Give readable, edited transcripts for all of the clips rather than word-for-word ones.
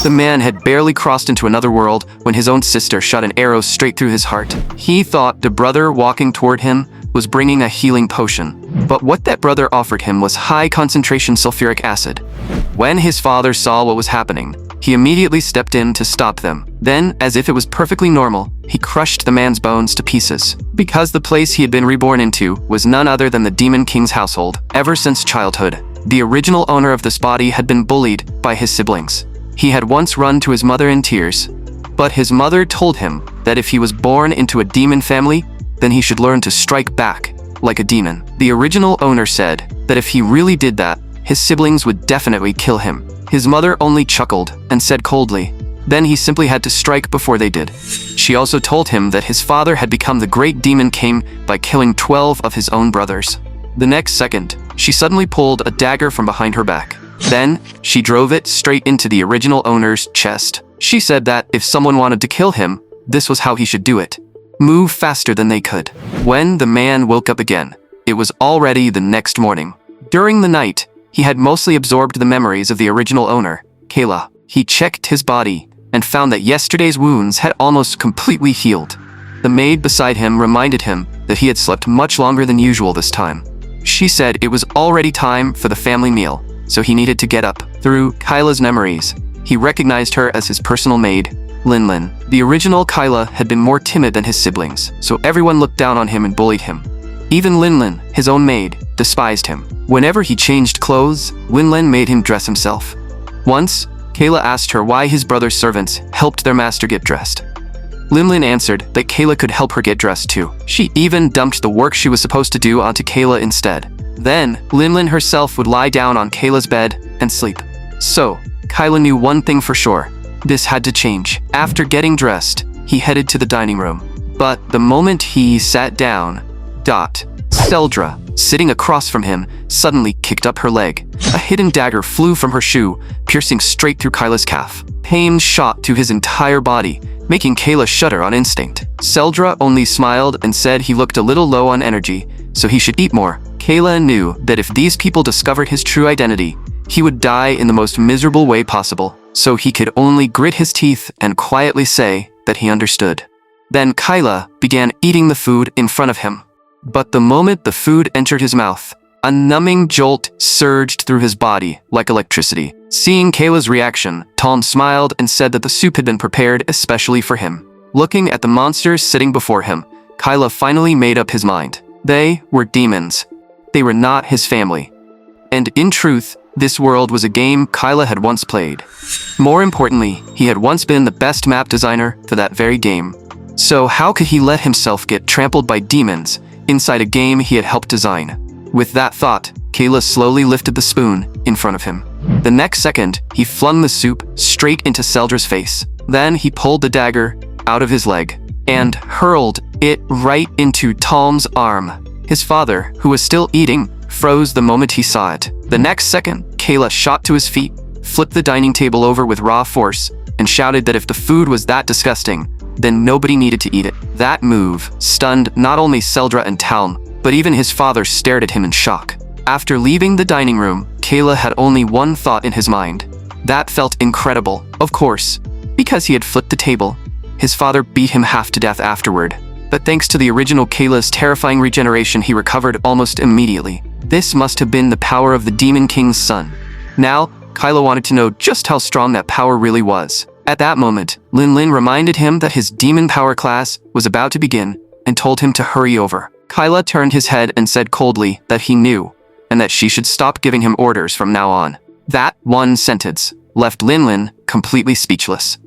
The man had barely crossed into another world when his own sister shot an arrow straight through his heart. He thought the brother walking toward him was bringing a healing potion, but what that brother offered him was high-concentration sulfuric acid. When his father saw what was happening, he immediately stepped in to stop them. Then, as if it was perfectly normal, he crushed the man's bones to pieces. Because the place he had been reborn into was none other than the Demon King's household. Ever since childhood, the original owner of this body had been bullied by his siblings. He had once run to his mother in tears, but his mother told him that if he was born into a demon family, then he should learn to strike back like a demon. The original owner said that if he really did that, his siblings would definitely kill him. His mother only chuckled and said coldly, then he simply had to strike before they did. She also told him that his father had become the great demon king by killing 12 of his own brothers. The next second, she suddenly pulled a dagger from behind her back. Then, she drove it straight into the original owner's chest. She said that if someone wanted to kill him, this was how he should do it. Move faster than they could. When the man woke up again, it was already the next morning. During the night, he had mostly absorbed the memories of the original owner, Kayla. He checked his body and found that yesterday's wounds had almost completely healed. The maid beside him reminded him that he had slept much longer than usual this time. She said it was already time for the family meal, so he needed to get up. Through Kyla's memories, he recognized her as his personal maid, Linlin. The original Kyla had been more timid than his siblings, so everyone looked down on him and bullied him. Even Linlin, his own maid, despised him. Whenever he changed clothes, Linlin made him dress himself. Once, Kayla asked her why his brother's servants helped their master get dressed. Linlin answered that Kayla could help her get dressed too. She even dumped the work she was supposed to do onto Kayla instead. Then, Linlin herself would lie down on Kayla's bed and sleep. So, Kyla knew one thing for sure. This had to change. After getting dressed, he headed to the dining room. But the moment he sat down, Seldra, sitting across from him, suddenly kicked up her leg. A hidden dagger flew from her shoe, piercing straight through Kyla's calf. Pain shot to his entire body, making Kayla shudder on instinct. Seldra only smiled and said he looked a little low on energy, so he should eat more. Kayla knew that if these people discovered his true identity, he would die in the most miserable way possible, so he could only grit his teeth and quietly say that he understood. Then Kyla began eating the food in front of him. But the moment the food entered his mouth, a numbing jolt surged through his body like electricity. Seeing Kayla's reaction, Tom smiled and said that the soup had been prepared especially for him. Looking at the monsters sitting before him, Kyla finally made up his mind. They were demons. They were not his family. And in truth, this world was a game Kyla had once played. More importantly, he had once been the best map designer for that very game. So how could he let himself get trampled by demons inside a game he had helped design? With that thought, Kayla slowly lifted the spoon in front of him. The next second, he flung the soup straight into Seldra's face. Then he pulled the dagger out of his leg and hurled it right into Tom's arm. His father, who was still eating, froze the moment he saw it. The next second, Kayla shot to his feet, flipped the dining table over with raw force, and shouted that if the food was that disgusting, then nobody needed to eat it. That move stunned not only Seldra and Talm, but even his father stared at him in shock. After leaving the dining room, Kayla had only one thought in his mind. That felt incredible, of course, because he had flipped the table. His father beat him half to death afterward, but thanks to the original Kayla's terrifying regeneration, he recovered almost immediately. This must have been the power of the Demon King's son. Now, Kyla wanted to know just how strong that power really was. At that moment, Linlin reminded him that his demon power class was about to begin and told him to hurry over. Kyla turned his head and said coldly that he knew and that she should stop giving him orders from now on. That one sentence left Linlin completely speechless.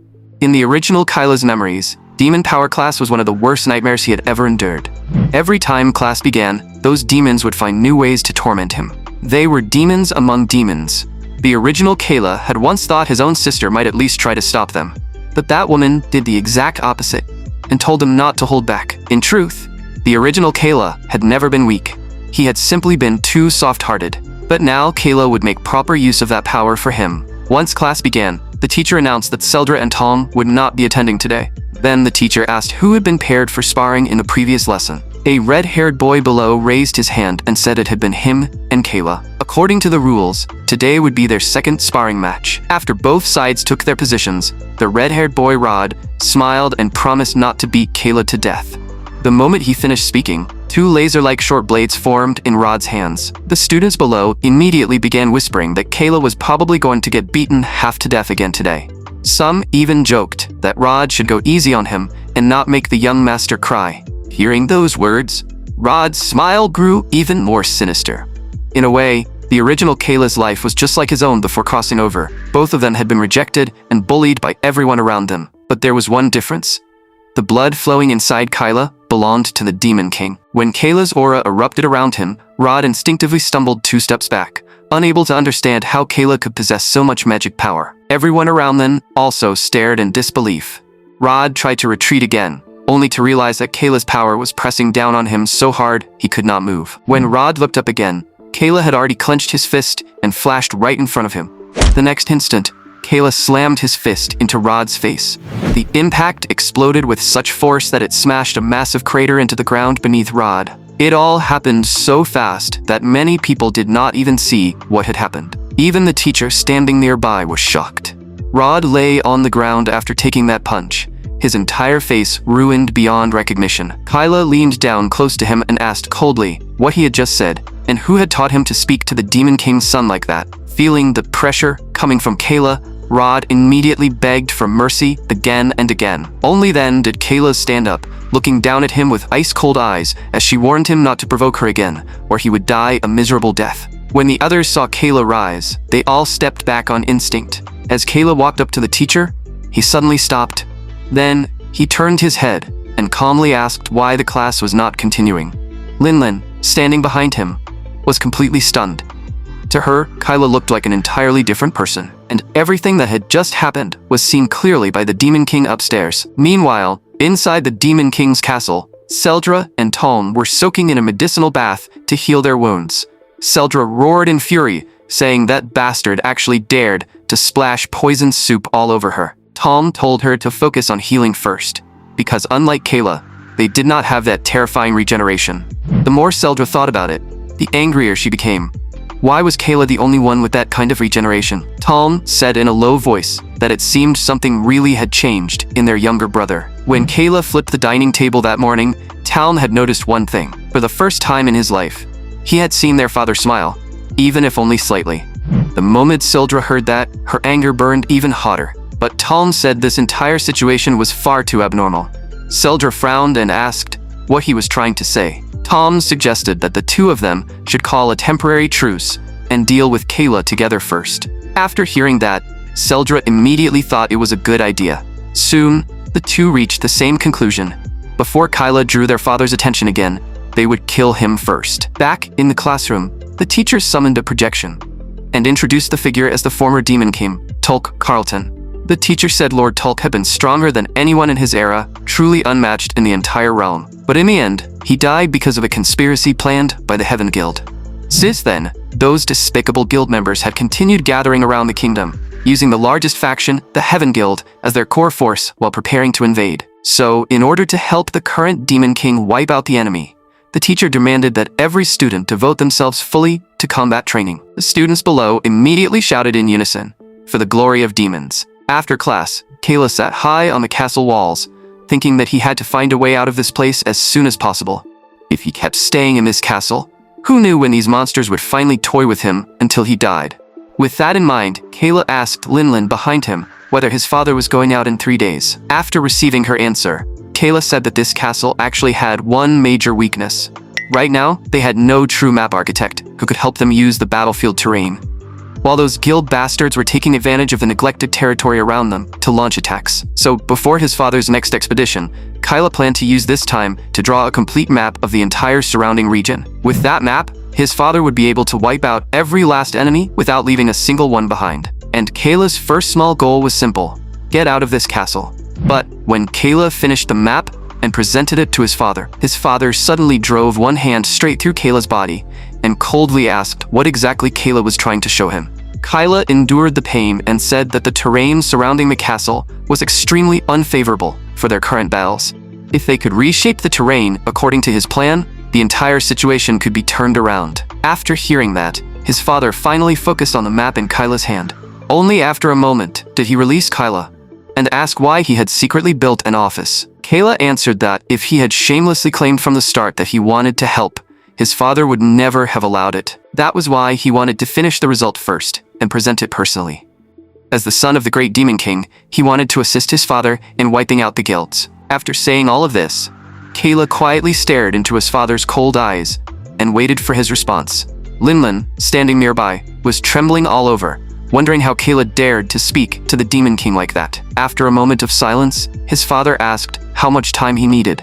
In the original Kyla's memories, demon power class was one of the worst nightmares he had ever endured. Every time class began, those demons would find new ways to torment him. They were demons among demons. The original Kayla had once thought his own sister might at least try to stop them. But that woman did the exact opposite and told him not to hold back. In truth, the original Kayla had never been weak. He had simply been too soft-hearted. But now Kayla would make proper use of that power for him. Once class began, the teacher announced that Seldra and Tom would not be attending today. Then the teacher asked who had been paired for sparring in the previous lesson. A red-haired boy below raised his hand and said it had been him and Kayla. According to the rules, today would be their second sparring match. After both sides took their positions, the red-haired boy Rod smiled and promised not to beat Kayla to death. The moment he finished speaking, two laser-like short blades formed in Rod's hands. The students below immediately began whispering that Kayla was probably going to get beaten half to death again today. Some even joked that Rod should go easy on him and not make the young master cry. Hearing those words, Rod's smile grew even more sinister. In a way, the original Kayla's life was just like his own before crossing over. Both of them had been rejected and bullied by everyone around them. But there was one difference. The blood flowing inside Kayla belonged to the Demon King. When Kayla's aura erupted around him, Rod instinctively stumbled 2 steps back, unable to understand how Kayla could possess so much magic power. Everyone around them also stared in disbelief. Rod tried to retreat again, only to realize that Kayla's power was pressing down on him so hard he could not move. When Rod looked up again, Kayla had already clenched his fist and flashed right in front of him. The next instant, Kayla slammed his fist into Rod's face. The impact exploded with such force that it smashed a massive crater into the ground beneath Rod. It all happened so fast that many people did not even see what had happened. Even the teacher standing nearby was shocked. Rod lay on the ground after taking that punch, his entire face ruined beyond recognition. Kayla leaned down close to him and asked coldly what he had just said, and who had taught him to speak to the Demon King's son like that. Feeling the pressure coming from Kayla, Rod immediately begged for mercy again and again. Only then did Kayla stand up, looking down at him with ice-cold eyes as she warned him not to provoke her again, or he would die a miserable death. When the others saw Kayla rise, they all stepped back on instinct. As Kayla walked up to the teacher, he suddenly stopped. Then, he turned his head and calmly asked why the class was not continuing. Linlin, standing behind him, was completely stunned. To her, Kayla looked like an entirely different person, and everything that had just happened was seen clearly by the Demon King upstairs. Meanwhile, inside the Demon King's castle, Seldra and Talm were soaking in a medicinal bath to heal their wounds. Seldra roared in fury, saying that bastard actually dared to splash poison soup all over her. Talm told her to focus on healing first, because unlike Kayla, they did not have that terrifying regeneration. The more Seldra thought about it, the angrier she became. Why was Kayla the only one with that kind of regeneration? Talm said in a low voice that it seemed something really had changed in their younger brother. When Kayla flipped the dining table that morning, Talm had noticed one thing. For the first time in his life, he had seen their father smile, even if only slightly. The moment Seldra heard that, her anger burned even hotter. But Talm said this entire situation was far too abnormal. Seldra frowned and asked what he was trying to say. Talm suggested that the two of them should call a temporary truce and deal with Kayla together first. After hearing that, Seldra immediately thought it was a good idea. Soon, the two reached the same conclusion. Before Kayla drew their father's attention again, they would kill him first. Back in the classroom, the teacher summoned a projection and introduced the figure as the former Demon King, Tulk Carlton. The teacher said Lord Tulk had been stronger than anyone in his era, truly unmatched in the entire realm. But in the end, he died because of a conspiracy planned by the Heaven Guild. Since then, those despicable guild members had continued gathering around the kingdom, using the largest faction, the Heaven Guild, as their core force while preparing to invade. So, in order to help the current Demon King wipe out the enemy, the teacher demanded that every student devote themselves fully to combat training. The students below immediately shouted in unison, "For the glory of demons." After class, Kayla sat high on the castle walls, thinking that he had to find a way out of this place as soon as possible. If he kept staying in this castle, who knew when these monsters would finally toy with him until he died? With that in mind, Kayla asked Linlin behind him whether his father was going out in 3 days. After receiving her answer, Kayla said that this castle actually had one major weakness. Right now, they had no true map architect who could help them use the battlefield terrain, while those guild bastards were taking advantage of the neglected territory around them to launch attacks. So before his father's next expedition, Kayla planned to use this time to draw a complete map of the entire surrounding region. With that map, his father would be able to wipe out every last enemy without leaving a single one behind. And Kayla's first small goal was simple: get out of this castle. But when Kayla finished the map and presented it to his father suddenly drove one hand straight through Kayla's body and coldly asked what exactly Kayla was trying to show him. Kayla endured the pain and said that the terrain surrounding the castle was extremely unfavorable for their current battles. If they could reshape the terrain according to his plan, the entire situation could be turned around. After hearing that, his father finally focused on the map in Kyla's hand. Only after a moment did he release Kyla and ask why he had secretly built an office. Kayla answered that if he had shamelessly claimed from the start that he wanted to help, his father would never have allowed it. That was why he wanted to finish the result first and present it personally. As the son of the great demon king, he wanted to assist his father in wiping out the guilds. After saying all of this, Kayla quietly stared into his father's cold eyes and waited for his response. Linlin, standing nearby, was trembling all over, wondering how Kayla dared to speak to the demon king like that. After a moment of silence, his father asked how much time he needed.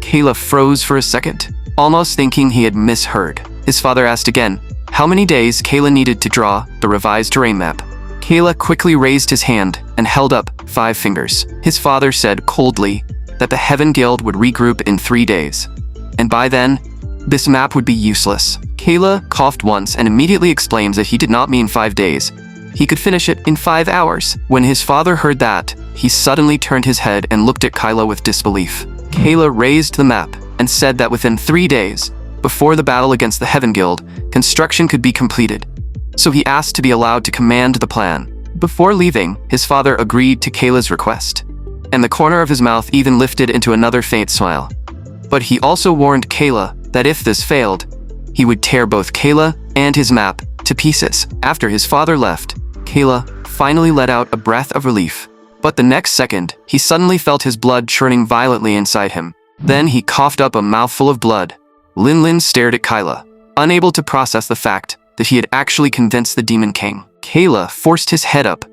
Kayla froze for a second, almost thinking he had misheard. His father asked again how many days Kayla needed to draw the revised terrain map. Kayla quickly raised his hand and held up 5 fingers. His father said coldly that the Heaven Guild would regroup in 3 days, and by then, this map would be useless. Kayla coughed once and immediately explains that he did not mean 5 days. He could finish it in 5 hours. When his father heard that, he suddenly turned his head and looked at Kyla with disbelief. Kayla raised the map and said that within 3 days, before the battle against the Heaven Guild, construction could be completed. So he asked to be allowed to command the plan. Before leaving, his father agreed to Kayla's request, and the corner of his mouth even lifted into another faint smile. But he also warned Kayla that if this failed, he would tear both Kayla and his map to pieces. After his father left, Kayla finally let out a breath of relief. But the next second, he suddenly felt his blood churning violently inside him. Then he coughed up a mouthful of blood. Linlin stared at Kyla, unable to process the fact that he had actually convinced the Demon King. Kayla forced his head up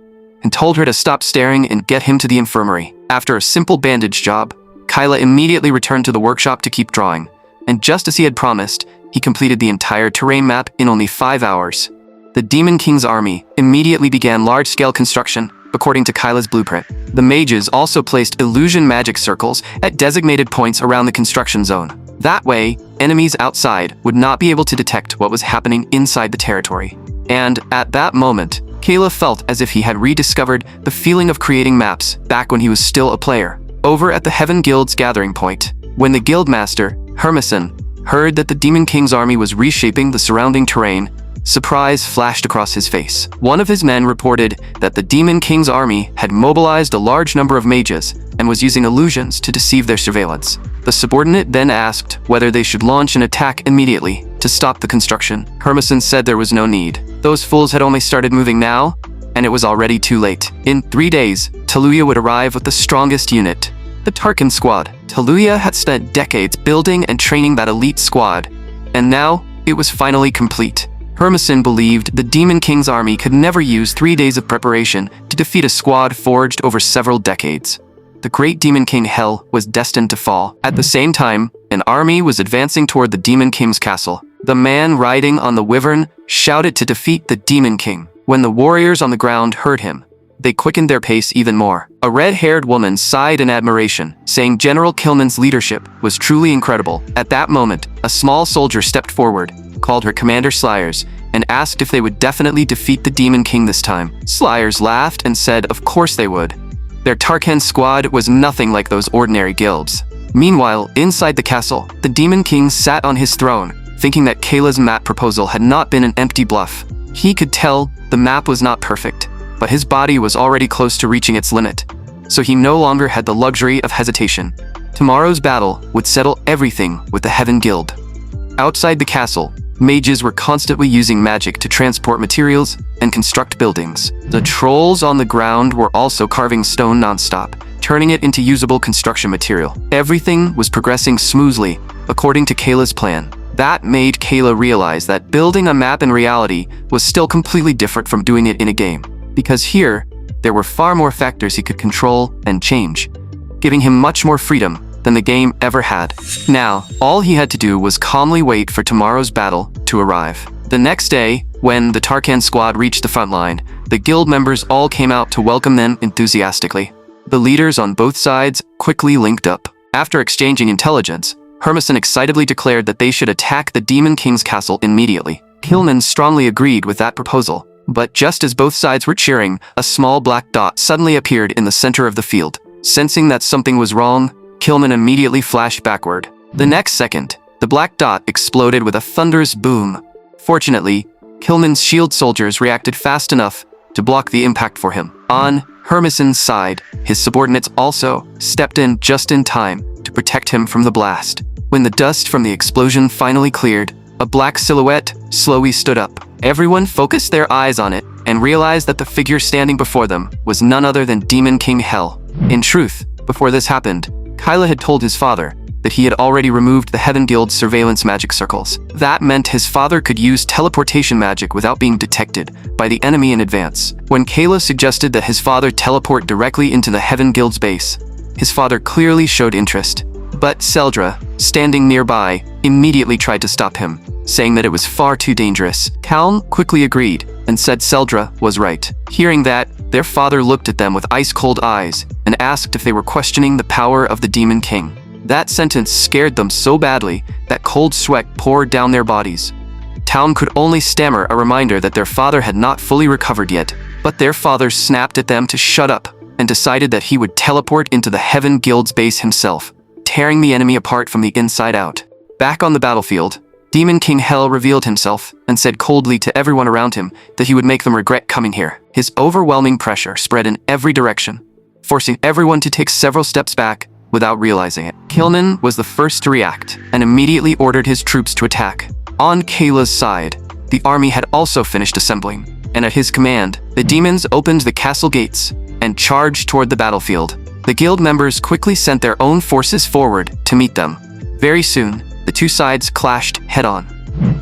and told her to stop staring and get him to the infirmary. After a simple bandage job, Kyla immediately returned to the workshop to keep drawing, and just as he had promised, he completed the entire terrain map in only 5 hours. The Demon King's army immediately began large-scale construction, according to Kyla's blueprint. The mages also placed illusion magic circles at designated points around the construction zone. That way, enemies outside would not be able to detect what was happening inside the territory. And at that moment, Kayla felt as if he had rediscovered the feeling of creating maps back when he was still a player. Over at the Heaven Guild's gathering point, when the guildmaster, Hermeson, heard that the Demon King's army was reshaping the surrounding terrain, surprise flashed across his face. One of his men reported that the Demon King's army had mobilized a large number of mages and was using illusions to deceive their surveillance. The subordinate then asked whether they should launch an attack immediately to stop the construction. Hermeson said there was no need. Those fools had only started moving now, and it was already too late. In 3 days, Taluya would arrive with the strongest unit, the Tarkin squad. Taluya had spent decades building and training that elite squad, and now it was finally complete. Hermeson believed the Demon King's army could never use 3 days of preparation to defeat a squad forged over several decades. The great Demon King Hell was destined to fall. At the same time, an army was advancing toward the Demon King's castle. The man riding on the wyvern shouted to defeat the Demon King. When the warriors on the ground heard him, they quickened their pace even more. A red-haired woman sighed in admiration, saying General Killman's leadership was truly incredible. At that moment, a small soldier stepped forward, called her Commander Slyers, and asked if they would definitely defeat the Demon King this time. Slyers laughed and said of course they would. Their Tarkan squad was nothing like those ordinary guilds. Meanwhile, inside the castle, the Demon King sat on his throne, thinking that Kayla's map proposal had not been an empty bluff. He could tell the map was not perfect, but his body was already close to reaching its limit, so he no longer had the luxury of hesitation. Tomorrow's battle would settle everything with the Heaven Guild. Outside the castle, mages were constantly using magic to transport materials and construct buildings. The trolls on the ground were also carving stone non-stop, turning it into usable construction material. Everything was progressing smoothly, according to Kayla's plan. That made Kayla realize that building a map in reality was still completely different from doing it in a game, because here, there were far more factors he could control and change, giving him much more freedom than the game ever had. Now, all he had to do was calmly wait for tomorrow's battle to arrive. The next day, when the Tarkan squad reached the front line, the guild members all came out to welcome them enthusiastically. The leaders on both sides quickly linked up. After exchanging intelligence, Hermeson excitedly declared that they should attack the Demon King's castle immediately. Killman strongly agreed with that proposal, but just as both sides were cheering, a small black dot suddenly appeared in the center of the field. Sensing that something was wrong, Killman immediately flashed backward. The next second, the black dot exploded with a thunderous boom. Fortunately, Killman's shield soldiers reacted fast enough to block the impact for him. On Hermison's side, his subordinates also stepped in just in time to protect him from the blast. When the dust from the explosion finally cleared, a black silhouette slowly stood up. Everyone focused their eyes on it and realized that the figure standing before them was none other than Demon King Hell. In truth, before this happened, Kyla had told his father that he had already removed the Heaven Guild's surveillance magic circles. That meant his father could use teleportation magic without being detected by the enemy in advance. When Kayla suggested that his father teleport directly into the Heaven Guild's base, his father clearly showed interest. But Seldra, standing nearby, immediately tried to stop him, saying that it was far too dangerous. Calm quickly agreed and said Seldra was right. Hearing that, their father looked at them with ice-cold eyes and asked if they were questioning the power of the Demon King. That sentence scared them so badly that cold sweat poured down their bodies. Town could only stammer a reminder that their father had not fully recovered yet, but their father snapped at them to shut up and decided that he would teleport into the Heaven Guild's base himself, tearing the enemy apart from the inside out. Back on the battlefield, Demon King Hell revealed himself and said coldly to everyone around him that he would make them regret coming here. His overwhelming pressure spread in every direction, forcing everyone to take several steps back without realizing it. Killman was the first to react and immediately ordered his troops to attack. On Kayla's side, the army had also finished assembling, and at his command, the demons opened the castle gates and charged toward the battlefield. The guild members quickly sent their own forces forward to meet them. Very soon, the two sides clashed head-on.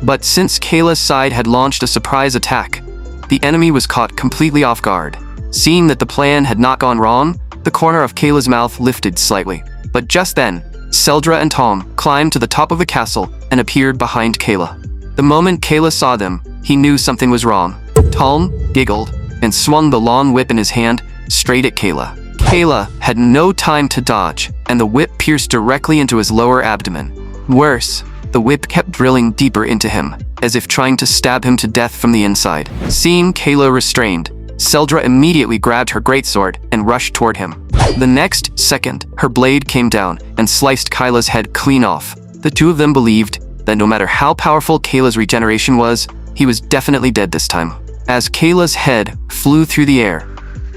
But since Kayla's side had launched a surprise attack, the enemy was caught completely off guard. Seeing that the plan had not gone wrong, the corner of Kayla's mouth lifted slightly. But just then, Seldra and Tom climbed to the top of the castle and appeared behind Kayla. The moment Kayla saw them, he knew something was wrong. Tom giggled and swung the long whip in his hand straight at Kayla. Kayla had no time to dodge, and the whip pierced directly into his lower abdomen. Worse, the whip kept drilling deeper into him, as if trying to stab him to death from the inside. Seeing Kayla restrained, Seldra immediately grabbed her greatsword and rushed toward him. The next second, her blade came down and sliced Kayla's head clean off. The two of them believed that no matter how powerful Kayla's regeneration was, he was definitely dead this time. As Kayla's head flew through the air,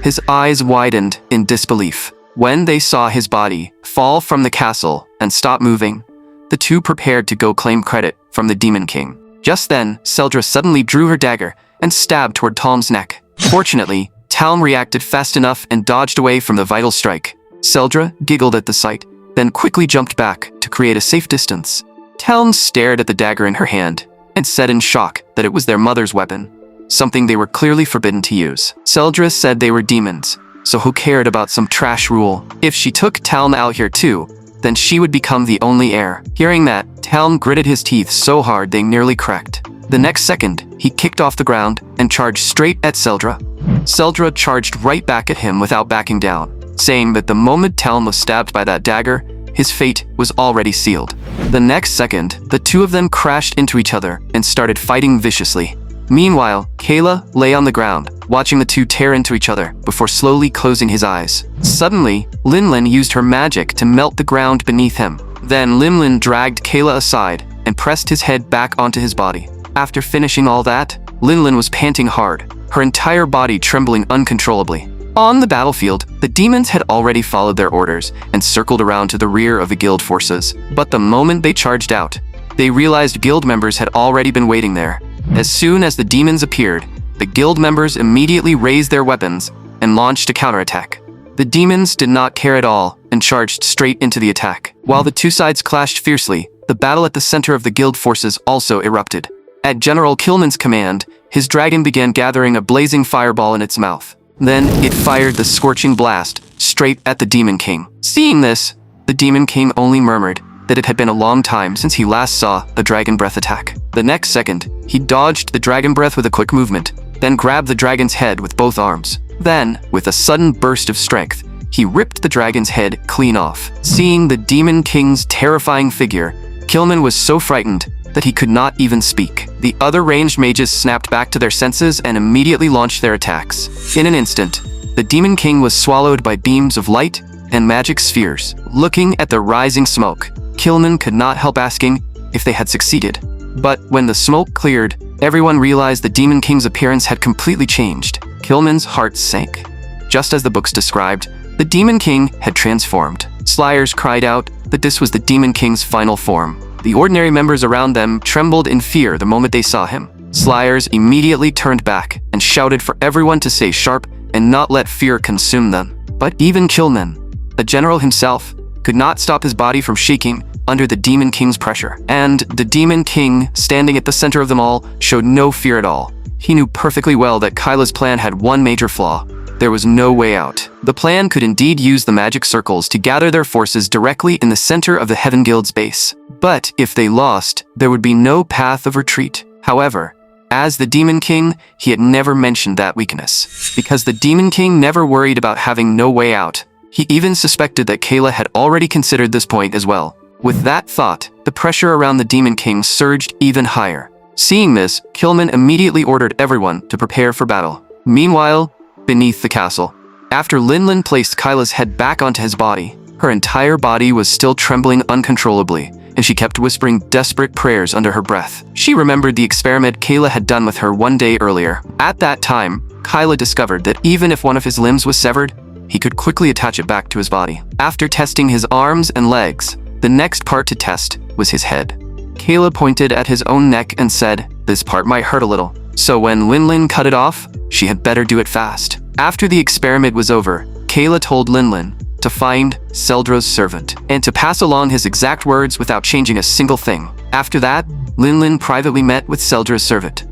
his eyes widened in disbelief. When they saw his body fall from the castle and stop moving, the two prepared to go claim credit from the Demon King. Just then, Seldra suddenly drew her dagger and stabbed toward Tom's neck. Fortunately, Talm reacted fast enough and dodged away from the vital strike. Seldra giggled at the sight, then quickly jumped back to create a safe distance. Talm stared at the dagger in her hand and said in shock that it was their mother's weapon, something they were clearly forbidden to use. Seldra said they were demons, so who cared about some trash rule? If she took Talm out here too, then she would become the only heir. Hearing that, Talm gritted his teeth so hard they nearly cracked. The next second, he kicked off the ground and charged straight at Seldra. Seldra charged right back at him without backing down, saying that the moment Talm was stabbed by that dagger, his fate was already sealed. The next second, the two of them crashed into each other and started fighting viciously. Meanwhile, Kayla lay on the ground, watching the two tear into each other before slowly closing his eyes. Suddenly, Linlin used her magic to melt the ground beneath him. Then Linlin dragged Kayla aside and pressed his head back onto his body. After finishing all that, Linlin was panting hard, her entire body trembling uncontrollably. On the battlefield, the demons had already followed their orders and circled around to the rear of the guild forces. But the moment they charged out, they realized guild members had already been waiting there. As soon as the demons appeared, the guild members immediately raised their weapons and launched a counterattack. The demons did not care at all and charged straight into the attack. While the two sides clashed fiercely, the battle at the center of the guild forces also erupted. At General Killman's command, his dragon began gathering a blazing fireball in its mouth. Then it fired the scorching blast straight at the Demon King. Seeing this, the Demon King only murmured that it had been a long time since he last saw the dragon breath attack. The next second, he dodged the dragon breath with a quick movement, then grabbed the dragon's head with both arms. Then, with a sudden burst of strength, he ripped the dragon's head clean off. Seeing the Demon King's terrifying figure, Killman was so frightened that he could not even speak. The other ranged mages snapped back to their senses and immediately launched their attacks. In an instant, the Demon King was swallowed by beams of light and magic spheres. Looking at the rising smoke, Killman could not help asking if they had succeeded. But when the smoke cleared, everyone realized the Demon King's appearance had completely changed. Killman's heart sank. Just as the books described, the Demon King had transformed. Slayers cried out that this was the Demon King's final form. The ordinary members around them trembled in fear the moment they saw him. Slayers immediately turned back and shouted for everyone to stay sharp and not let fear consume them. But even Killman, the general himself, could not stop his body from shaking under the Demon King's pressure. And the Demon King, standing at the center of them all, showed no fear at all. He knew perfectly well that Kyla's plan had one major flaw. There was no way out. The plan could indeed use the magic circles to gather their forces directly in the center of the Heaven Guild's base. But if they lost, there would be no path of retreat. However, as the Demon King, he had never mentioned that weakness. Because the Demon King never worried about having no way out. He even suspected that Kayla had already considered this point as well. With that thought, the pressure around the Demon King surged even higher. Seeing this, Killman immediately ordered everyone to prepare for battle. Meanwhile, beneath the castle, after Linlin placed Kyla's head back onto his body, her entire body was still trembling uncontrollably, and she kept whispering desperate prayers under her breath. She remembered the experiment Kayla had done with her one day earlier. At that time, Kyla discovered that even if one of his limbs was severed, he could quickly attach it back to his body. After testing his arms and legs, the next part to test was his head. Kayla pointed at his own neck and said, "This part might hurt a little." So when Linlin cut it off, she had better do it fast. After the experiment was over, Kayla told Linlin to find Seldra's servant and to pass along his exact words without changing a single thing. After that, Linlin privately met with Seldra's servant.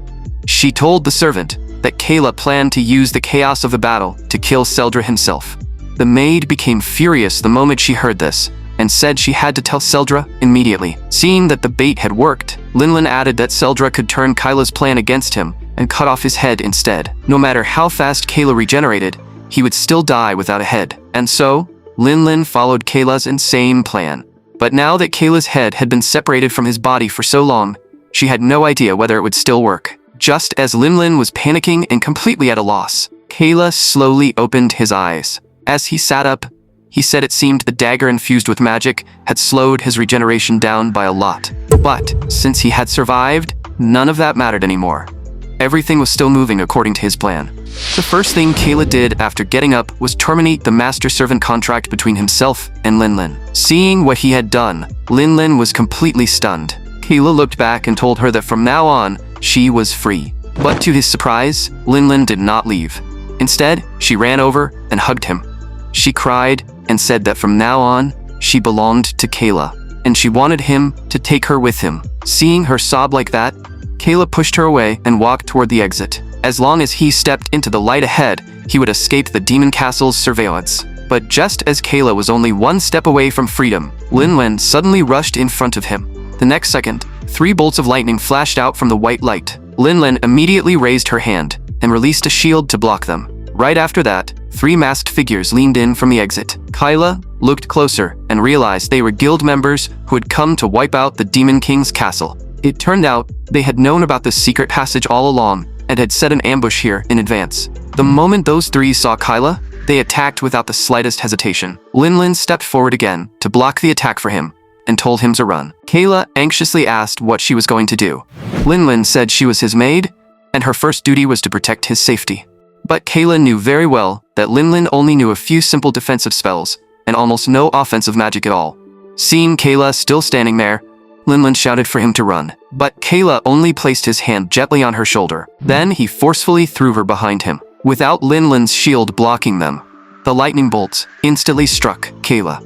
She told the servant that Kayla planned to use the chaos of the battle to kill Seldra himself. The maid became furious the moment she heard this, and said she had to tell Seldra immediately. Seeing that the bait had worked, Linlin added that Seldra could turn Kyla's plan against him and cut off his head instead. No matter how fast Kayla regenerated, he would still die without a head. And so, Linlin followed Kayla's insane plan. But now that Kayla's head had been separated from his body for so long, she had no idea whether it would still work. Just as Linlin was panicking and completely at a loss, Kayla slowly opened his eyes. As he sat up, he said it seemed the dagger infused with magic had slowed his regeneration down by a lot. But since he had survived, none of that mattered anymore. Everything was still moving according to his plan. The first thing Kayla did after getting up was terminate the master-servant contract between himself and Linlin. Seeing what he had done, Linlin was completely stunned. Kayla looked back and told her that from now on, she was free. But to his surprise, Linlin did not leave. Instead, she ran over and hugged him. She cried and said that from now on, she belonged to Kayla, and she wanted him to take her with him. Seeing her sob like that, Kayla pushed her away and walked toward the exit. As long as he stepped into the light ahead, he would escape the Demon Castle's surveillance. But just as Kayla was only one step away from freedom, Linlin suddenly rushed in front of him. The next second, 3 bolts of lightning flashed out from the white light. Linlin immediately raised her hand and released a shield to block them. Right after that, 3 masked figures leaned in from the exit. Kyla looked closer and realized they were guild members who had come to wipe out the Demon King's castle. It turned out they had known about this secret passage all along and had set an ambush here in advance. The moment those 3 saw Kyla, they attacked without the slightest hesitation. Linlin stepped forward again to block the attack for him and told him to run. Kayla anxiously asked what she was going to do. Linlin said she was his maid, and her first duty was to protect his safety. But Kayla knew very well that Linlin only knew a few simple defensive spells and almost no offensive magic at all. Seeing Kayla still standing there, Linlin shouted for him to run. But Kayla only placed his hand gently on her shoulder. Then he forcefully threw her behind him, without Linlin's shield blocking them. The lightning bolts instantly struck Kayla.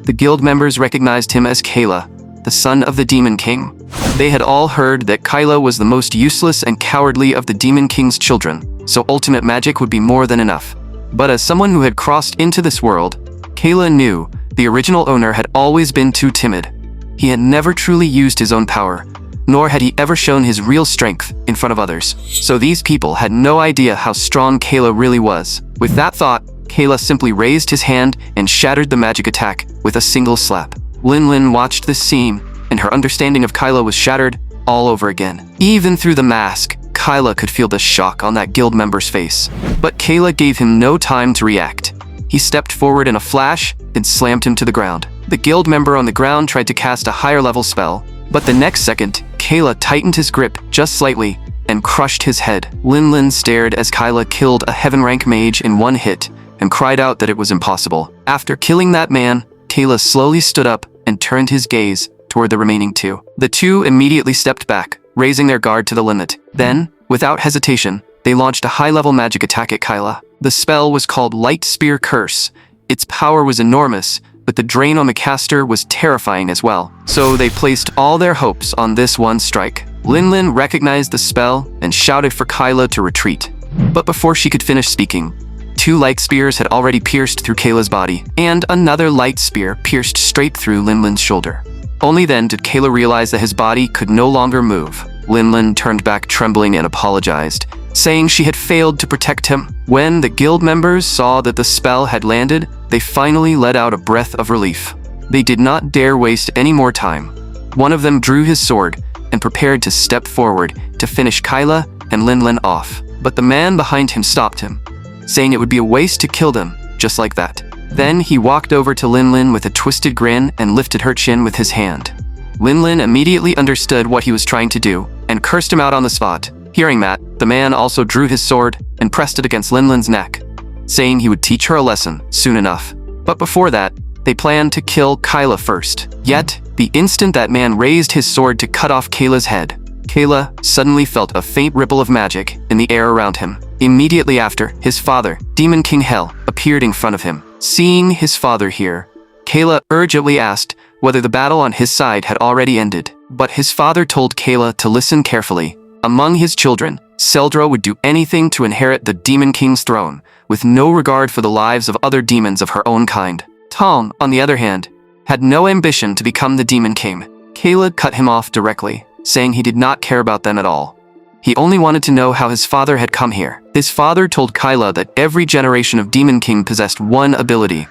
The guild members recognized him as Kayla, the son of the Demon King. They had all heard that Kyla was the most useless and cowardly of the Demon King's children, so ultimate magic would be more than enough. But as someone who had crossed into this world, Kayla knew the original owner had always been too timid. He had never truly used his own power, nor had he ever shown his real strength in front of others. So these people had no idea how strong Kayla really was. With that thought, Kayla simply raised his hand and shattered the magic attack with a single slap. Linlin watched this scene, and her understanding of Kyla was shattered all over again. Even through the mask, Kyla could feel the shock on that guild member's face. But Kayla gave him no time to react. He stepped forward in a flash and slammed him to the ground. The guild member on the ground tried to cast a higher level spell, but the next second, Kayla tightened his grip just slightly and crushed his head. Linlin stared as Kayla killed a heaven rank mage in one hit and cried out that it was impossible. After killing that man, Kayla slowly stood up and turned his gaze toward the remaining two. The two immediately stepped back, raising their guard to the limit. Then, without hesitation, they launched a high-level magic attack at Kayla. The spell was called Light Spear Curse. Its power was enormous, but the drain on the caster was terrifying as well. So they placed all their hopes on this one strike. Linlin recognized the spell and shouted for Kayla to retreat. But before she could finish speaking, two light spears had already pierced through Kayla's body, and another light spear pierced straight through Linlin's shoulder. Only then did Kayla realize that his body could no longer move. Linlin turned back trembling and apologized, saying she had failed to protect him. When the guild members saw that the spell had landed, they finally let out a breath of relief. They did not dare waste any more time. One of them drew his sword and prepared to step forward to finish Kayla and Linlin off. But the man behind him stopped him, saying it would be a waste to kill them just like that. Then he walked over to Linlin with a twisted grin and lifted her chin with his hand. Linlin immediately understood what he was trying to do and cursed him out on the spot. Hearing that, the man also drew his sword and pressed it against Linlin's neck, saying he would teach her a lesson soon enough. But before that, they planned to kill Kayla first. Yet, the instant that man raised his sword to cut off Kayla's head, Kayla suddenly felt a faint ripple of magic in the air around him. Immediately after, his father, Demon King Hell, appeared in front of him. Seeing his father here, Kayla urgently asked whether the battle on his side had already ended. But his father told Kayla to listen carefully. Among his children, Seldra would do anything to inherit the Demon King's throne, with no regard for the lives of other demons of her own kind. Tom, on the other hand, had no ambition to become the Demon King. Kayla cut him off directly, saying he did not care about them at all. He only wanted to know how his father had come here. His father told Kayla that every generation of Demon King possessed one ability.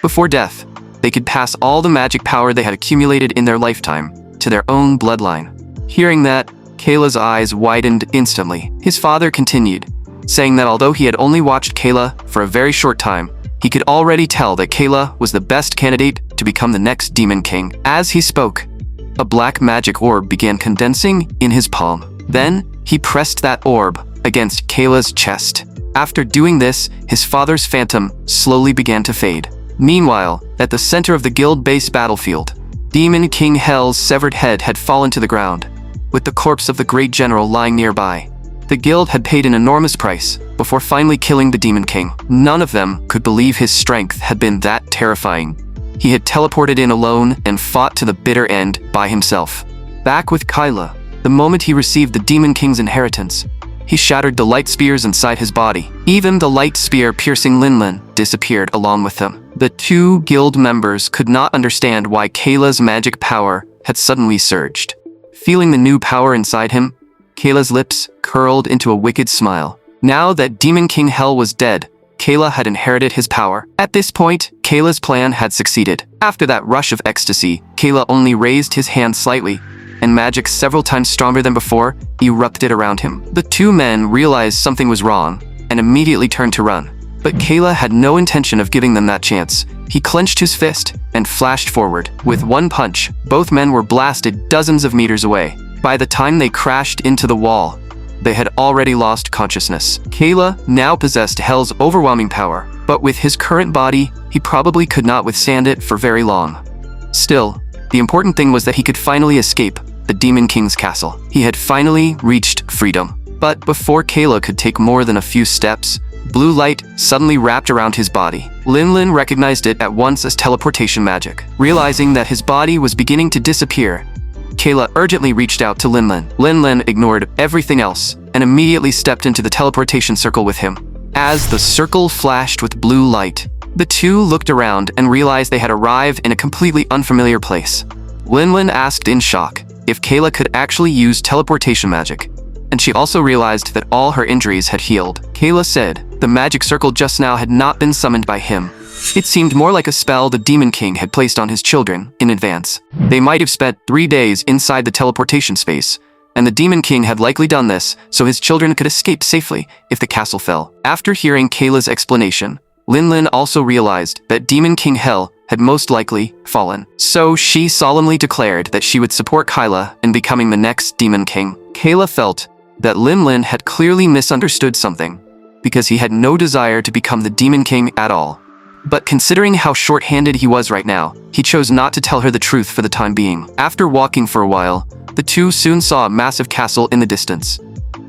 Before death, they could pass all the magic power they had accumulated in their lifetime to their own bloodline. Hearing that, Kayla's eyes widened instantly. His father continued, saying that although he had only watched Kayla for a very short time, he could already tell that Kayla was the best candidate to become the next Demon King. As he spoke, a black magic orb began condensing in his palm. Then, he pressed that orb against Kayla's chest. After doing this, his father's phantom slowly began to fade. Meanwhile, at the center of the guild-based battlefield, Demon King Hell's severed head had fallen to the ground, with the corpse of the great general lying nearby. The guild had paid an enormous price before finally killing the Demon King. None of them could believe his strength had been that terrifying. He had teleported in alone and fought to the bitter end by himself. Back with Kayla, the moment he received the Demon King's inheritance, he shattered the light spears inside his body. Even the light spear piercing Linlin disappeared along with them. The two guild members could not understand why Kayla's magic power had suddenly surged. Feeling the new power inside him, Kayla's lips curled into a wicked smile. Now that Demon King Hell was dead, Kayla had inherited his power. At this point, Kayla's plan had succeeded. After that rush of ecstasy, Kayla only raised his hand slightly, and magic several times stronger than before erupted around him. The two men realized something was wrong and immediately turned to run. But Kayla had no intention of giving them that chance. He clenched his fist and flashed forward. With one punch, both men were blasted dozens of meters away. By the time they crashed into the wall, they had already lost consciousness. Kayla now possessed Hell's overwhelming power, but with his current body, he probably could not withstand it for very long. Still, the important thing was that he could finally escape the Demon King's castle. He had finally reached freedom. But before Kayla could take more than a few steps, blue light suddenly wrapped around his body. Linlin recognized it at once as teleportation magic. Realizing that his body was beginning to disappear, Kayla urgently reached out to Linlin. Linlin ignored everything else and immediately stepped into the teleportation circle with him. As the circle flashed with blue light, the two looked around and realized they had arrived in a completely unfamiliar place. Linlin asked in shock if Kayla could actually use teleportation magic, and she also realized that all her injuries had healed. Kayla said the magic circle just now had not been summoned by him. It seemed more like a spell the Demon King had placed on his children in advance. They might have spent 3 days inside the teleportation space, and the Demon King had likely done this so his children could escape safely if the castle fell. After hearing Kayla's explanation, Linlin also realized that Demon King Hell had most likely fallen. So she solemnly declared that she would support Kyla in becoming the next Demon King. Kayla felt that Linlin had clearly misunderstood something, because he had no desire to become the Demon King at all. But considering how short-handed he was right now, he chose not to tell her the truth for the time being. After walking for a while, the two soon saw a massive castle in the distance.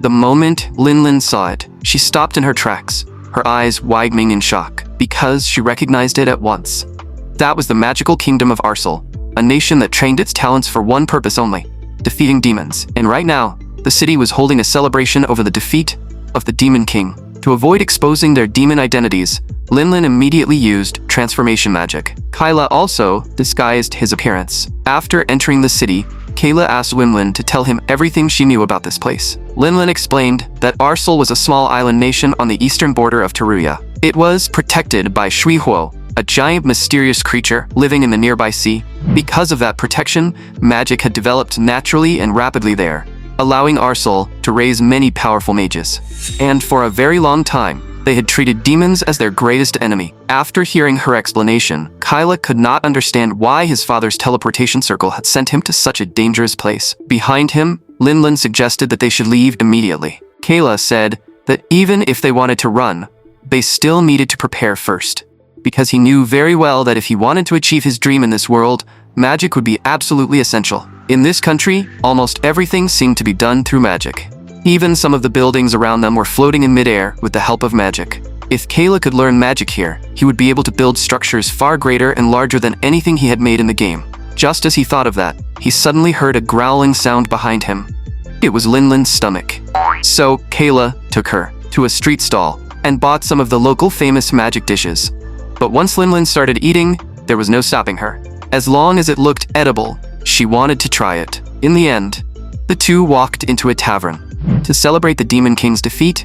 The moment Linlin saw it, she stopped in her tracks, her eyes widening in shock, because she recognized it at once. That was the magical kingdom of Arsal, a nation that trained its talents for one purpose only: defeating demons. And right now, the city was holding a celebration over the defeat of the Demon King. To avoid exposing their demon identities, Linlin immediately used transformation magic. Kyla also disguised his appearance. After entering the city, Kayla asked Linlin to tell him everything she knew about this place. Linlin explained that Arsal was a small island nation on the eastern border of Teruya. It was protected by Shuihuo, a giant mysterious creature living in the nearby sea. Because of that protection, magic had developed naturally and rapidly there, allowing Arsal to raise many powerful mages. And for a very long time, they had treated demons as their greatest enemy. After hearing her explanation, Kyla could not understand why his father's teleportation circle had sent him to such a dangerous place. Behind him, Linlin suggested that they should leave immediately. Kayla said that even if they wanted to run, they still needed to prepare first, because he knew very well that if he wanted to achieve his dream in this world, magic would be absolutely essential. In this country, almost everything seemed to be done through magic. Even some of the buildings around them were floating in midair with the help of magic. If Kayla could learn magic here, he would be able to build structures far greater and larger than anything he had made in the game. Just as he thought of that, he suddenly heard a growling sound behind him. It was Linlin's stomach. So Kayla took her to a street stall and bought some of the local famous magic dishes. But once Linlin started eating, there was no stopping her. As long as it looked edible, she wanted to try it. In the end, the two walked into a tavern. To celebrate the Demon King's defeat,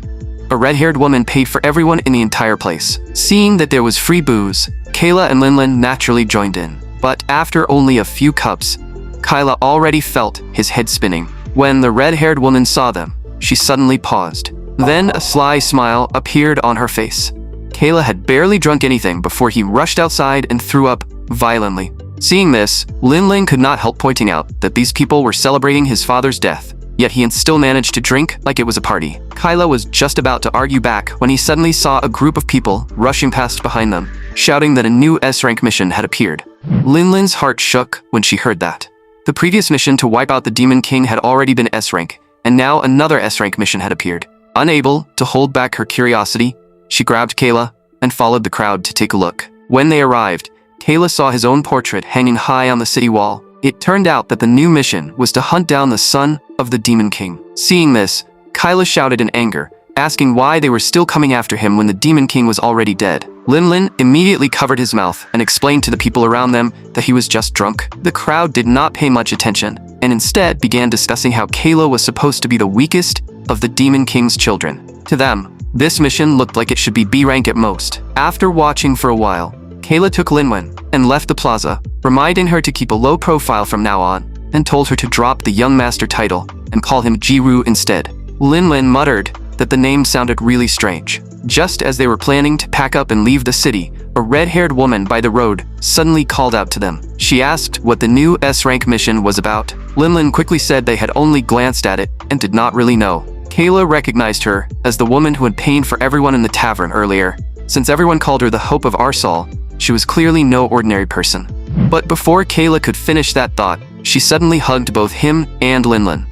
a red-haired woman paid for everyone in the entire place. Seeing that there was free booze, Kayla and Linlin naturally joined in. But after only a few cups, Kyla already felt his head spinning. When the red-haired woman saw them, she suddenly paused. Then a sly smile appeared on her face. Kayla had barely drunk anything before he rushed outside and threw up violently. Seeing this, Linlin could not help pointing out that these people were celebrating his father's death, yet he still managed to drink like it was a party. Kyla was just about to argue back when he suddenly saw a group of people rushing past behind them, shouting that a new S-rank mission had appeared. Linlin's heart shook when she heard that. The previous mission to wipe out the Demon King had already been S-rank, and now another S-rank mission had appeared. Unable to hold back her curiosity, she grabbed Kayla and followed the crowd to take a look. When they arrived, Kayla saw his own portrait hanging high on the city wall. It turned out that the new mission was to hunt down the son of the Demon King. Seeing this, Kyla shouted in anger, asking why they were still coming after him when the Demon King was already dead. Linlin immediately covered his mouth and explained to the people around them that he was just drunk. The crowd did not pay much attention, and instead began discussing how Kayla was supposed to be the weakest of the Demon King's children. To them, this mission looked like it should be B rank at most. After watching for a while, Kayla took Linlin and left the plaza, reminding her to keep a low profile from now on, and told her to drop the young master title and call him Jiru instead. Linlin muttered that the name sounded really strange. Just as they were planning to pack up and leave the city, a red-haired woman by the road suddenly called out to them. She asked what the new S-rank mission was about. Linlin quickly said they had only glanced at it and did not really know. Kayla recognized her as the woman who had paid for everyone in the tavern earlier. Since everyone called her the Hope of Arsal, she was clearly no ordinary person. But before Kayla could finish that thought, she suddenly hugged both him and Linlin.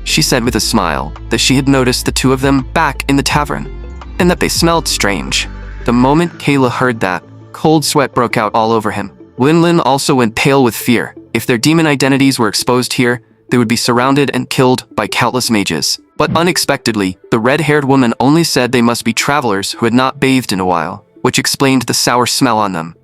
She said with a smile that she had noticed the two of them back in the tavern, and that they smelled strange. The moment Kayla heard that, cold sweat broke out all over him. Linlin also went pale with fear. If their demon identities were exposed here, they would be surrounded and killed by countless mages. But unexpectedly, the red-haired woman only said they must be travelers who had not bathed in a while, which explained the sour smell on them.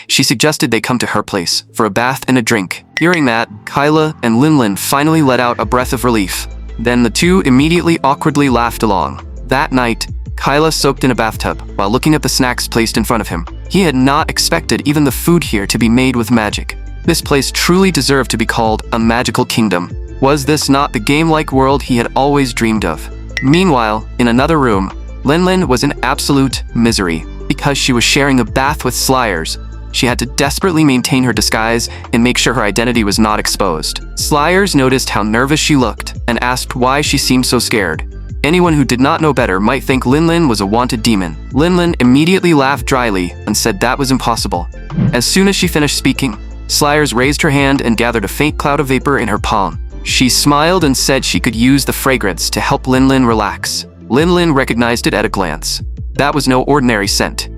She suggested they come to her place for a bath and a drink. Hearing that, Kyla and Linlin finally let out a breath of relief. Then the two immediately awkwardly laughed along. That night, Kyla soaked in a bathtub while looking at the snacks placed in front of him. He had not expected even the food here to be made with magic. This place truly deserved to be called a magical kingdom. Was this not the game-like world he had always dreamed of? Meanwhile, in another room, Linlin was in absolute misery, because she was sharing a bath with Slayers, she had to desperately maintain her disguise and make sure her identity was not exposed. Slayers noticed how nervous she looked and asked why she seemed so scared. Anyone who did not know better might think Linlin was a wanted demon. Linlin immediately laughed dryly and said that was impossible. As soon as she finished speaking, Slayers raised her hand and gathered a faint cloud of vapor in her palm. She smiled and said she could use the fragrance to help Linlin relax. Linlin recognized it at a glance. That was no ordinary scent.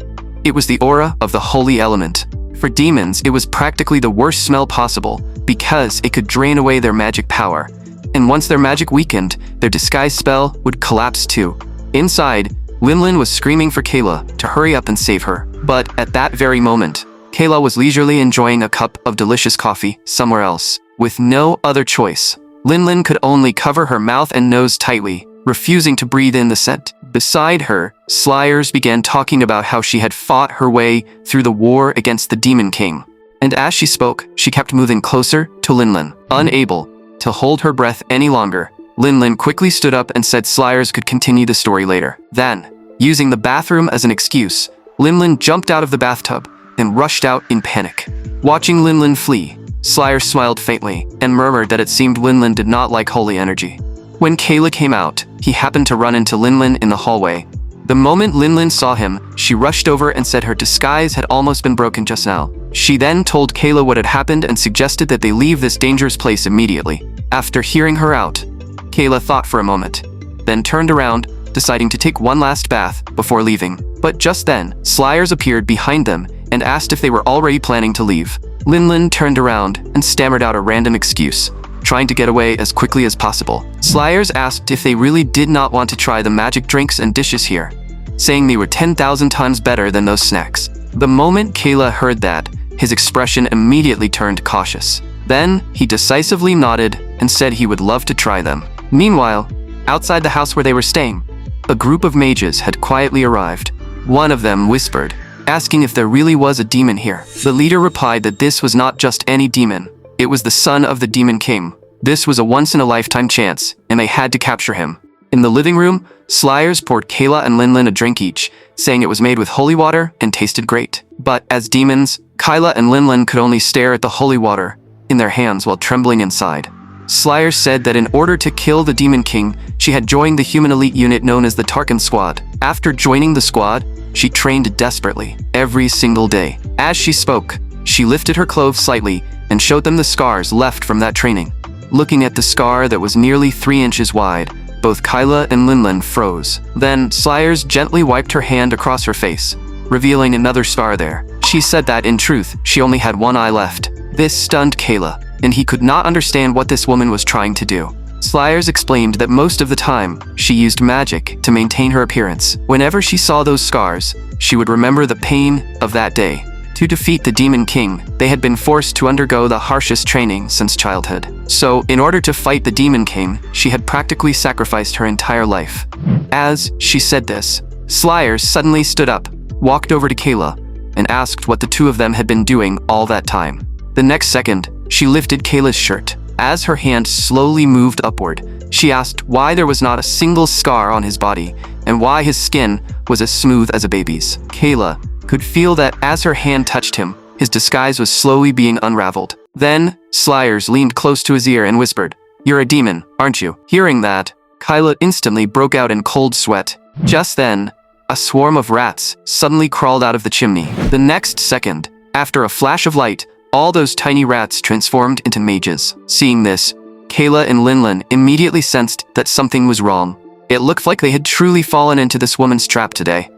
It was the aura of the holy element. For demons, it was practically the worst smell possible because it could drain away their magic power. And once their magic weakened, their disguise spell would collapse too. Inside, Linlin was screaming for Kayla to hurry up and save her. But at that very moment, Kayla was leisurely enjoying a cup of delicious coffee somewhere else. With no other choice, Linlin could only cover her mouth and nose tightly, refusing to breathe in the scent. Beside her, Slayers began talking about how she had fought her way through the war against the Demon King. And as she spoke, she kept moving closer to Linlin. Unable to hold her breath any longer, Linlin quickly stood up and said Slayers could continue the story later. Then, using the bathroom as an excuse, Linlin jumped out of the bathtub and rushed out in panic. Watching Linlin flee, Slayers smiled faintly and murmured that it seemed Linlin did not like holy energy. When Kayla came out, he happened to run into Linlin in the hallway. The moment Linlin saw him, she rushed over and said her disguise had almost been broken just now. She then told Kayla what had happened and suggested that they leave this dangerous place immediately. After hearing her out, Kayla thought for a moment, then turned around, deciding to take one last bath before leaving. But just then, Slayers appeared behind them and asked if they were already planning to leave. Linlin turned around and stammered out a random excuse, trying to get away as quickly as possible. Slayers asked if they really did not want to try the magic drinks and dishes here, saying they were 10,000 times better than those snacks. The moment Kayla heard that, his expression immediately turned cautious. Then, he decisively nodded and said he would love to try them. Meanwhile, outside the house where they were staying, a group of mages had quietly arrived. One of them whispered, asking if there really was a demon here. The leader replied that this was not just any demon. It was the son of the Demon King. This was a once-in-a-lifetime chance, and they had to capture him. In the living room, Slayers poured Kayla and Linlin a drink each, saying it was made with holy water and tasted great. But as demons, Kayla and Linlin could only stare at the holy water in their hands while trembling inside. Slayers said that in order to kill the Demon King, she had joined the human elite unit known as the Tarkin Squad. After joining the squad, she trained desperately, every single day. As she spoke, she lifted her clothes slightly and showed them the scars left from that training. Looking at the scar that was nearly 3 inches wide, both Kayla and Linlin froze. Then, Slayers gently wiped her hand across her face, revealing another scar there. She said that, in truth, she only had one eye left. This stunned Kayla, and he could not understand what this woman was trying to do. Slayers explained that most of the time, she used magic to maintain her appearance. Whenever she saw those scars, she would remember the pain of that day. To defeat the Demon King, they had been forced to undergo the harshest training since childhood. So, in order to fight the Demon King, she had practically sacrificed her entire life. As she said this, Slayers suddenly stood up, walked over to Kayla, and asked what the two of them had been doing all that time. The next second, she lifted Kayla's shirt. As her hand slowly moved upward, she asked why there was not a single scar on his body and why his skin was as smooth as a baby's. Kayla could feel that as her hand touched him, his disguise was slowly being unraveled. Then, Slayers leaned close to his ear and whispered, "You're a demon, aren't you?" Hearing that, Kayla instantly broke out in cold sweat. Just then, a swarm of rats suddenly crawled out of the chimney. The next second, after a flash of light, all those tiny rats transformed into mages. Seeing this, Kayla and Linlin immediately sensed that something was wrong. It looked like they had truly fallen into this woman's trap today.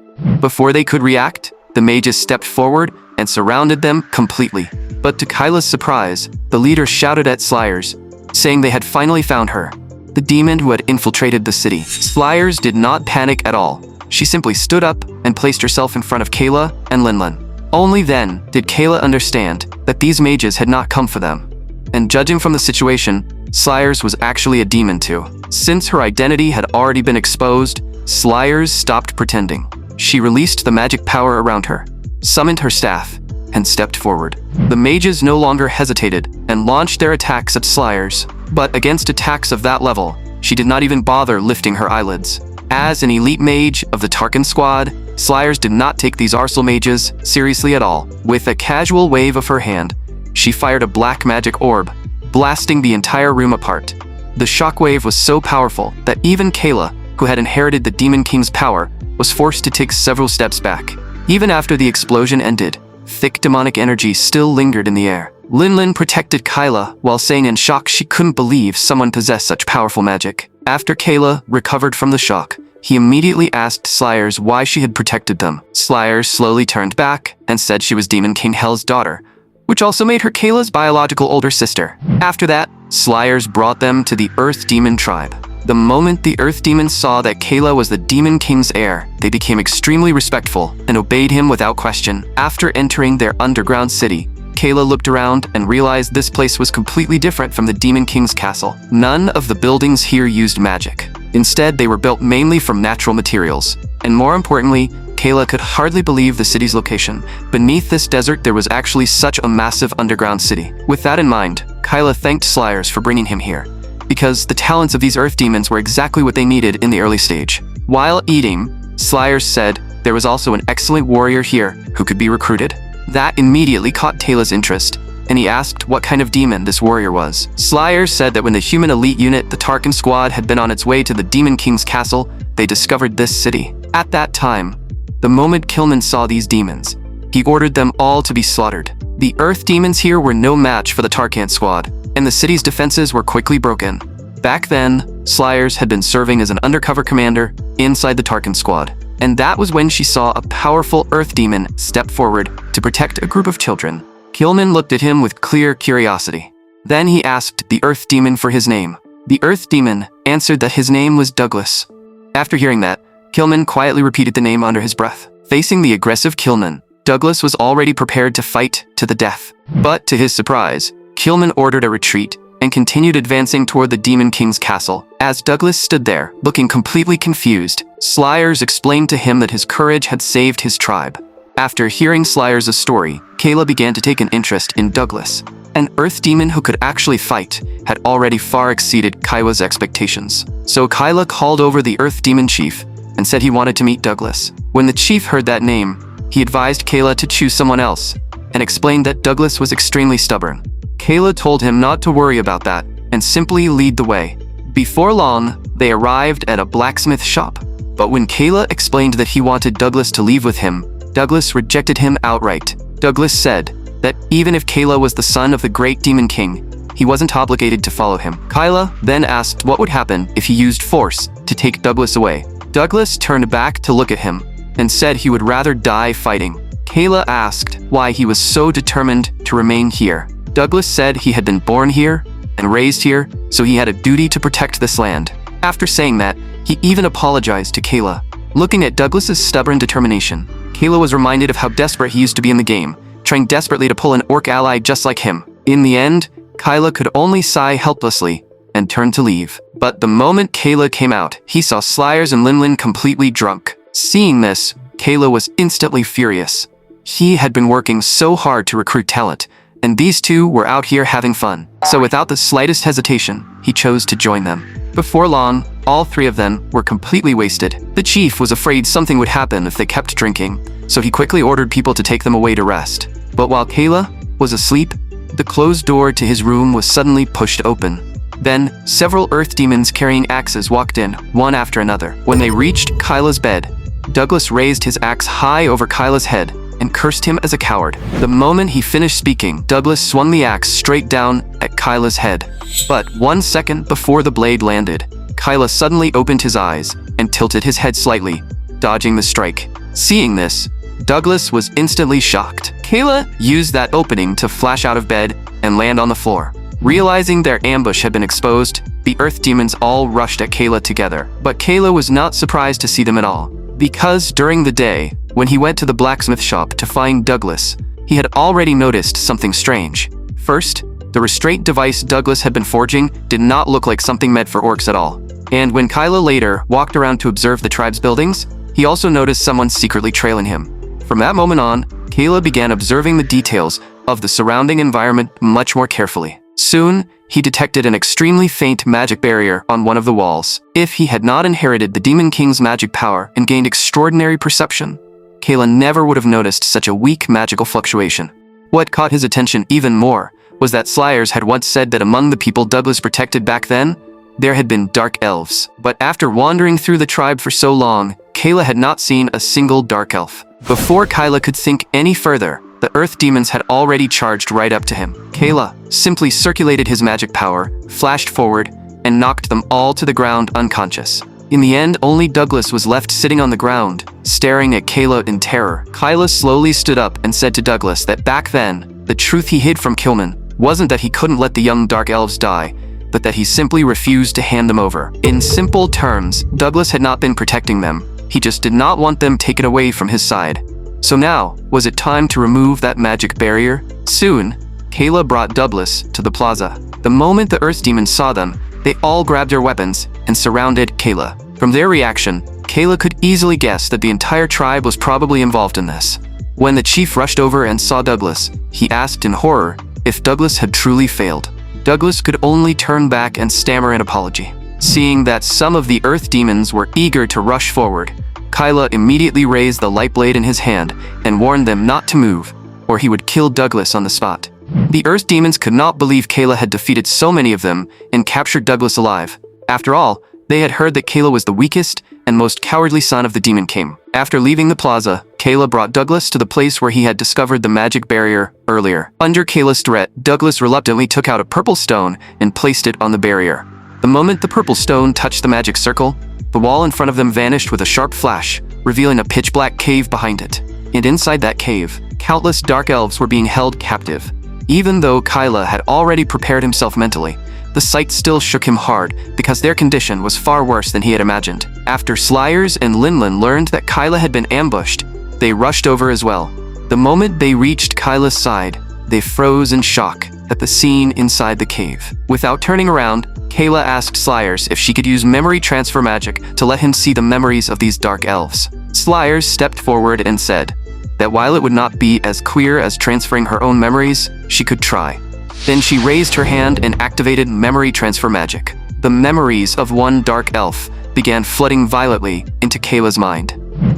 Before they could react, the mages stepped forward and surrounded them completely. But to Kayla's surprise, the leader shouted at Slayers, saying they had finally found her, the demon who had infiltrated the city. Slayers did not panic at all. She simply stood up and placed herself in front of Kayla and Linlin. Only then did Kayla understand that these mages had not come for them. And judging from the situation, Slayers was actually a demon too. Since her identity had already been exposed, Slayers stopped pretending. She released the magic power around her, summoned her staff, and stepped forward. The mages no longer hesitated and launched their attacks at Slayers. But against attacks of that level, she did not even bother lifting her eyelids. As an elite mage of the Tarkin Squad, Slayers did not take these arsal mages seriously at all. With a casual wave of her hand, she fired a black magic orb, blasting the entire room apart. The shockwave was so powerful that even Kayla, who had inherited the Demon King's power, was forced to take several steps back. Even after the explosion ended, thick demonic energy still lingered in the air. Linlin protected Kyla while saying in shock she couldn't believe someone possessed such powerful magic. After Kayla recovered from the shock, he immediately asked Slayers why she had protected them. Slayers slowly turned back and said she was Demon King Hell's daughter, which also made her Kayla's biological older sister. After that, Slayers brought them to the Earth Demon tribe. The moment the Earth Demons saw that Kayla was the Demon King's heir, they became extremely respectful and obeyed him without question. After entering their underground city, Kayla looked around and realized this place was completely different from the Demon King's castle. None of the buildings here used magic. Instead, they were built mainly from natural materials. And more importantly, Kayla could hardly believe the city's location. Beneath this desert, there was actually such a massive underground city. With that in mind, Kayla thanked Slayers for bringing him here, because the talents of these earth demons were exactly what they needed in the early stage. While eating, Slayers said there was also an excellent warrior here who could be recruited. That immediately caught Kayla's interest, and he asked what kind of demon this warrior was. Slayers said that when the human elite unit, the Tarkin squad, had been on its way to the Demon King's castle, they discovered this city. At that time, the moment Kilman saw these demons, he ordered them all to be slaughtered. The earth demons here were no match for the Tarkin squad, and the city's defenses were quickly broken. Back then, Slayers had been serving as an undercover commander inside the Tarkin squad, and that was when she saw a powerful earth demon step forward to protect a group of children. Kilman looked at him with clear curiosity. Then he asked the earth demon for his name. The earth demon answered that his name was Douglas. After hearing that, Kilman quietly repeated the name under his breath. Facing the aggressive Kilman, Douglas was already prepared to fight to the death. But to his surprise, Kilman ordered a retreat and continued advancing toward the Demon King's castle. As Douglas stood there, looking completely confused, Slayers explained to him that his courage had saved his tribe. After hearing Slayers' story, Kayla began to take an interest in Douglas. An earth demon who could actually fight had already far exceeded Kayla's expectations. So Kayla called over the earth demon chief and said he wanted to meet Douglas. When the chief heard that name, he advised Kayla to choose someone else and explained that Douglas was extremely stubborn. Kayla told him not to worry about that and simply lead the way. Before long, they arrived at a blacksmith shop. But when Kayla explained that he wanted Douglas to leave with him, Douglas rejected him outright. Douglas said that even if Kayla was the son of the great Demon King, he wasn't obligated to follow him. Kayla then asked what would happen if he used force to take Douglas away. Douglas turned back to look at him and said he would rather die fighting. Kayla asked why he was so determined to remain here. Douglas said he had been born here and raised here, so he had a duty to protect this land. After saying that, he even apologized to Kayla. Looking at Douglas's stubborn determination, Kayla was reminded of how desperate he used to be in the game, trying desperately to pull an orc ally just like him. In the end, Kayla could only sigh helplessly and turn to leave. But the moment Kayla came out, he saw Slayers and Linlin completely drunk. Seeing this, Kayla was instantly furious. He had been working so hard to recruit talent, and these two were out here having fun. So without the slightest hesitation, he chose to join them. Before long, all three of them were completely wasted. The chief was afraid something would happen if they kept drinking, so he quickly ordered people to take them away to rest. But while Kayla was asleep, the closed door to his room was suddenly pushed open. Then, several earth demons carrying axes walked in, one after another. When they reached Kayla's bed, Douglas raised his axe high over Kayla's head and cursed him as a coward. The moment he finished speaking, Douglas swung the axe straight down at Kayla's head. But 1 second before the blade landed, Kayla suddenly opened his eyes and tilted his head slightly, dodging the strike. Seeing this, Douglas was instantly shocked. Kayla used that opening to flash out of bed and land on the floor. Realizing their ambush had been exposed, the earth demons all rushed at Kayla together. But Kayla was not surprised to see them at all, because during the day, when he went to the blacksmith shop to find Douglas, he had already noticed something strange. First, the restraint device Douglas had been forging did not look like something meant for orcs at all. And when Kayla later walked around to observe the tribe's buildings, he also noticed someone secretly trailing him. From that moment on, Kayla began observing the details of the surrounding environment much more carefully. Soon, he detected an extremely faint magic barrier on one of the walls. If he had not inherited the Demon King's magic power and gained extraordinary perception, Kayla never would have noticed such a weak magical fluctuation. What caught his attention even more was that Slyers had once said that among the people Douglas protected back then, there had been dark elves. But after wandering through the tribe for so long, Kayla had not seen a single dark elf. Before Kayla could think any further, the earth demons had already charged right up to him. Kayla simply circulated his magic power, flashed forward, and knocked them all to the ground unconscious. In the end, only Douglas was left sitting on the ground, staring at Kayla in terror. Kayla slowly stood up and said to Douglas that back then, the truth he hid from Kilman wasn't that he couldn't let the young dark elves die, but that he simply refused to hand them over. In simple terms, Douglas had not been protecting them. He just did not want them taken away from his side. So now, was it time to remove that magic barrier? Soon, Kayla brought Douglas to the plaza. The moment the earth demons saw them, they all grabbed their weapons and surrounded Kayla. From their reaction, Kayla could easily guess that the entire tribe was probably involved in this. When the chief rushed over and saw Douglas, he asked in horror if Douglas had truly failed. Douglas could only turn back and stammer an apology. Seeing that some of the earth demons were eager to rush forward, Kayla immediately raised the light blade in his hand and warned them not to move, or he would kill Douglas on the spot. The earth demons could not believe Kayla had defeated so many of them and captured Douglas alive. After all, they had heard that Kayla was the weakest and most cowardly son of the Demon King. After leaving the plaza, Kayla brought Douglas to the place where he had discovered the magic barrier earlier. Under Kayla's threat, Douglas reluctantly took out a purple stone and placed it on the barrier. The moment the purple stone touched the magic circle, the wall in front of them vanished with a sharp flash, revealing a pitch-black cave behind it. And inside that cave, countless dark elves were being held captive. Even though Kayla had already prepared himself mentally, the sight still shook him hard because their condition was far worse than he had imagined. After Slyers and Linlin learned that Kayla had been ambushed, they rushed over as well. The moment they reached Kyla's side, they froze in shock at the scene inside the cave. Without turning around, Kayla asked Slyers if she could use memory transfer magic to let him see the memories of these dark elves. Slyers stepped forward and said that while it would not be as clear as transferring her own memories, she could try. Then she raised her hand and activated memory transfer magic. The memories of one dark elf began flooding violently into Kayla's mind.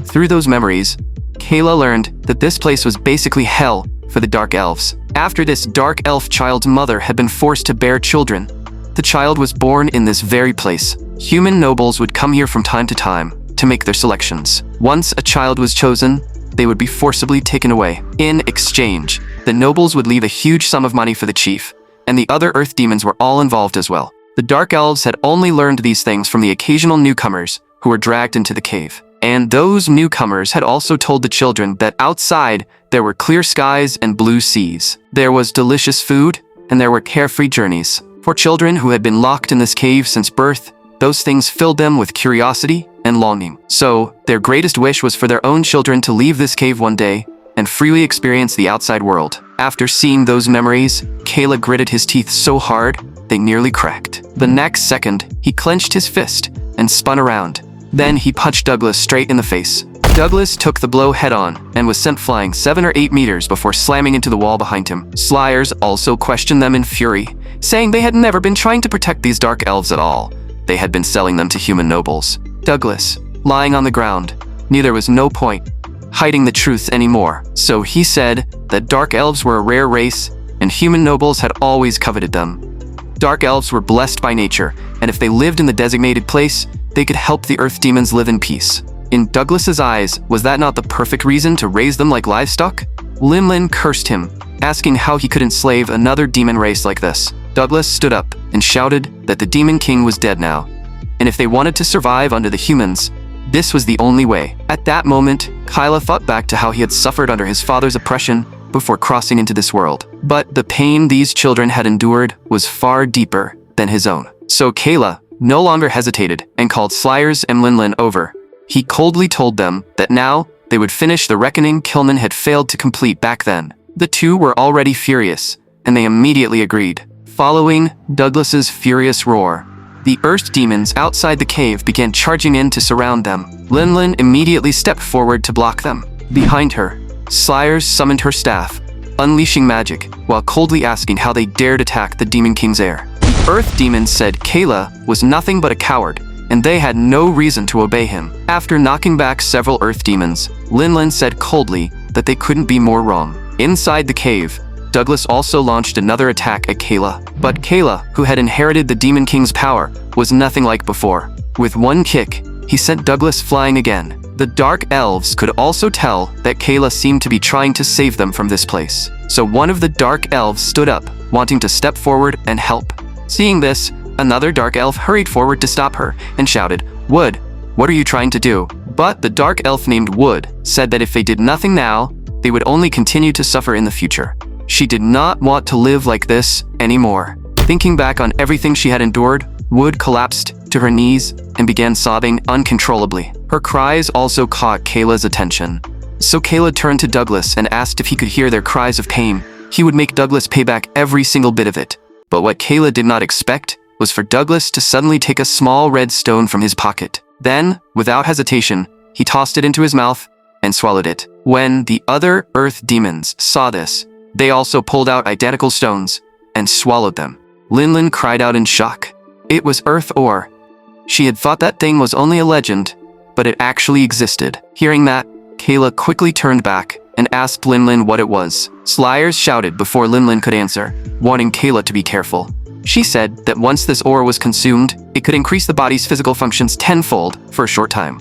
Through those memories, Kayla learned that this place was basically hell for the dark elves. After this dark elf child's mother had been forced to bear children, the child was born in this very place. Human nobles would come here from time to make their selections. Once a child was chosen, they would be forcibly taken away. In exchange, the nobles would leave a huge sum of money for the chief, and the other earth demons were all involved as well. The dark elves had only learned these things from the occasional newcomers who were dragged into the cave. And those newcomers had also told the children that outside there were clear skies and blue seas. There was delicious food, and there were carefree journeys. For children who had been locked in this cave since birth, those things filled them with curiosity and longing. So, their greatest wish was for their own children to leave this cave one day and freely experience the outside world. After seeing those memories, Kayla gritted his teeth so hard, they nearly cracked. The next second, he clenched his fist and spun around. Then he punched Douglas straight in the face. Douglas took the blow head-on and was sent flying 7 or 8 meters before slamming into the wall behind him. Slyers also questioned them in fury, saying they had never been trying to protect these dark elves at all. They had been selling them to human nobles. Douglas, lying on the ground, knew there was no point hiding the truth anymore. So he said that dark elves were a rare race, and human nobles had always coveted them. Dark elves were blessed by nature, and if they lived in the designated place, they could help the earth demons live in peace. In Douglas's eyes, was that not the perfect reason to raise them like livestock? Linlin cursed him, asking how he could enslave another demon race like this. Douglas stood up and shouted that the Demon King was dead now, and if they wanted to survive under the humans, this was the only way. At that moment, Kayla thought back to how he had suffered under his father's oppression before crossing into this world. But the pain these children had endured was far deeper than his own. So Kayla no longer hesitated and called Slyers and Linlin over. He coldly told them that now they would finish the reckoning Kilman had failed to complete back then. The two were already furious, and they immediately agreed. Following Douglas's furious roar, the earth demons outside the cave began charging in to surround them. Linlin immediately stepped forward to block them. Behind her, Slyers summoned her staff, unleashing magic, while coldly asking how they dared attack the Demon King's heir. The earth demons said Kayla was nothing but a coward, and they had no reason to obey him. After knocking back several earth demons, Linlin said coldly that they couldn't be more wrong. Inside the cave, Douglas also launched another attack at Kayla. But Kayla, who had inherited the Demon King's power, was nothing like before. With one kick, he sent Douglas flying again. The Dark Elves could also tell that Kayla seemed to be trying to save them from this place. So one of the Dark Elves stood up, wanting to step forward and help. Seeing this, another Dark Elf hurried forward to stop her and shouted, "Wood, what are you trying to do?" But the Dark Elf named Wood said that if they did nothing now, they would only continue to suffer in the future. She did not want to live like this anymore. Thinking back on everything she had endured, Wood collapsed to her knees and began sobbing uncontrollably. Her cries also caught Kayla's attention. So Kayla turned to Douglas and asked if he could hear their cries of pain. He would make Douglas pay back every single bit of it. But what Kayla did not expect was for Douglas to suddenly take a small red stone from his pocket. Then, without hesitation, he tossed it into his mouth and swallowed it. When the other earth demons saw this, they also pulled out identical stones and swallowed them. Linlin cried out in shock. It was earth ore. She had thought that thing was only a legend, but it actually existed. Hearing that, Kayla quickly turned back and asked Linlin what it was. Slayers shouted before Linlin could answer, warning Kayla to be careful. She said that once this ore was consumed, it could increase the body's physical functions tenfold for a short time.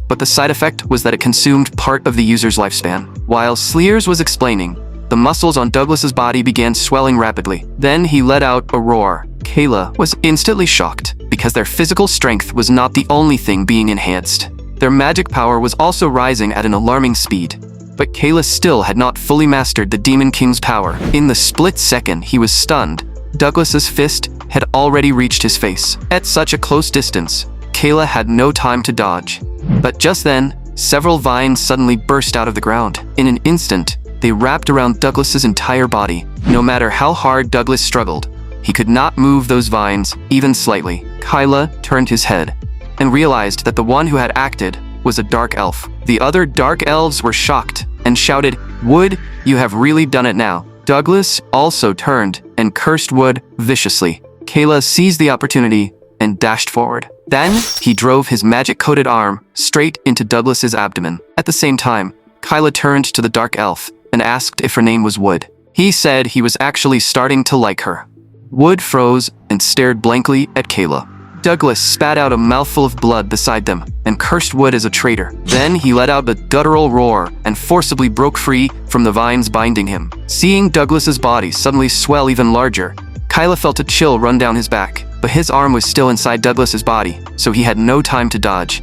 But the side effect was that it consumed part of the user's lifespan. While Slayers was explaining, the muscles on Douglas's body began swelling rapidly. Then he let out a roar. Kayla was instantly shocked because their physical strength was not the only thing being enhanced. Their magic power was also rising at an alarming speed. But Kayla still had not fully mastered the Demon King's power. In the split second he was stunned, Douglas's fist had already reached his face. At such a close distance, Kayla had no time to dodge. But just then, several vines suddenly burst out of the ground. In an instant, they wrapped around Douglas's entire body. No matter how hard Douglas struggled, he could not move those vines, even slightly. Kayla turned his head and realized that the one who had acted was a dark elf. The other dark elves were shocked and shouted, "Wood, you have really done it now." Douglas also turned and cursed Wood viciously. Kayla seized the opportunity and dashed forward. Then, he drove his magic-coated arm straight into Douglas's abdomen. At the same time, Kayla turned to the dark elf and asked if her name was Wood. He said he was actually starting to like her. Wood froze and stared blankly at Kayla. Douglas spat out a mouthful of blood beside them and cursed Wood as a traitor. Then he let out a guttural roar and forcibly broke free from the vines binding him. Seeing Douglas's body suddenly swell even larger, Kayla felt a chill run down his back, but his arm was still inside Douglas's body, so he had no time to dodge.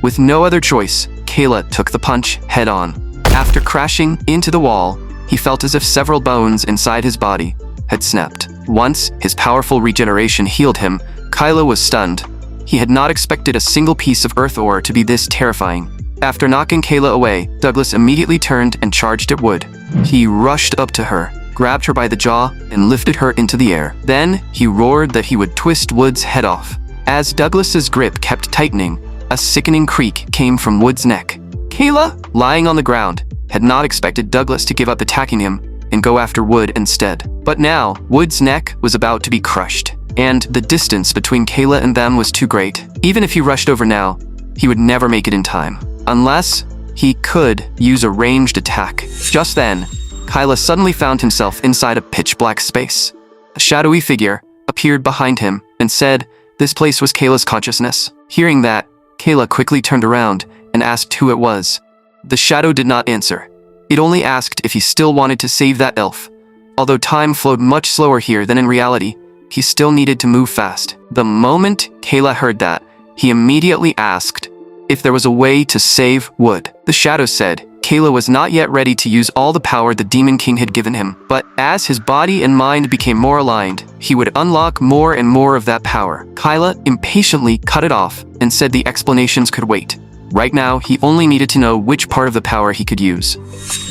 With no other choice, Kayla took the punch head on. After crashing into the wall, he felt as if several bones inside his body had snapped. Once his powerful regeneration healed him, Kayla was stunned. He had not expected a single piece of earth ore to be this terrifying. After knocking Kayla away, Douglas immediately turned and charged at Wood. He rushed up to her, grabbed her by the jaw, and lifted her into the air. Then he roared that he would twist Wood's head off. As Douglas's grip kept tightening, a sickening creak came from Wood's neck. Kayla, lying on the ground, had not expected Douglas to give up attacking him and go after Wood instead. But now, Wood's neck was about to be crushed, and the distance between Kayla and them was too great. Even if he rushed over now, he would never make it in time, unless he could use a ranged attack. Just then, Kayla suddenly found himself inside a pitch-black space. A shadowy figure appeared behind him and said this place was Kayla's consciousness. Hearing that, Kayla quickly turned around and asked who it was. The shadow did not answer. It only asked if he still wanted to save that elf. Although time flowed much slower here than in reality, he still needed to move fast. The moment Kayla heard that, he immediately asked if there was a way to save Wood. The shadow said Kayla was not yet ready to use all the power the Demon King had given him, but as his body and mind became more aligned, he would unlock more and more of that power. Kayla impatiently cut it off and said the explanations could wait. Right now, he only needed to know which part of the power he could use.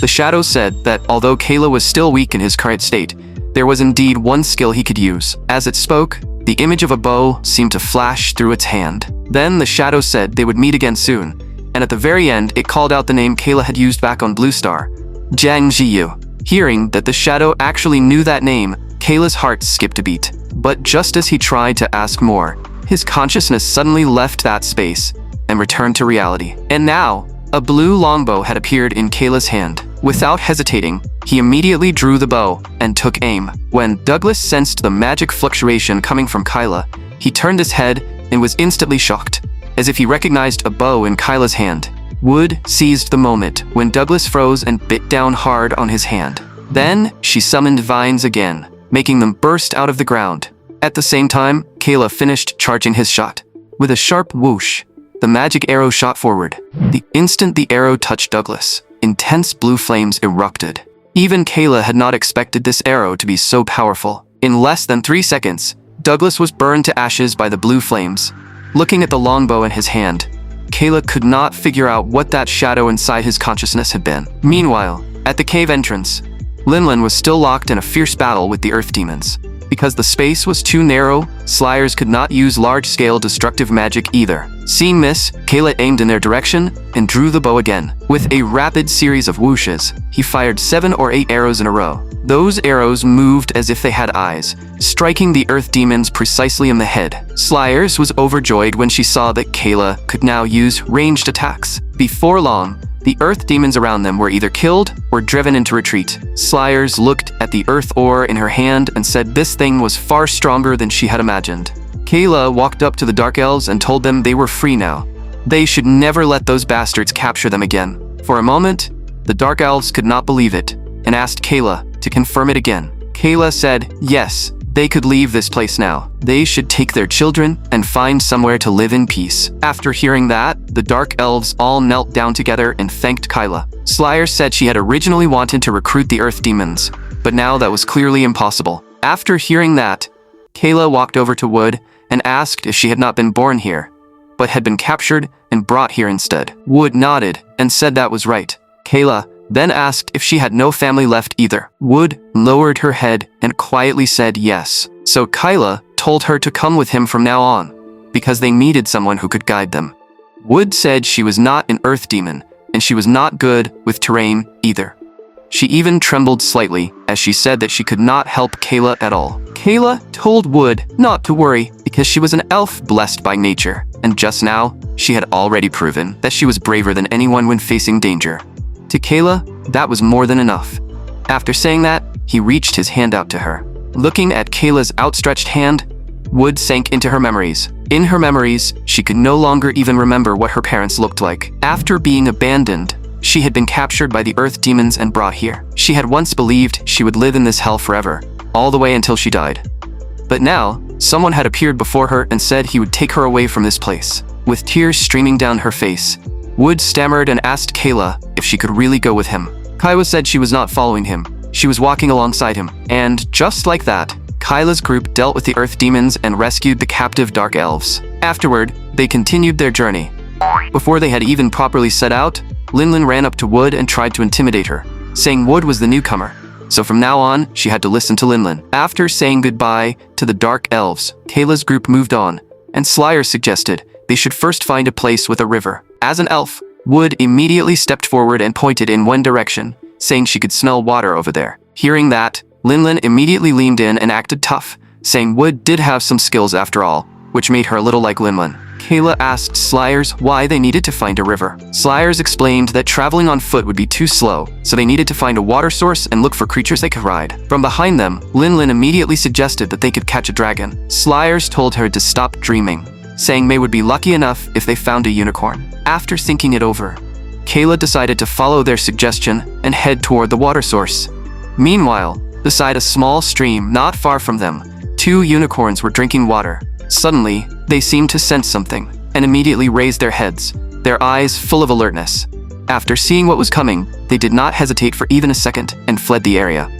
The shadow said that although Kayla was still weak in his current state, there was indeed one skill he could use. As it spoke, the image of a bow seemed to flash through its hand. Then the shadow said they would meet again soon, and at the very end, it called out the name Kayla had used back on Blue Star, Jang Jiyu. Hearing that the shadow actually knew that name, Kayla's heart skipped a beat. But just as he tried to ask more, his consciousness suddenly left that space and returned to reality. And now, a blue longbow had appeared in Kayla's hand. Without hesitating, he immediately drew the bow and took aim. When Douglas sensed the magic fluctuation coming from Kayla, he turned his head and was instantly shocked, as if he recognized a bow in Kayla's hand. Wood seized the moment when Douglas froze and bit down hard on his hand. Then, she summoned vines again, making them burst out of the ground. At the same time, Kayla finished charging his shot. With a sharp whoosh, the magic arrow shot forward. The instant the arrow touched Douglas, intense blue flames erupted. Even Kayla had not expected this arrow to be so powerful. In less than 3 seconds, Douglas was burned to ashes by the blue flames. Looking at the longbow in his hand, Kayla could not figure out what that shadow inside his consciousness had been. Meanwhile, at the cave entrance, Linlin was still locked in a fierce battle with the earth demons. Because the space was too narrow, Slayers could not use large-scale destructive magic either. Seeing this, Kayla aimed in their direction and drew the bow again. With a rapid series of whooshes, he fired 7 or 8 arrows in a row. Those arrows moved as if they had eyes, striking the earth demons precisely in the head. Slayers was overjoyed when she saw that Kayla could now use ranged attacks. Before long, the earth demons around them were either killed or driven into retreat. Slayers looked at the earth ore in her hand and said this thing was far stronger than she had imagined. Kayla walked up to the Dark Elves and told them they were free now. They should never let those bastards capture them again. For a moment, the Dark Elves could not believe it and asked Kayla to confirm it again. Kayla said yes, they could leave this place now. They should take their children and find somewhere to live in peace. After hearing that, the Dark Elves all knelt down together and thanked Kayla. Slayers said she had originally wanted to recruit the Earth Demons, but now that was clearly impossible. After hearing that, Kayla walked over to Wood and asked if she had not been born here, but had been captured and brought here instead. Wood nodded and said that was right. Kayla then asked if she had no family left either. Wood lowered her head and quietly said yes. So Kayla told her to come with him from now on, because they needed someone who could guide them. Wood said she was not an earth demon, and she was not good with terrain either. She even trembled slightly as she said that she could not help Kayla at all. Kayla told Wood not to worry because she was an elf blessed by nature, and just now, she had already proven that she was braver than anyone when facing danger. To Kayla, that was more than enough. After saying that, he reached his hand out to her. Looking at Kayla's outstretched hand, Wood sank into her memories. In her memories, she could no longer even remember what her parents looked like. After being abandoned, she had been captured by the earth demons and brought here. She had once believed she would live in this hell forever, all the way until she died. But now, someone had appeared before her and said he would take her away from this place. With tears streaming down her face, Wood stammered and asked Kayla if she could really go with him. Kayla said she was not following him. She was walking alongside him. And just like that, Kayla's group dealt with the earth demons and rescued the captive Dark Elves. Afterward, they continued their journey. Before they had even properly set out, Linlin ran up to Wood and tried to intimidate her, saying Wood was the newcomer. So from now on, she had to listen to Linlin. After saying goodbye to the Dark Elves, Kayla's group moved on, and Slayers suggested they should first find a place with a river. As an elf, Wood immediately stepped forward and pointed in one direction, saying she could smell water over there. Hearing that, Linlin immediately leaned in and acted tough, saying Wood did have some skills after all, which made her a little like Linlin. Kayla asked Slayers why they needed to find a river. Slayers explained that traveling on foot would be too slow, so they needed to find a water source and look for creatures they could ride. From behind them, Linlin immediately suggested that they could catch a dragon. Slayers told her to stop dreaming, saying they would be lucky enough if they found a unicorn. After thinking it over, Kayla decided to follow their suggestion and head toward the water source. Meanwhile, beside a small stream not far from them, 2 unicorns were drinking water. Suddenly, they seemed to sense something and immediately raised their heads, their eyes full of alertness. After seeing what was coming, they did not hesitate for even a second and fled the area.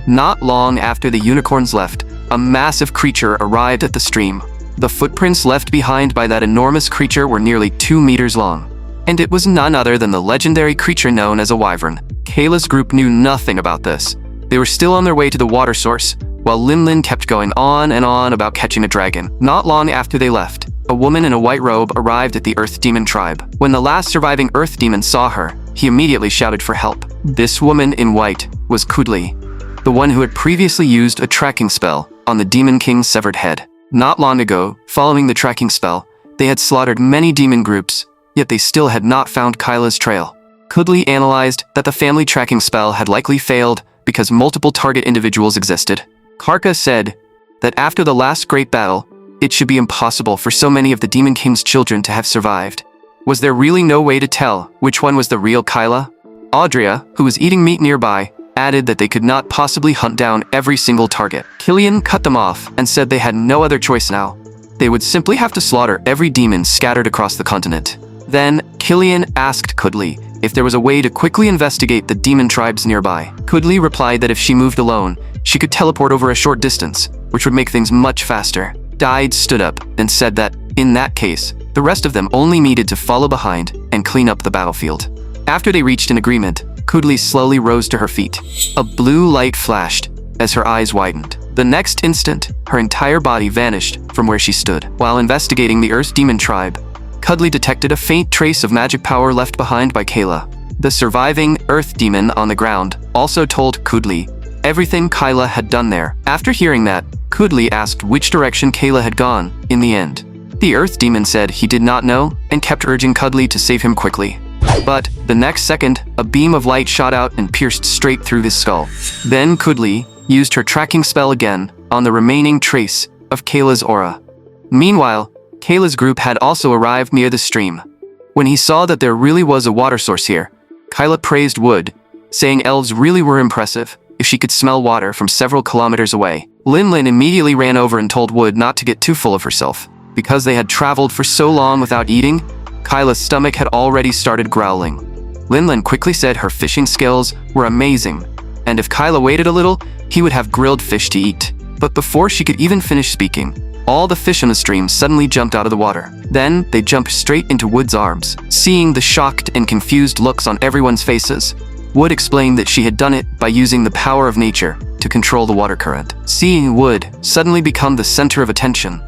Not long after the unicorns left, a massive creature arrived at the stream. The footprints left behind by that enormous creature were nearly 2 meters long, and it was none other than the legendary creature known as a wyvern. Kayla's group knew nothing about this. They were still on their way to the water source, while Linlin kept going on and on about catching a dragon. Not long after they left, a woman in a white robe arrived at the Earth Demon tribe. When the last surviving Earth Demon saw her, he immediately shouted for help. This woman in white was Kudli, the one who had previously used a tracking spell on the Demon King's severed head. Not long ago, Following the tracking spell, they had slaughtered many demon groups, yet they still had not found Kyla's trail. Kudli analyzed that the family tracking spell had likely failed because multiple target individuals existed. Karka said that after the last great battle, it should be impossible for so many of the Demon King's children to have survived. Was there really no way to tell which one was the real Kyla? Audrea, who was eating meat nearby, added that they could not possibly hunt down every single target. Killian cut them off and said they had no other choice now. They would simply have to slaughter every demon scattered across the continent. Then, Killian asked Kudli if there was a way to quickly investigate the demon tribes nearby. Kudli replied that if she moved alone, she could teleport over a short distance, which would make things much faster. Dide stood up and said that, in that case, the rest of them only needed to follow behind and clean up the battlefield. After they reached an agreement, Kudli slowly rose to her feet. A blue light flashed as her eyes widened. The next instant, her entire body vanished from where she stood. While investigating the Earth Demon tribe, Kudli detected a faint trace of magic power left behind by Kayla. The surviving Earth Demon on the ground also told Kudli everything Kyla had done there. After hearing that, Kudli asked which direction Kayla had gone in the end. The Earth Demon said he did not know and kept urging Kudli to save him quickly. But the next second, a beam of light shot out and pierced straight through his skull. Then Kudli used her tracking spell again on the remaining trace of Kayla's aura. Meanwhile, Kayla's group had also arrived near the stream. When he saw that there really was a water source here, Kyla praised Wood, saying elves really were impressive if she could smell water from several kilometers away. Linlin immediately ran over and told Wood not to get too full of herself. Because they had traveled for so long without eating, Kyla's stomach had already started growling. Linlin quickly said her fishing skills were amazing, and if Kyla waited a little, he would have grilled fish to eat. But before she could even finish speaking, all the fish in the stream suddenly jumped out of the water. Then they jumped straight into Wood's arms. Seeing the shocked and confused looks on everyone's faces, Wood explained that she had done it by using the power of nature to control the water current. Seeing Wood suddenly become the center of attention,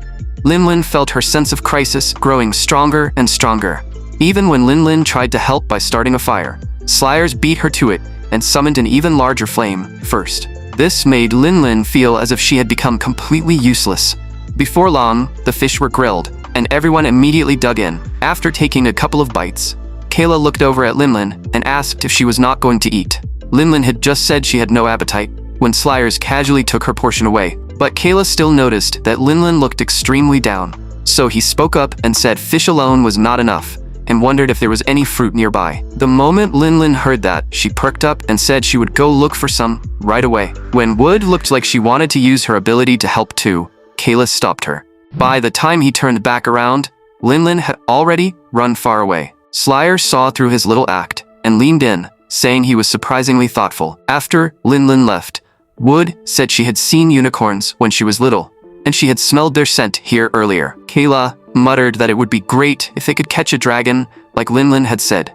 Linlin felt her sense of crisis growing stronger and stronger. Even when Linlin tried to help by starting a fire, Slayers beat her to it and summoned an even larger flame first. This made Linlin feel as if she had become completely useless. Before long, the fish were grilled, and everyone immediately dug in. After taking a couple of bites, Kayla looked over at Linlin and asked if she was not going to eat. Linlin had just said she had no appetite when Slayers casually took her portion away. But Kayla still noticed that Linlin looked extremely down. So he spoke up and said fish alone was not enough, and wondered if there was any fruit nearby. The moment Linlin heard that, she perked up and said she would go look for some right away. When Wood looked like she wanted to use her ability to help too, Kayla stopped her. By the time he turned back around, Linlin had already run far away. Slayer saw through his little act and leaned in, saying he was surprisingly thoughtful. After Linlin left, Wood said she had seen unicorns when she was little, and she had smelled their scent here earlier. Kayla muttered that it would be great if they could catch a dragon, like Linlin had said.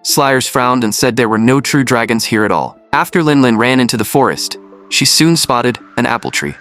Slayers frowned and said there were no true dragons here at all. After Linlin ran into the forest, she soon spotted an apple tree.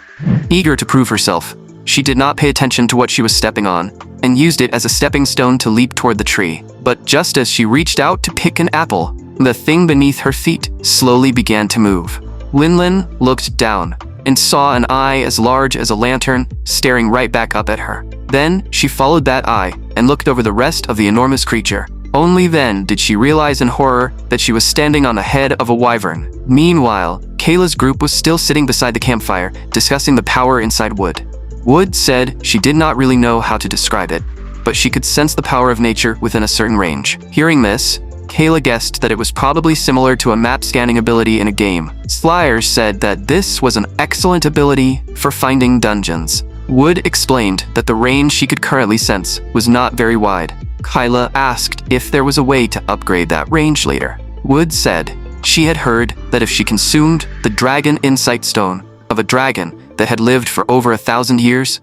Eager to prove herself, she did not pay attention to what she was stepping on, and used it as a stepping stone to leap toward the tree. But just as she reached out to pick an apple, the thing beneath her feet slowly began to move. Linlin looked down and saw an eye as large as a lantern staring right back up at her. Then she followed that eye and looked over the rest of the enormous creature. Only then did she realize in horror that she was standing on the head of a wyvern. Meanwhile, Kayla's group was still sitting beside the campfire, discussing the power inside Wood. Wood said she did not really know how to describe it, but she could sense the power of nature within a certain range. Hearing this, Kayla guessed that it was probably similar to a map scanning ability in a game. Slayers said that this was an excellent ability for finding dungeons. Wood explained that the range she could currently sense was not very wide. Kayla asked if there was a way to upgrade that range later. Wood said she had heard that if she consumed the dragon insight stone of a dragon that had lived for over 1,000 years,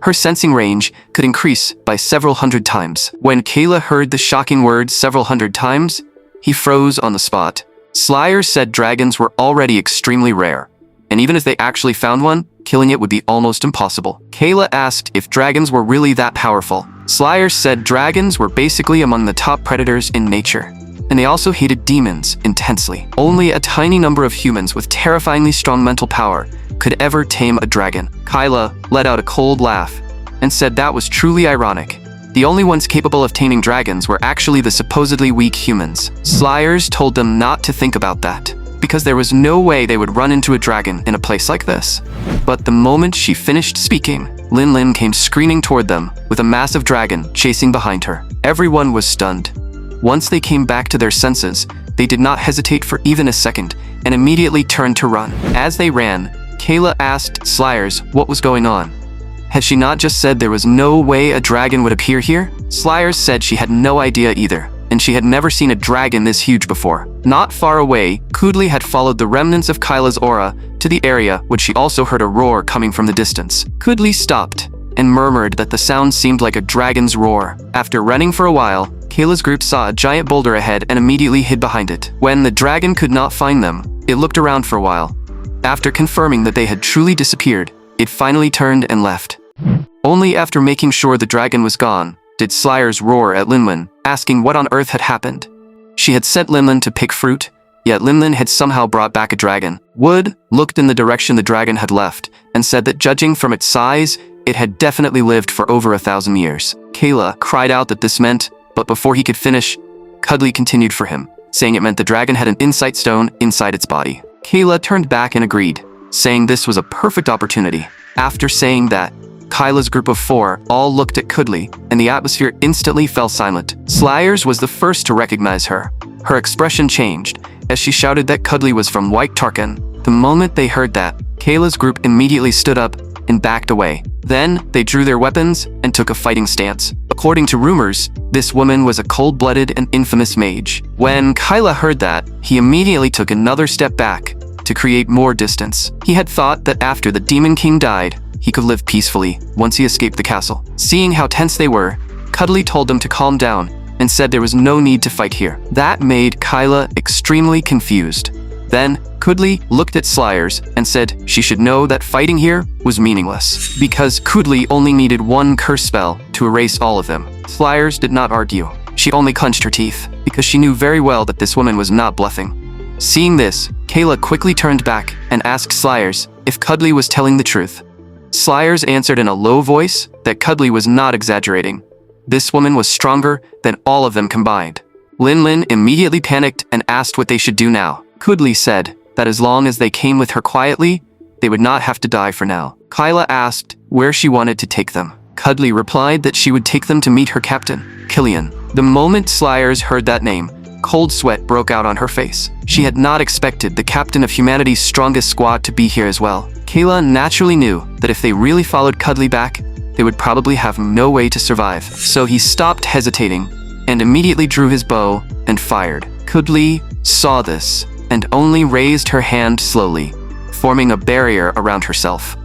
her sensing range could increase by several hundred times. When Kayla heard the shocking word several hundred times, he froze on the spot. Slayers said dragons were already extremely rare, and even if they actually found one, killing it would be almost impossible. Kayla asked if dragons were really that powerful. Slayers said dragons were basically among the top predators in nature, and they also hated demons intensely. Only a tiny number of humans with terrifyingly strong mental power could ever tame a dragon. Kayla let out a cold laugh and said that was truly ironic. The only ones capable of taming dragons were actually the supposedly weak humans. Slayers told them not to think about that, because there was no way they would run into a dragon in a place like this. But the moment she finished speaking, Lin came screaming toward them, with a massive dragon chasing behind her. Everyone was stunned. Once they came back to their senses, they did not hesitate for even a second, and immediately turned to run. As they ran, Kayla asked Slayers what was going on. Had she not just said there was no way a dragon would appear here? Slayers said she had no idea either, and she had never seen a dragon this huge before. Not far away, Kudli had followed the remnants of Kyla's aura to the area, which she also heard a roar coming from the distance. Kudli stopped and murmured that the sound seemed like a dragon's roar. After running for a while, Kayla's group saw a giant boulder ahead and immediately hid behind it. When the dragon could not find them, it looked around for a while. After confirming that they had truly disappeared, it finally turned and left. Only after making sure the dragon was gone, did Slayers roar at Linlin, asking what on earth had happened. She had sent Linlin to pick fruit, yet Linlin had somehow brought back a dragon. Wood looked in the direction the dragon had left, and said that judging from its size, it had definitely lived for over 1,000 years. Kayla cried out that this meant, but before he could finish, Kudli continued for him, saying it meant the dragon had an insight stone inside its body. Kayla turned back and agreed, saying this was a perfect opportunity. After saying that, Kyla's group of 4 all looked at Kudli, and the atmosphere instantly fell silent. Slayers was the first to recognize her. Her expression changed as she shouted that Kudli was from White Tarkan. The moment they heard that, Kayla's group immediately stood up and backed away. Then, they drew their weapons and took a fighting stance. According to rumors, this woman was a cold-blooded and infamous mage. When Kyla heard that, he immediately took another step back to create more distance. He had thought that after the Demon King died, he could live peacefully once he escaped the castle. Seeing how tense they were, Kudli told them to calm down and said there was no need to fight here. That made Kyla extremely confused. Then, Kudli looked at Slayers and said she should know that fighting here was meaningless, because Kudli only needed one curse spell to erase all of them. Slayers did not argue. She only clenched her teeth, because she knew very well that this woman was not bluffing. Seeing this, Kayla quickly turned back and asked Slayers if Kudli was telling the truth. Slayers answered in a low voice that Kudli was not exaggerating. This woman was stronger than all of them combined. Linlin immediately panicked and asked what they should do now. Kudli said that as long as they came with her quietly, they would not have to die for now. Kyla asked where she wanted to take them. Kudli replied that she would take them to meet her captain, Killian. The moment Slayers heard that name, cold sweat broke out on her face. She had not expected the captain of humanity's strongest squad to be here as well. Kayla naturally knew that if they really followed Kudli back, they would probably have no way to survive. So he stopped hesitating and immediately drew his bow and fired. Kudli saw this and only raised her hand slowly, forming a barrier around herself.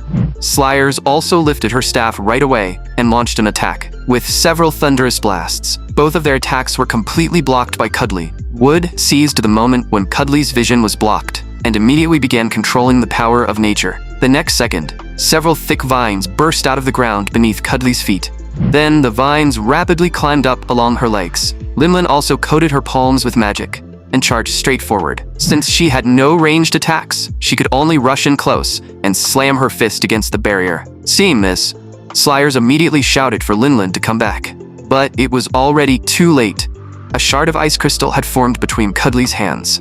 Slayers also lifted her staff right away and launched an attack. With several thunderous blasts, both of their attacks were completely blocked by Kudli. Wood seized the moment when Kudli's vision was blocked and immediately began controlling the power of nature. The next second, several thick vines burst out of the ground beneath Kudli's feet. Then the vines rapidly climbed up along her legs. Linlin also coated her palms with magic and charged straight forward. Since she had no ranged attacks, she could only rush in close and slam her fist against the barrier. Seeing this, Slayers immediately shouted for Linlin to come back. But it was already too late. A shard of ice crystal had formed between Kudli's hands.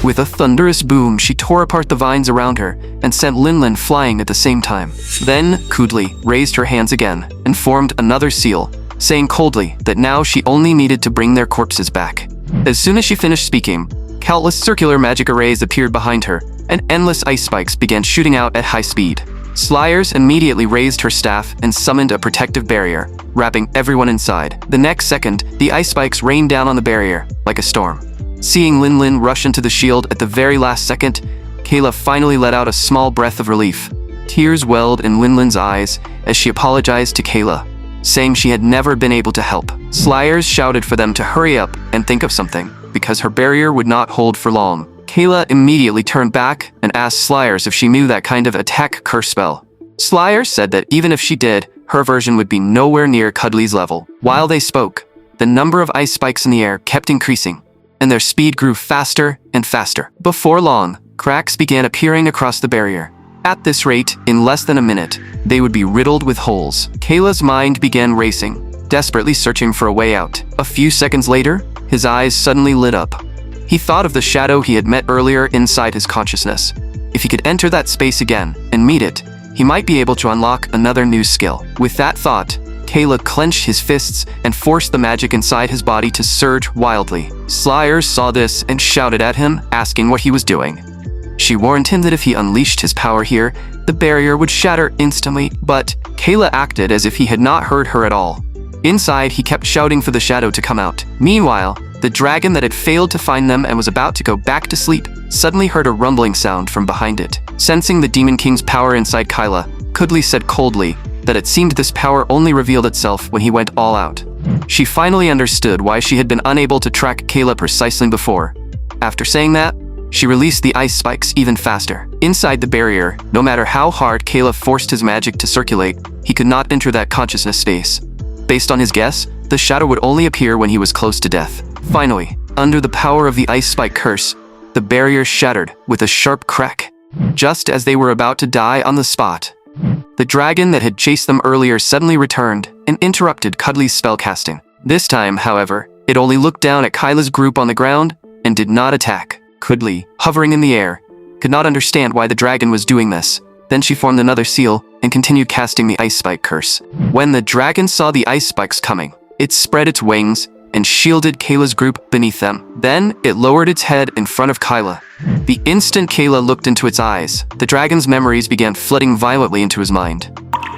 With a thunderous boom, she tore apart the vines around her and sent Linlin flying at the same time. Then, Kudli raised her hands again and formed another seal, saying coldly that now she only needed to bring their corpses back. As soon as she finished speaking, countless circular magic arrays appeared behind her, and endless ice spikes began shooting out at high speed. Slayers immediately raised her staff and summoned a protective barrier, wrapping everyone inside. The next second, the ice spikes rained down on the barrier like a storm. Seeing Linlin rush into the shield at the very last second, Kayla finally let out a small breath of relief. Tears welled in Linlin's eyes as she apologized to Kayla, saying she had never been able to help. Slayers shouted for them to hurry up and think of something, because her barrier would not hold for long. Kayla immediately turned back and asked Slayers if she knew that kind of attack curse spell. Slayers said that even if she did, her version would be nowhere near Kudli's level. While they spoke, the number of ice spikes in the air kept increasing, and their speed grew faster and faster. Before long, cracks began appearing across the barrier, At this rate, in less than a minute, they would be riddled with holes. Kayla's mind began racing, desperately searching for a way out. A few seconds later, his eyes suddenly lit up. He thought of the shadow he had met earlier inside his consciousness. If he could enter that space again and meet it, he might be able to unlock another new skill. With that thought, Kayla clenched his fists and forced the magic inside his body to surge wildly. Slayers saw this and shouted at him, asking what he was doing. She warned him that if he unleashed his power here, the barrier would shatter instantly, but Kayla acted as if he had not heard her at all. Inside, he kept shouting for the shadow to come out. Meanwhile, the dragon that had failed to find them and was about to go back to sleep suddenly heard a rumbling sound from behind it. Sensing the Demon King's power inside Kayla, Kudli said coldly that it seemed this power only revealed itself when he went all out. She finally understood why she had been unable to track Kayla precisely before. After saying that, she released the ice spikes even faster. Inside the barrier, no matter how hard Kayla forced his magic to circulate, he could not enter that consciousness space. Based on his guess, the shadow would only appear when he was close to death. Finally, under the power of the ice spike curse, the barrier shattered with a sharp crack. Just as they were about to die on the spot, the dragon that had chased them earlier suddenly returned and interrupted Kudli's spellcasting. This time, however, it only looked down at Kayla's group on the ground and did not attack. Kudli, hovering in the air, could not understand why the dragon was doing this. Then she formed another seal and continued casting the ice spike curse. When the dragon saw the ice spikes coming, it spread its wings and shielded Kayla's group beneath them. Then it lowered its head in front of Kayla. The instant Kayla looked into its eyes, the dragon's memories began flooding violently into his mind.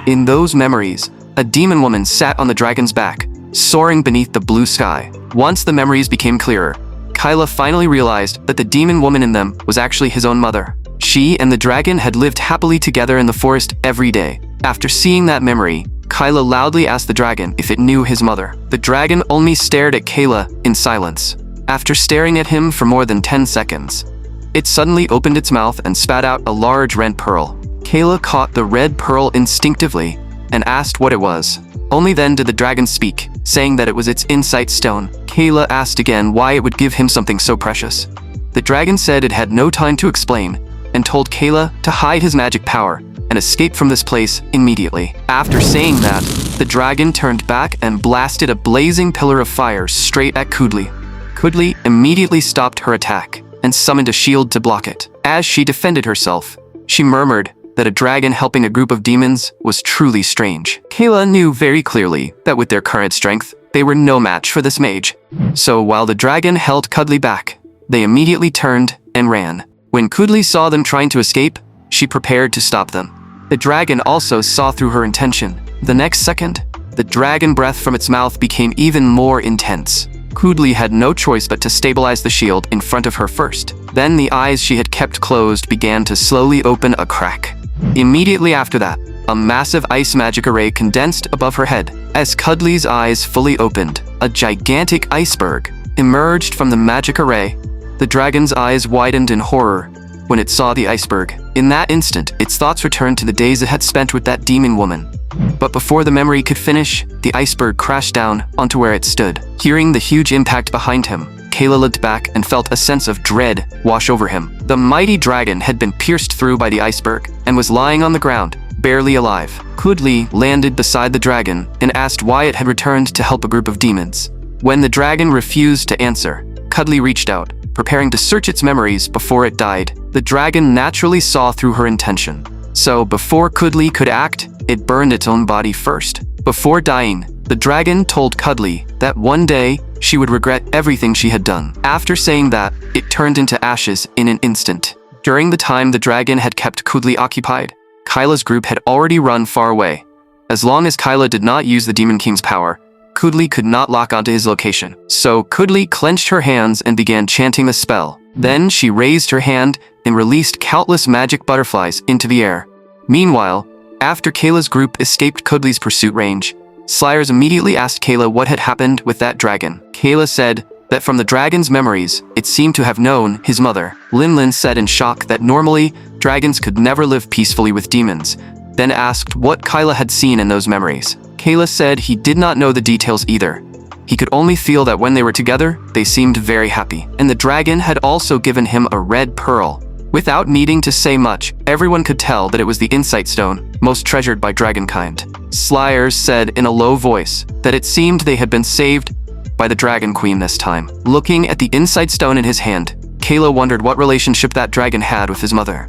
In those memories, a demon woman sat on the dragon's back, soaring beneath the blue sky. Once the memories became clearer, Kayla finally realized that the demon woman in them was actually his own mother. She and the dragon had lived happily together in the forest every day. After seeing that memory, Kayla loudly asked the dragon if it knew his mother. The dragon only stared at Kayla in silence. After staring at him for more than 10 seconds, it suddenly opened its mouth and spat out a large red pearl. Kayla caught the red pearl instinctively and asked what it was. Only then did the dragon speak, saying that it was its insight stone. Kayla asked again why it would give him something so precious. The dragon said it had no time to explain and told Kayla to hide his magic power and escape from this place immediately. After saying that, the dragon turned back and blasted a blazing pillar of fire straight at Kudli. Kudli immediately stopped her attack and summoned a shield to block it. As she defended herself, she murmured that a dragon helping a group of demons was truly strange. Kayla knew very clearly that with their current strength, they were no match for this mage. So while the dragon held Kudli back, they immediately turned and ran. When Kudli saw them trying to escape, she prepared to stop them. The dragon also saw through her intention. The next second, the dragon breath from its mouth became even more intense. Kudli had no choice but to stabilize the shield in front of her first. Then the eyes she had kept closed began to slowly open a crack. Immediately after that, a massive ice magic array condensed above her head. As Kudli's eyes fully opened, a gigantic iceberg emerged from the magic array. The dragon's eyes widened in horror when it saw the iceberg. In that instant, its thoughts returned to the days it had spent with that demon woman. But before the memory could finish, the iceberg crashed down onto where it stood. Hearing the huge impact behind him, Kayla looked back and felt a sense of dread wash over him. The mighty dragon had been pierced through by the iceberg and was lying on the ground, barely alive. Kudli landed beside the dragon and asked why it had returned to help a group of demons. When the dragon refused to answer, Kudli reached out, preparing to search its memories before it died. The dragon naturally saw through her intention. So before Kudli could act, it burned its own body first. Before dying, the dragon told Kudli that one day she would regret everything she had done. After saying that, it turned into ashes in an instant. During the time the dragon had kept Kudli occupied, Kayla's group had already run far away. As long as Kayla did not use the Demon King's power, Kudli could not lock onto his location. So Kudli clenched her hands and began chanting the spell. Then she raised her hand and released countless magic butterflies into the air. Meanwhile, after Kayla's group escaped Kudli's pursuit range, Slayers immediately asked Kayla what had happened with that dragon. Kayla said that from the dragon's memories, it seemed to have known his mother. Linlin said in shock that normally, dragons could never live peacefully with demons, then asked what Kayla had seen in those memories. Kayla said he did not know the details either. He could only feel that when they were together, they seemed very happy. And the dragon had also given him a red pearl. Without needing to say much, everyone could tell that it was the insight stone, most treasured by dragonkind. Slayers said in a low voice that it seemed they had been saved by the Dragon Queen this time. Looking at the insight stone in his hand, Kayla wondered what relationship that dragon had with his mother.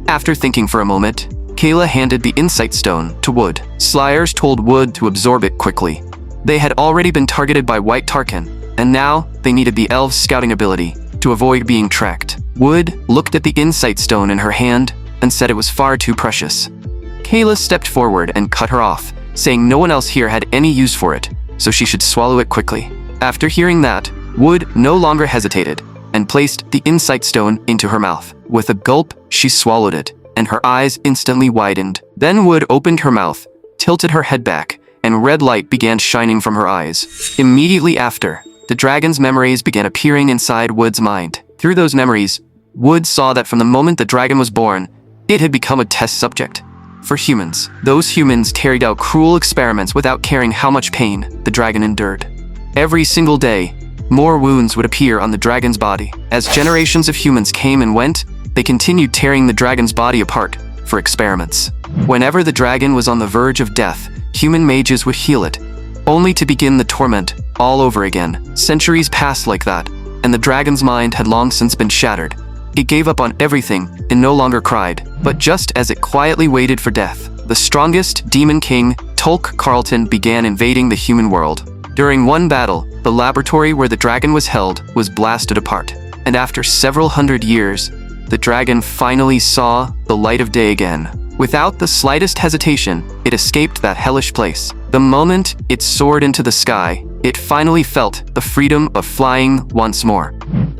After thinking for a moment, Kayla handed the insight stone to Wood. Slayers told Wood to absorb it quickly. They had already been targeted by White Tarkin, and now they needed the elves' scouting ability to avoid being tracked. Wood looked at the insight stone in her hand and said it was far too precious. Kayla stepped forward and cut her off, saying no one else here had any use for it, so she should swallow it quickly. After hearing that, Wood no longer hesitated and placed the insight stone into her mouth. With a gulp, she swallowed it, and her eyes instantly widened. Then Wood opened her mouth, tilted her head back, and red light began shining from her eyes. Immediately after, the dragon's memories began appearing inside Wood's mind. Through those memories, Wood saw that from the moment the dragon was born, it had become a test subject for humans. Those humans carried out cruel experiments without caring how much pain the dragon endured. Every single day, more wounds would appear on the dragon's body. As generations of humans came and went, they continued tearing the dragon's body apart for experiments. Whenever the dragon was on the verge of death, human mages would heal it, only to begin the torment all over again. Centuries passed like that, and the dragon's mind had long since been shattered. It gave up on everything and no longer cried. But just as it quietly waited for death, the strongest demon king, Tolk Carlton, began invading the human world. During one battle, the laboratory where the dragon was held was blasted apart, and after several hundred years, the dragon finally saw the light of day again. Without the slightest hesitation, it escaped that hellish place. The moment it soared into the sky, it finally felt the freedom of flying once more.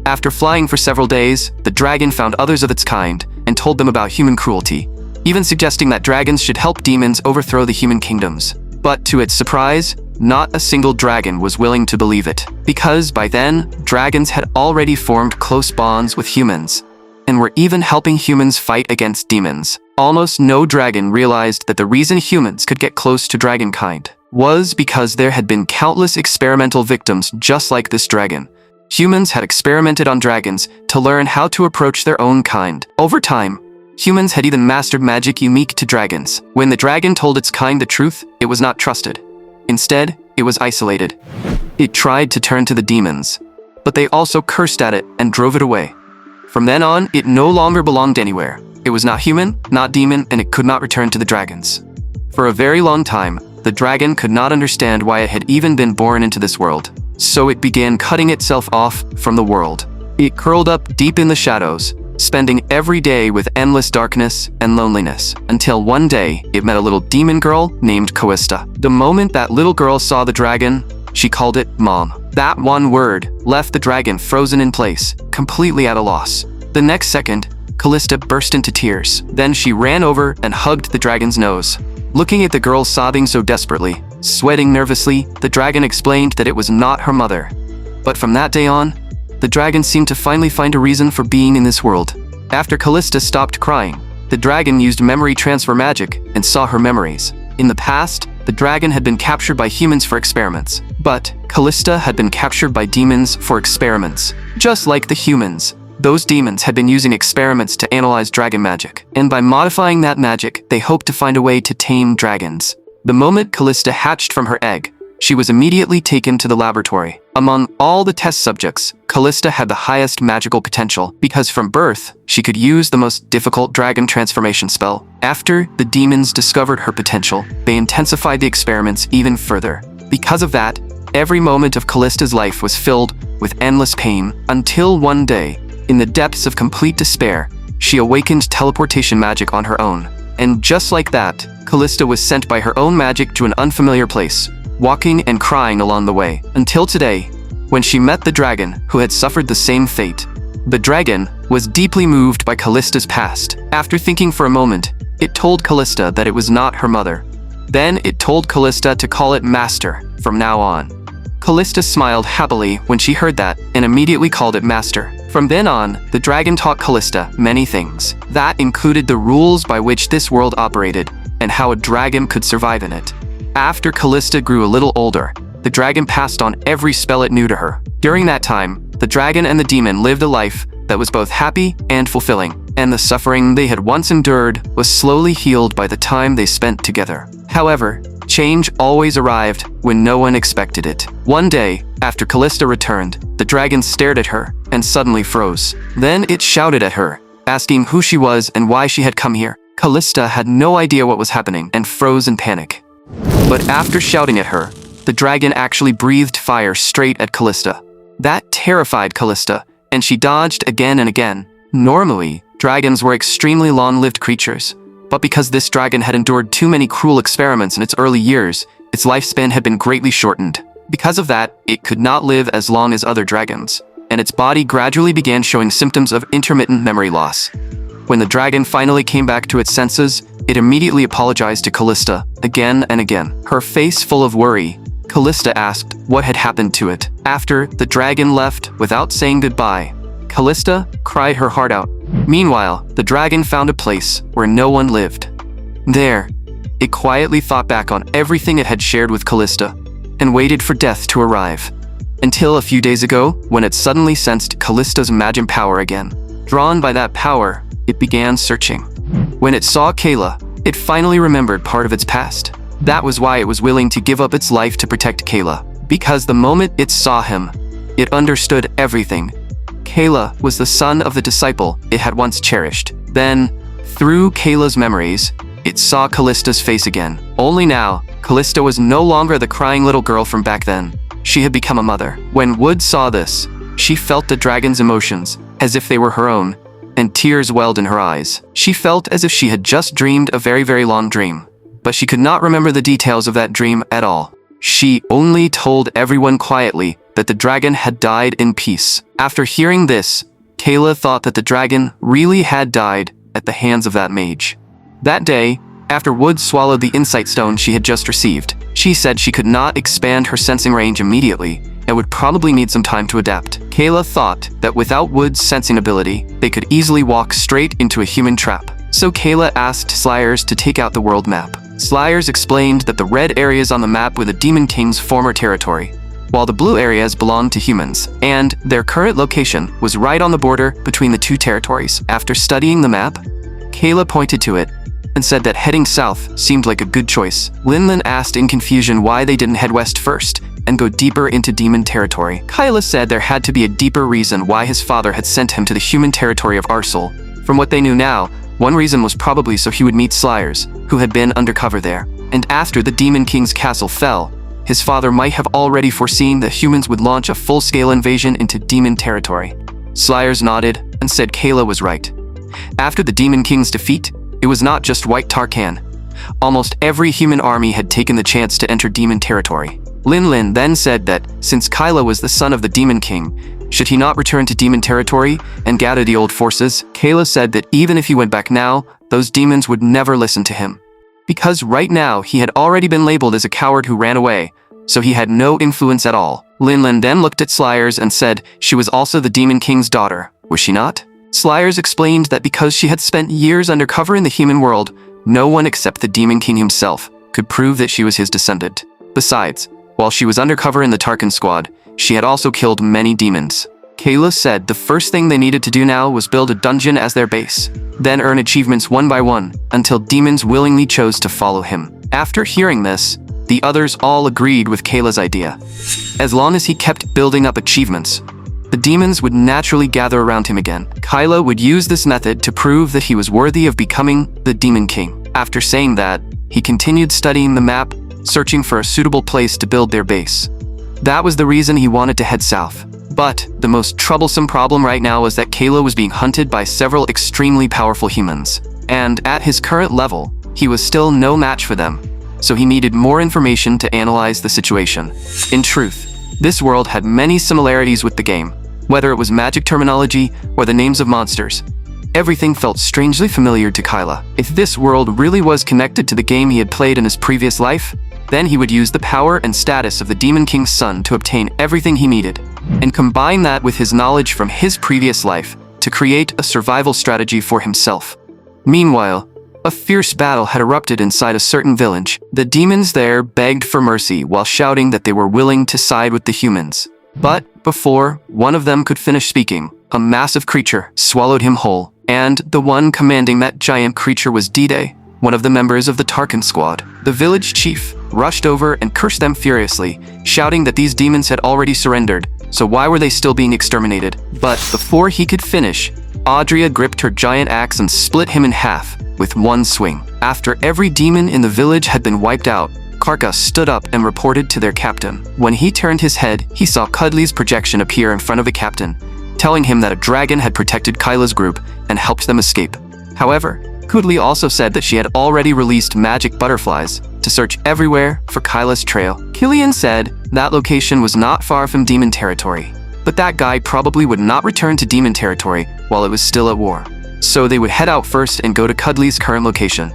After flying for several days, the dragon found others of its kind and told them about human cruelty, even suggesting that dragons should help demons overthrow the human kingdoms. But to its surprise, not a single dragon was willing to believe it, because by then, dragons had already formed close bonds with humans, and were even helping humans fight against demons. Almost no dragon realized that the reason humans could get close to dragonkind was because there had been countless experimental victims just like this dragon. Humans had experimented on dragons to learn how to approach their own kind. Over time, humans had even mastered magic unique to dragons. When the dragon told its kind the truth, it was not trusted. Instead, it was isolated. It tried to turn to the demons, but they also cursed at it and drove it away. From then on, it no longer belonged anywhere. It was not human, not demon, and it could not return to the dragons. For a very long time, the dragon could not understand why it had even been born into this world. So it began cutting itself off from the world. It curled up deep in the shadows, spending every day with endless darkness and loneliness, until one day it met a little demon girl named Callista. The moment that little girl saw the dragon, she called it Mom. That one word left the dragon frozen in place, completely at a loss. The next second, Callista burst into tears. Then she ran over and hugged the dragon's nose. Looking at the girl sobbing so desperately, sweating nervously, the dragon explained that it was not her mother. But from that day on, the dragon seemed to finally find a reason for being in this world. After Callista stopped crying, the dragon used memory transfer magic and saw her memories. In the past, the dragon had been captured by humans for experiments, but Callista had been captured by demons for experiments. Just like the humans, those demons had been using experiments to analyze dragon magic, and by modifying that magic, they hoped to find a way to tame dragons. The moment Callista hatched from her egg, she was immediately taken to the laboratory. Among all the test subjects, Callista had the highest magical potential, because from birth, she could use the most difficult dragon transformation spell. After the demons discovered her potential, they intensified the experiments even further. Because of that, every moment of Callista's life was filled with endless pain, until one day, in the depths of complete despair, she awakened teleportation magic on her own. And just like that, Callista was sent by her own magic to an unfamiliar place, walking and crying along the way, until today, when she met the dragon who had suffered the same fate. The dragon was deeply moved by Callista's past. After thinking for a moment, it told Callista that it was not her mother. Then it told Callista to call it Master from now on. Callista smiled happily when she heard that and immediately called it Master. From then on, the dragon taught Callista many things. That included the rules by which this world operated and how a dragon could survive in it. After Callista grew a little older, the dragon passed on every spell it knew to her. During that time, the dragon and the demon lived a life that was both happy and fulfilling. and the suffering they had once endured was slowly healed by the time they spent together. However, change always arrived when no one expected it. One day, after Callista returned, the dragon stared at her and suddenly froze. Then it shouted at her, asking who she was and why she had come here. Callista had no idea what was happening and froze in panic. But after shouting at her, the dragon actually breathed fire straight at Callista. That terrified Callista, and she dodged again and again. Normally, dragons were extremely long-lived creatures, but because this dragon had endured too many cruel experiments in its early years, its lifespan had been greatly shortened. Because of that, it could not live as long as other dragons, and its body gradually began showing symptoms of intermittent memory loss. When the dragon finally came back to its senses, it immediately apologized to Callista again and again. Her face full of worry, Callista asked what had happened to it. After the dragon left without saying goodbye, Callista cried her heart out. Meanwhile, the dragon found a place where no one lived. There, it quietly thought back on everything it had shared with Callista and waited for death to arrive. Until a few days ago, when it suddenly sensed Callista's magic power again. Drawn by that power, it began searching. When it saw Kayla, it finally remembered part of its past. That was why it was willing to give up its life to protect Kayla. Because the moment it saw him, it understood everything. Kayla was the son of the disciple it had once cherished. Then, through Kayla's memories, it saw Callista's face again. Only now, Callista was no longer the crying little girl from back then. She had become a mother. When Wood saw this, she felt the dragon's emotions, as if they were her own, and tears welled in her eyes. She felt as if she had just dreamed a very, very long dream, but she could not remember the details of that dream at all. She only told everyone quietly that the dragon had died in peace. After hearing this, Kayla thought that the dragon really had died at the hands of that mage. That day, after Wood swallowed the insight stone she had just received, she said she could not expand her sensing range immediately and would probably need some time to adapt. Kayla thought that without Wood's sensing ability, they could easily walk straight into a human trap. So Kayla asked Slyers to take out the world map. Slyers explained that the red areas on the map were the Demon King's former territory, while the blue areas belonged to humans, and their current location was right on the border between the two territories. After studying the map, Kayla pointed to it and said that heading south seemed like a good choice. Linlin asked in confusion why they didn't head west first and go deeper into demon territory. Kayla said there had to be a deeper reason why his father had sent him to the human territory of Arsal. From what they knew now, one reason was probably so he would meet Slyers, who had been undercover there. And after the Demon King's castle fell, his father might have already foreseen that humans would launch a full-scale invasion into demon territory. Slyers nodded and said Kayla was right. After the Demon King's defeat, it was not just White Tarkan. Almost every human army had taken the chance to enter demon territory. Linlin then said that since Kayla was the son of the Demon King, should he not return to demon territory and gather the old forces? Kayla said that even if he went back now, those demons would never listen to him. Because right now, he had already been labeled as a coward who ran away, so he had no influence at all. Linlin then looked at Slyers and said she was also the Demon King's daughter, was she not? Slyers explained that because she had spent years undercover in the human world, no one except the Demon King himself could prove that she was his descendant. Besides, while she was undercover in the Tarkan squad, she had also killed many demons. Kayla said the first thing they needed to do now was build a dungeon as their base, then earn achievements one by one until demons willingly chose to follow him. After hearing this, the others all agreed with Kayla's idea. As long as he kept building up achievements, the demons would naturally gather around him again. Kayla would use this method to prove that he was worthy of becoming the Demon King. After saying that, he continued studying the map, searching for a suitable place to build their base. That was the reason he wanted to head south. But the most troublesome problem right now was that Kayla was being hunted by several extremely powerful humans. And at his current level, he was still no match for them. So he needed more information to analyze the situation. In truth, this world had many similarities with the game. Whether it was magic terminology or the names of monsters, everything felt strangely familiar to Kayla. If this world really was connected to the game he had played in his previous life, then he would use the power and status of the Demon King's son to obtain everything he needed, and combine that with his knowledge from his previous life to create a survival strategy for himself. Meanwhile, a fierce battle had erupted inside a certain village. The demons there begged for mercy while shouting that they were willing to side with the humans. But before one of them could finish speaking, a massive creature swallowed him whole. And the one commanding that giant creature was D-Day, one of the members of the Tarkin squad. The village chief rushed over and cursed them furiously, shouting that these demons had already surrendered, so why were they still being exterminated? But before he could finish, Audrea gripped her giant axe and split him in half with one swing. After every demon in the village had been wiped out, Karka stood up and reported to their captain. When he turned his head, he saw Cuddly's projection appear in front of the captain, telling him that a dragon had protected Kyla's group and helped them escape. However, Cuddly also said that she had already released magic butterflies to search everywhere for Kyla's trail. Killian said that location was not far from demon territory, but that guy probably would not return to demon territory while it was still at war. So they would head out first and go to Cuddly's current location.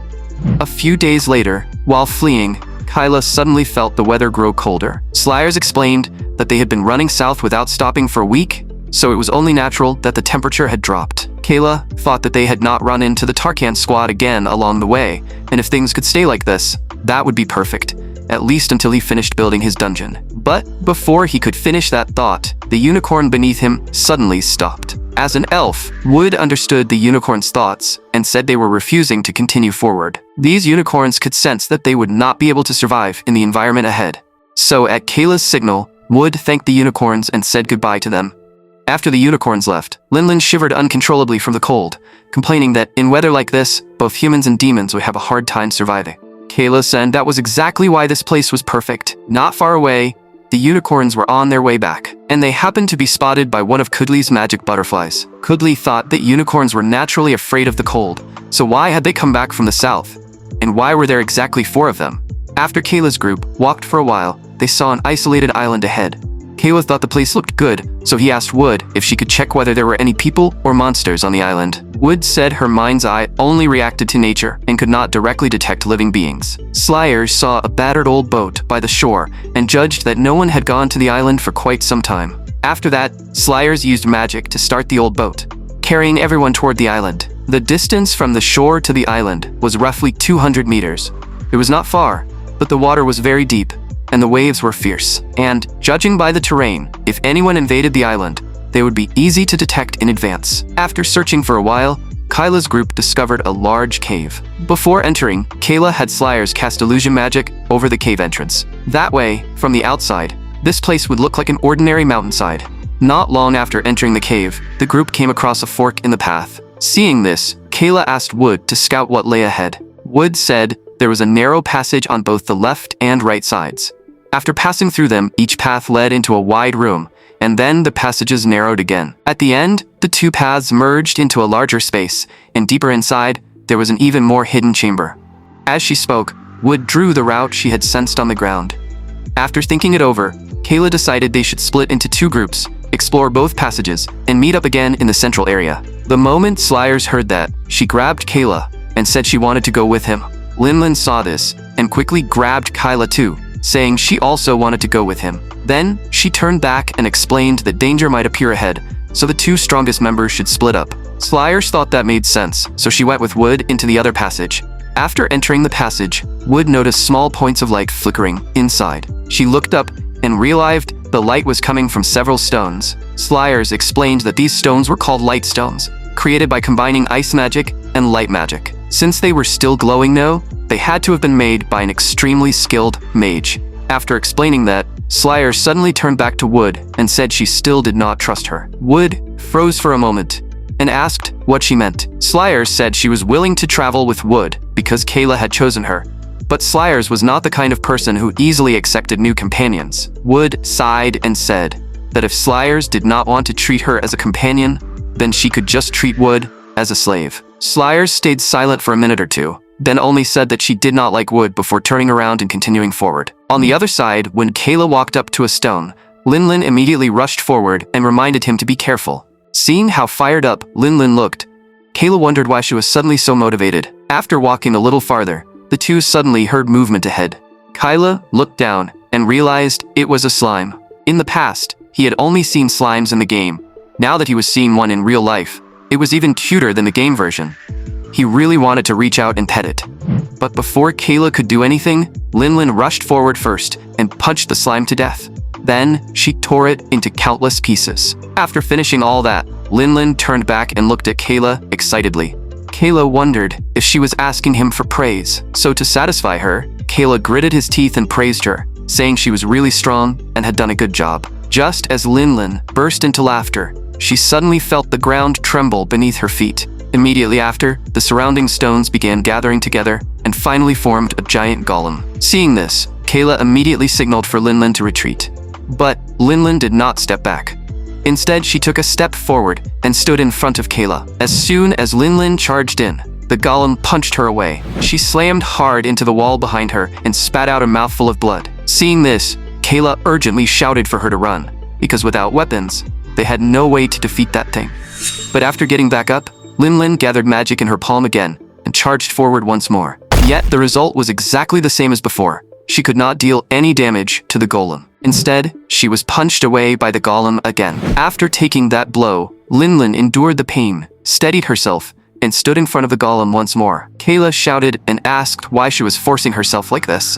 A few days later, while fleeing, Kyla suddenly felt the weather grow colder. Slayers explained that they had been running south without stopping for a week, so it was only natural that the temperature had dropped. Kayla thought that they had not run into the Tarkan squad again along the way, and if things could stay like this, that would be perfect, at least until he finished building his dungeon. But before he could finish that thought, the unicorn beneath him suddenly stopped. As an elf, Wood understood the unicorn's thoughts and said they were refusing to continue forward. These unicorns could sense that they would not be able to survive in the environment ahead. So at Kayla's signal, Wood thanked the unicorns and said goodbye to them. After the unicorns left, Linlin shivered uncontrollably from the cold, complaining that in weather like this, both humans and demons would have a hard time surviving. Kayla said that was exactly why this place was perfect. Not far away, the unicorns were on their way back, and they happened to be spotted by one of Cuddly's magic butterflies. Cuddly thought that unicorns were naturally afraid of the cold, so why had they come back from the south? And why were there exactly 4 of them? After Kayla's group walked for a while, they saw an isolated island ahead. Kayla thought the place looked good, so he asked Wood if she could check whether there were any people or monsters on the island. Wood said her mind's eye only reacted to nature and could not directly detect living beings. Slayers saw a battered old boat by the shore and judged that no one had gone to the island for quite some time. After that, Slayers used magic to start the old boat, carrying everyone toward the island. The distance from the shore to the island was roughly 200 meters. It was not far, but the water was very deep, and the waves were fierce. And, judging by the terrain, if anyone invaded the island, they would be easy to detect in advance. After searching for a while, Kyla's group discovered a large cave. Before entering, Kayla had Slayers cast illusion magic over the cave entrance. That way, from the outside, this place would look like an ordinary mountainside. Not long after entering the cave, the group came across a fork in the path. Seeing this, Kayla asked Wood to scout what lay ahead. Wood said there was a narrow passage on both the left and right sides. After passing through them, each path led into a wide room, and then the passages narrowed again. At the end, the 2 paths merged into a larger space, and deeper inside, there was an even more hidden chamber. As she spoke, Wood drew the route she had sensed on the ground. After thinking it over, Kayla decided they should split into 2 groups, explore both passages, and meet up again in the central area. The moment Slayers heard that, she grabbed Kayla and said she wanted to go with him. Linlin saw this and quickly grabbed Kyla too, saying she also wanted to go with him. Then, she turned back and explained that danger might appear ahead, so the 2 strongest members should split up. Slayers thought that made sense, so she went with Wood into the other passage. After entering the passage, Wood noticed small points of light flickering inside. She looked up and realized the light was coming from several stones. Slayers explained that these stones were called light stones, created by combining ice magic and light magic. Since they were still glowing now, they had to have been made by an extremely skilled mage. After explaining that, Slayers suddenly turned back to Wood and said she still did not trust her. Wood froze for a moment and asked what she meant. Slayers said she was willing to travel with Wood because Kayla had chosen her, but Slayers was not the kind of person who easily accepted new companions. Wood sighed and said that if Slayers did not want to treat her as a companion, then she could just treat Wood as a slave. Slayers stayed silent for a minute or two, then only said that she did not like Wood before turning around and continuing forward. On the other side, when Kayla walked up to a stone, Linlin immediately rushed forward and reminded him to be careful. Seeing how fired up Linlin looked, Kayla wondered why she was suddenly so motivated. After walking a little farther, the 2 suddenly heard movement ahead. Kayla looked down and realized it was a slime. In the past, he had only seen slimes in the game. Now that he was seeing one in real life, it was even cuter than the game version. He really wanted to reach out and pet it. But before Kayla could do anything, Linlin rushed forward first and punched the slime to death. Then, she tore it into countless pieces. After finishing all that, Linlin turned back and looked at Kayla excitedly. Kayla wondered if she was asking him for praise. So to satisfy her, Kayla gritted his teeth and praised her, saying she was really strong and had done a good job. Just as Linlin burst into laughter, she suddenly felt the ground tremble beneath her feet. Immediately after, the surrounding stones began gathering together and finally formed a giant golem. Seeing this, Kayla immediately signaled for Linlin to retreat. But Linlin did not step back. Instead, she took a step forward and stood in front of Kayla. As soon as Linlin charged in, the golem punched her away. She slammed hard into the wall behind her and spat out a mouthful of blood. Seeing this, Kayla urgently shouted for her to run, because without weapons, they had no way to defeat that thing. But after getting back up, Linlin gathered magic in her palm again and charged forward once more. Yet the result was exactly the same as before. She could not deal any damage to the golem. Instead, she was punched away by the golem again. After taking that blow, Linlin endured the pain, steadied herself, and stood in front of the golem once more. Kayla shouted and asked why she was forcing herself like this.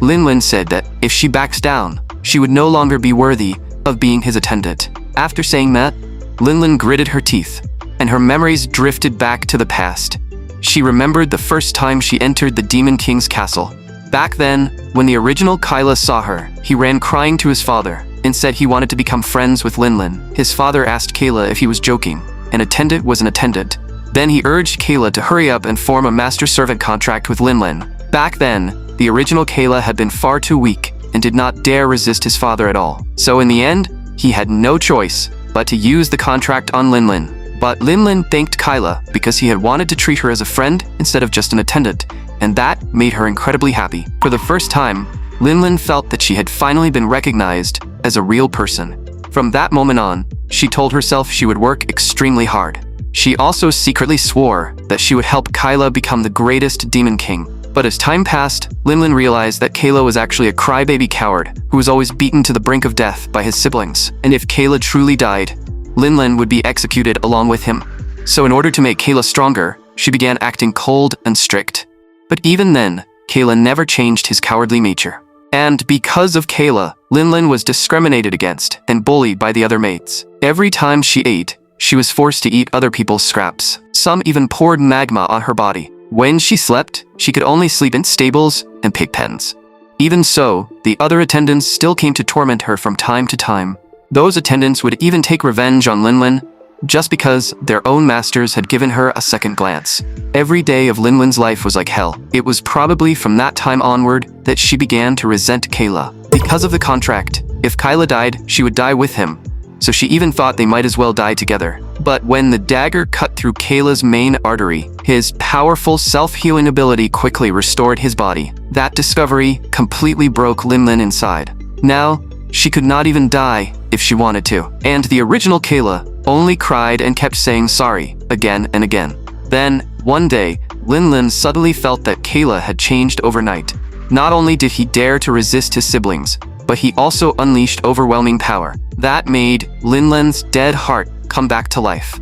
Linlin said that if she backs down, she would no longer be worthy of being his attendant. After saying that, Linlin gritted her teeth, and her memories drifted back to the past. She remembered the first time she entered the Demon King's castle. Back then, when the original Kayla saw her, he ran crying to his father and said he wanted to become friends with Linlin. His father asked Kayla if he was joking. An attendant was an attendant. Then he urged Kayla to hurry up and form a master-servant contract with Linlin. Back then, the original Kayla had been far too weak and did not dare resist his father at all. So in the end, he had no choice but to use the contract on Linlin. But Linlin thanked Kayla because he had wanted to treat her as a friend instead of just an attendant, and that made her incredibly happy. For the first time, Linlin felt that she had finally been recognized as a real person. From that moment on, she told herself she would work extremely hard. She also secretly swore that she would help Kayla become the greatest Demon King. But as time passed, Linlin realized that Kayla was actually a crybaby coward who was always beaten to the brink of death by his siblings. And if Kayla truly died, Linlin would be executed along with him. So in order to make Kayla stronger, she began acting cold and strict. But even then, Kayla never changed his cowardly nature. And because of Kayla, Linlin was discriminated against and bullied by the other mates. Every time she ate, she was forced to eat other people's scraps. Some even poured magma on her body. When she slept, she could only sleep in stables and pig pens. Even so, the other attendants still came to torment her from time to time. Those attendants would even take revenge on Linlin just because their own masters had given her a second glance. Every day of Linlin's life was like hell. It was probably from that time onward that she began to resent Kayla. Because of the contract, if Kayla died, she would die with him, so she even thought they might as well die together. But when the dagger cut through Kayla's main artery, his powerful self-healing ability quickly restored his body. That discovery completely broke Linlin inside. Now, she could not even die if she wanted to. And the original Kayla only cried and kept saying sorry again and again. Then, one day, Linlin suddenly felt that Kayla had changed overnight. Not only did he dare to resist his siblings, but he also unleashed overwhelming power. That made Linlin's dead heart come back to life.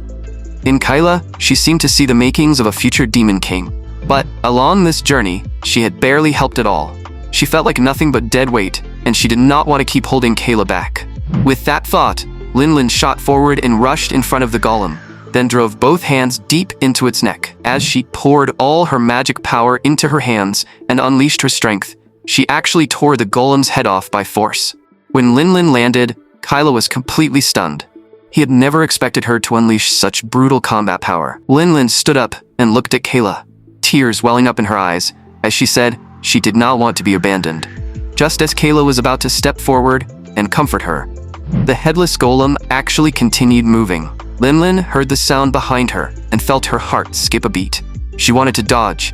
In Kayla, she seemed to see the makings of a future Demon King. But along this journey, she had barely helped at all. She felt like nothing but dead weight, and she did not want to keep holding Kayla back. With that thought, Linlin shot forward and rushed in front of the golem, then drove both hands deep into its neck. As she poured all her magic power into her hands and unleashed her strength, she actually tore the golem's head off by force. When Linlin landed, Kayla was completely stunned. He had never expected her to unleash such brutal combat power. Linlin stood up and looked at Kayla, tears welling up in her eyes, as she said she did not want to be abandoned. Just as Kayla was about to step forward and comfort her, the headless golem actually continued moving. Linlin heard the sound behind her and felt her heart skip a beat. She wanted to dodge,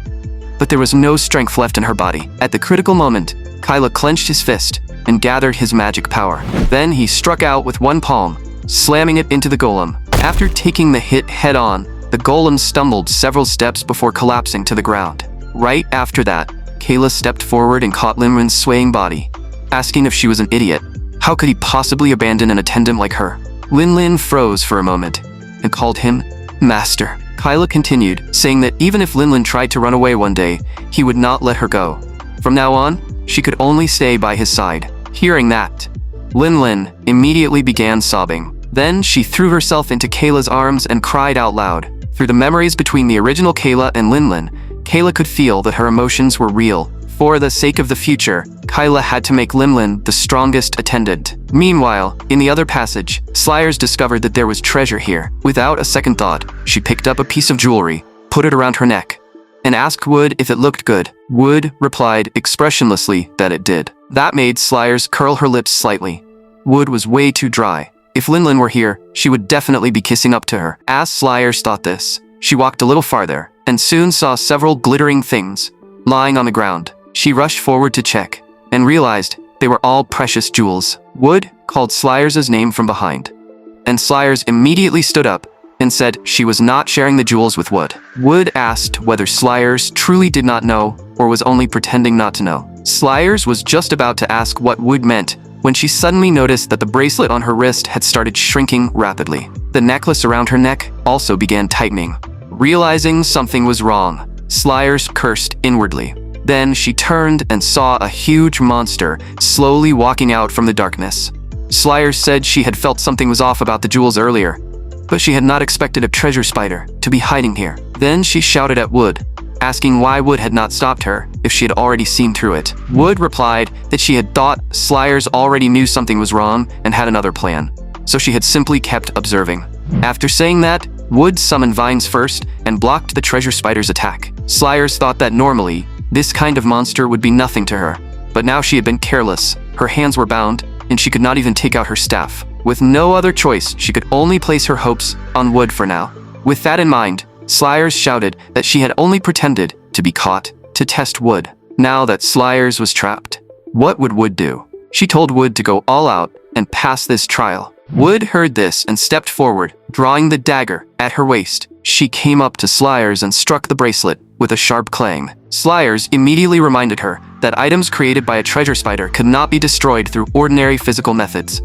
but there was no strength left in her body. At the critical moment, Kayla clenched his fist and gathered his magic power. Then he struck out with one palm, slamming it into the golem. After taking the hit head-on, the golem stumbled several steps before collapsing to the ground. Right after that, Kayla stepped forward and caught Linlin's swaying body, asking if she was an idiot. How could he possibly abandon an attendant like her? Linlin froze for a moment and called him Master. Kayla continued, saying that even if Linlin tried to run away one day, he would not let her go. From now on, she could only stay by his side. Hearing that, Linlin immediately began sobbing. Then she threw herself into Kayla's arms and cried out loud. Through the memories between the original Kayla and Linlin, Kayla could feel that her emotions were real. For the sake of the future, Kayla had to make Linlin the strongest attendant. Meanwhile, in the other passage, Slyers discovered that there was treasure here. Without a second thought, she picked up a piece of jewelry, put it around her neck, and asked Wood if it looked good. Wood replied expressionlessly that it did. That made Slyers curl her lips slightly. Wood was way too dry. If Linlin were here, she would definitely be kissing up to her. As Slyers thought this, she walked a little farther, and soon saw several glittering things lying on the ground. She rushed forward to check, and realized they were all precious jewels. Wood called Slyers' name from behind, and Slyers immediately stood up and said she was not sharing the jewels with Wood. Wood asked whether Slyers truly did not know or was only pretending not to know. Slyers was just about to ask what Wood meant when she suddenly noticed that the bracelet on her wrist had started shrinking rapidly. The necklace around her neck also began tightening. Realizing something was wrong, Slyers cursed inwardly. Then she turned and saw a huge monster slowly walking out from the darkness. Slyers said she had felt something was off about the jewels earlier, but she had not expected a treasure spider to be hiding here. Then she shouted at Wood, asking why Wood had not stopped her if she had already seen through it. Wood replied that she had thought Slyers already knew something was wrong and had another plan, so she had simply kept observing. After saying that, Wood summoned vines first and blocked the treasure spider's attack. Slyers thought that normally, this kind of monster would be nothing to her, but now she had been careless. Her hands were bound, and she could not even take out her staff. With no other choice, she could only place her hopes on Wood for now. With that in mind, Slyers shouted that she had only pretended to be caught to test Wood. Now that Slyers was trapped, what would Wood do? She told Wood to go all out and pass this trial. Wood heard this and stepped forward, drawing the dagger at her waist. She came up to Slyers and struck the bracelet with a sharp clang. Slyers immediately reminded her that items created by a treasure spider could not be destroyed through ordinary physical methods.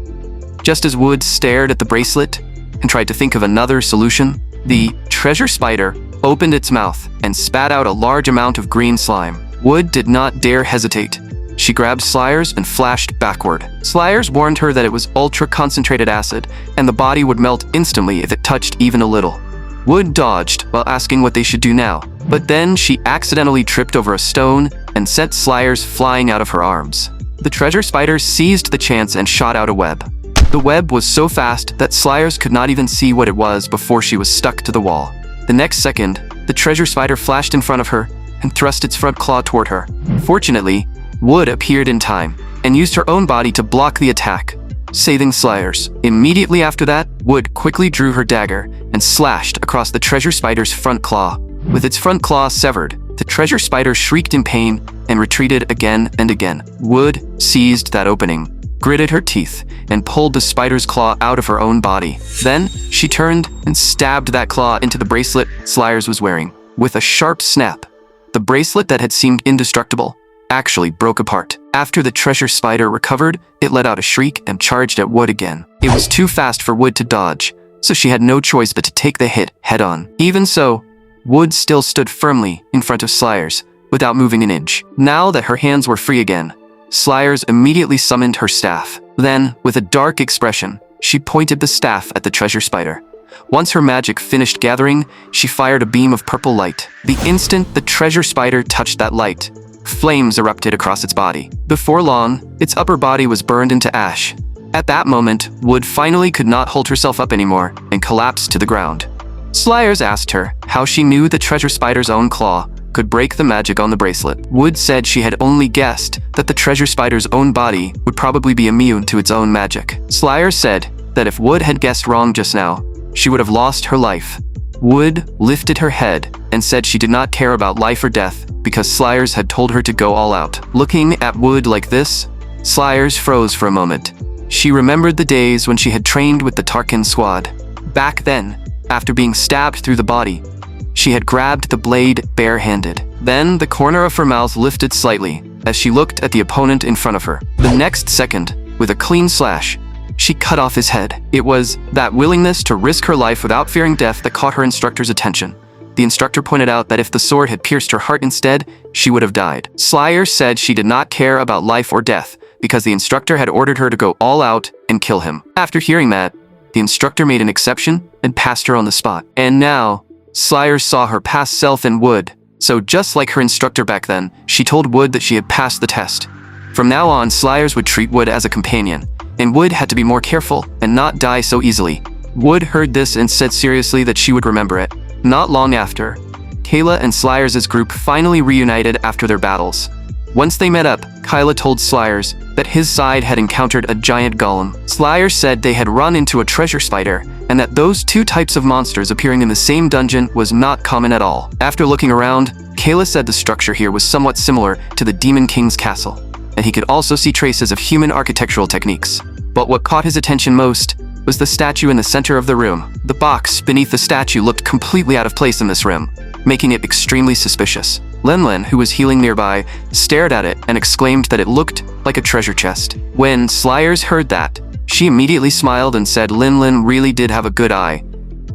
Just as Wood stared at the bracelet and tried to think of another solution, the treasure spider opened its mouth and spat out a large amount of green slime. Wood did not dare hesitate. She grabbed Slyers and flashed backward. Slyers warned her that it was ultra-concentrated acid, and the body would melt instantly if it touched even a little. Wood dodged while asking what they should do now, but then she accidentally tripped over a stone and sent Slyers flying out of her arms. The treasure spider seized the chance and shot out a web. The web was so fast that Slyers could not even see what it was before she was stuck to the wall. The next second, the treasure spider flashed in front of her and thrust its front claw toward her. Fortunately, Wood appeared in time and used her own body to block the attack, saving Slyers. Immediately after that, Wood quickly drew her dagger and slashed across the treasure spider's front claw. With its front claw severed, the treasure spider shrieked in pain and retreated again and again. Wood seized that opening, gritted her teeth, and pulled the spider's claw out of her own body. Then, she turned and stabbed that claw into the bracelet Slyers was wearing. With a sharp snap, the bracelet that had seemed indestructible actually broke apart. After the treasure spider recovered, it let out a shriek and charged at Wood again. It was too fast for Wood to dodge, so she had no choice but to take the hit head-on. Even so, Wood still stood firmly in front of Slyers, without moving an inch. Now that her hands were free again, Slyers immediately summoned her staff. Then, with a dark expression, she pointed the staff at the treasure spider. Once her magic finished gathering, she fired a beam of purple light. The instant the treasure spider touched that light, flames erupted across its body. Before long, its upper body was burned into ash. At that moment, Wood finally could not hold herself up anymore and collapsed to the ground. Slyers asked her how she knew the treasure spider's own claw could break the magic on the bracelet. Wood said she had only guessed that the treasure spider's own body would probably be immune to its own magic. Slyers said that if Wood had guessed wrong just now, she would have lost her life. Wood lifted her head and said she did not care about life or death because Slyers had told her to go all out. Looking at Wood like this, Slyers froze for a moment. She remembered the days when she had trained with the Tarkin squad. Back then, after being stabbed through the body, she had grabbed the blade bare-handed. Then the corner of her mouth lifted slightly as she looked at the opponent in front of her. The next second, with a clean slash, she cut off his head. It was that willingness to risk her life without fearing death that caught her instructor's attention. The instructor pointed out that if the sword had pierced her heart instead, she would have died. Slyers said she did not care about life or death because the instructor had ordered her to go all out and kill him. After hearing that, the instructor made an exception and passed her on the spot. And now, Slayers saw her past self in Wood. So just like her instructor back then, she told Wood that she had passed the test. From now on, Slayers would treat Wood as a companion, and Wood had to be more careful and not die so easily. Wood heard this and said seriously that she would remember it. Not long after, Kayla and Slayers' group finally reunited after their battles. Once they met up, Kayla told Slayers that his side had encountered a giant golem. Slayers said they had run into a treasure spider, and that those two types of monsters appearing in the same dungeon was not common at all. After looking around, Kayla said the structure here was somewhat similar to the Demon King's castle, and he could also see traces of human architectural techniques. But what caught his attention most was the statue in the center of the room. The box beneath the statue looked completely out of place in this room, making it extremely suspicious. Linlin, who was healing nearby, stared at it and exclaimed that it looked like a treasure chest. When Slayers heard that, she immediately smiled and said Linlin really did have a good eye,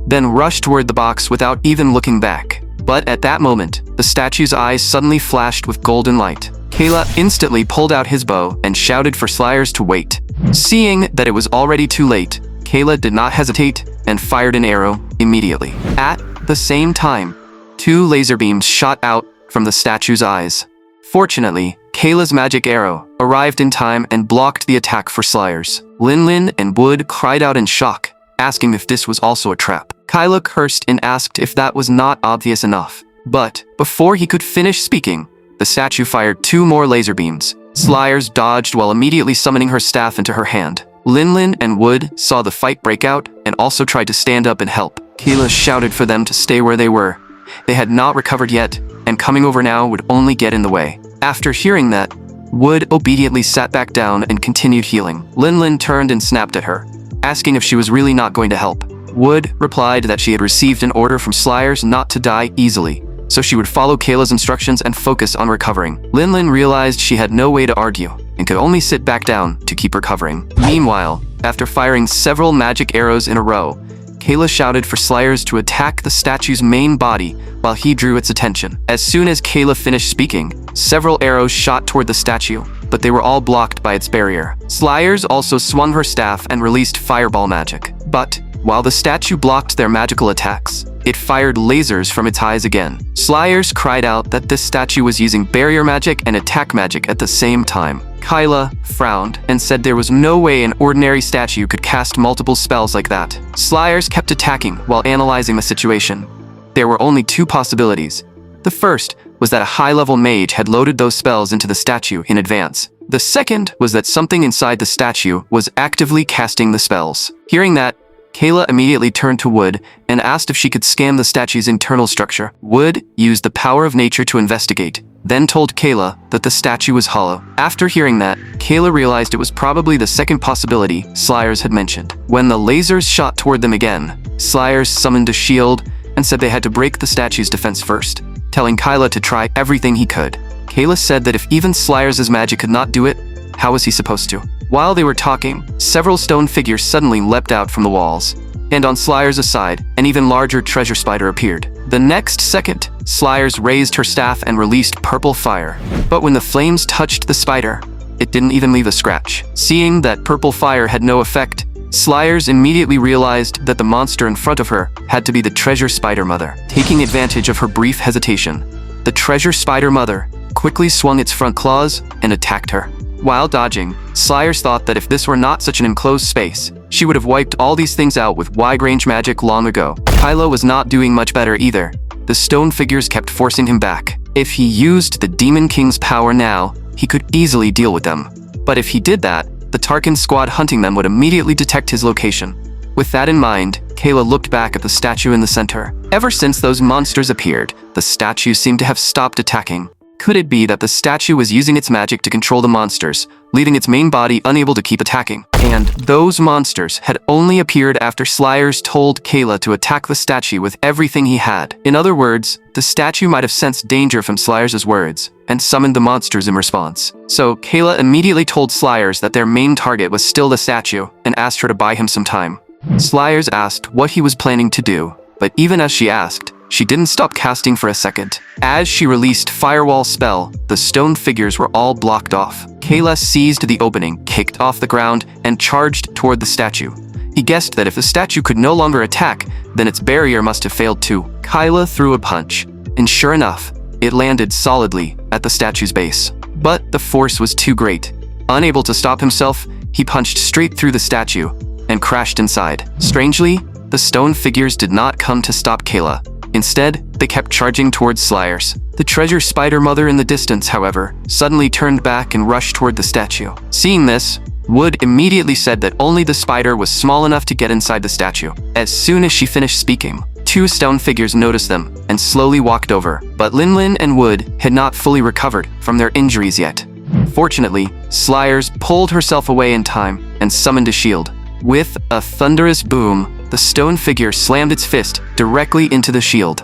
then rushed toward the box without even looking back. But at that moment, the statue's eyes suddenly flashed with golden light. Kayla instantly pulled out his bow and shouted for Slayers to wait. Seeing that it was already too late, Kayla did not hesitate and fired an arrow immediately. At the same time, 2 laser beams shot out from the statue's eyes. Fortunately, Kayla's magic arrow arrived in time and blocked the attack for Slayers. Linlin and Wood cried out in shock, asking if this was also a trap. Kayla cursed and asked if that was not obvious enough. But before he could finish speaking, the statue fired 2 more laser beams. Slayers dodged while immediately summoning her staff into her hand. Linlin and Wood saw the fight break out and also tried to stand up and help. Kayla shouted for them to stay where they were. They had not recovered yet, and coming over now would only get in the way. After hearing that, Wood obediently sat back down and continued healing. Linlin turned and snapped at her, asking if she was really not going to help. Wood replied that she had received an order from Slayers not to die easily, so she would follow Kayla's instructions and focus on recovering. Linlin realized she had no way to argue, and could only sit back down to keep recovering. Meanwhile, after firing several magic arrows in a row, Kayla shouted for Slayers to attack the statue's main body while he drew its attention. As soon as Kayla finished speaking, several arrows shot toward the statue, but they were all blocked by its barrier. Slayers also swung her staff and released fireball magic. But while the statue blocked their magical attacks, it fired lasers from its eyes again. Slayers cried out that this statue was using barrier magic and attack magic at the same time. Kayla frowned and said there was no way an ordinary statue could cast multiple spells like that. Slayers kept attacking while analyzing the situation. There were only 2 possibilities. The first was that a high-level mage had loaded those spells into the statue in advance. The second was that something inside the statue was actively casting the spells. Hearing that, Kayla immediately turned to Wood and asked if she could scan the statue's internal structure. Wood used the power of nature to investigate, then told Kayla that the statue was hollow. After hearing that, Kayla realized it was probably the second possibility Slayers had mentioned. When the lasers shot toward them again, Slayers summoned a shield and said they had to break the statue's defense first, telling Kayla to try everything he could. Kayla said that if even Slayers' magic could not do it, how was he supposed to? While they were talking, several stone figures suddenly leapt out from the walls, and on Slayers' side, an even larger treasure spider appeared. The next second, Slayers raised her staff and released purple fire. But when the flames touched the spider, it didn't even leave a scratch. Seeing that purple fire had no effect, Slayers immediately realized that the monster in front of her had to be the treasure spider mother. Taking advantage of her brief hesitation, the treasure spider mother quickly swung its front claws and attacked her. While dodging, Slayers thought that if this were not such an enclosed space, she would have wiped all these things out with wide-range magic long ago. Kayla was not doing much better either. The stone figures kept forcing him back. If he used the Demon King's power now, he could easily deal with them. But if he did that, the Tarkin squad hunting them would immediately detect his location. With that in mind, Kayla looked back at the statue in the center. Ever since those monsters appeared, the statue seemed to have stopped attacking. Could it be that the statue was using its magic to control the monsters, leaving its main body unable to keep attacking? And those monsters had only appeared after Slayers told Kayla to attack the statue with everything he had. In other words, the statue might have sensed danger from Slayers' words and summoned the monsters in response. So Kayla immediately told Slayers that their main target was still the statue and asked her to buy him some time. Slayers asked what he was planning to do, but even as she asked, she didn't stop casting for a second. As she released Firewall spell, the stone figures were all blocked off. Kayla seized the opening, kicked off the ground, and charged toward the statue. He guessed that if the statue could no longer attack, then its barrier must have failed too. Kyla threw a punch, and sure enough, it landed solidly at the statue's base. But the force was too great. Unable to stop himself, he punched straight through the statue and crashed inside. Strangely, the stone figures did not come to stop Kayla. Instead, they kept charging towards Slayers. The treasure spider mother in the distance, however, suddenly turned back and rushed toward the statue. Seeing this, Wood immediately said that only the spider was small enough to get inside the statue. As soon as she finished speaking, two stone figures noticed them and slowly walked over. But Linlin and Wood had not fully recovered from their injuries yet. Fortunately, Slayers pulled herself away in time and summoned a shield. With a thunderous boom, the stone figure slammed its fist directly into the shield.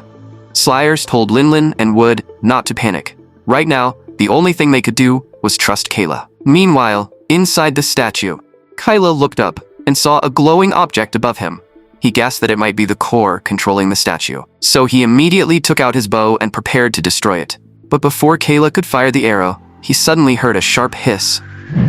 Slayers told Linlin and Wood not to panic. Right now, the only thing they could do was trust Kayla. Meanwhile, inside the statue, Kyla looked up and saw a glowing object above him. He guessed that it might be the core controlling the statue, so he immediately took out his bow and prepared to destroy it. But before Kayla could fire the arrow, he suddenly heard a sharp hiss.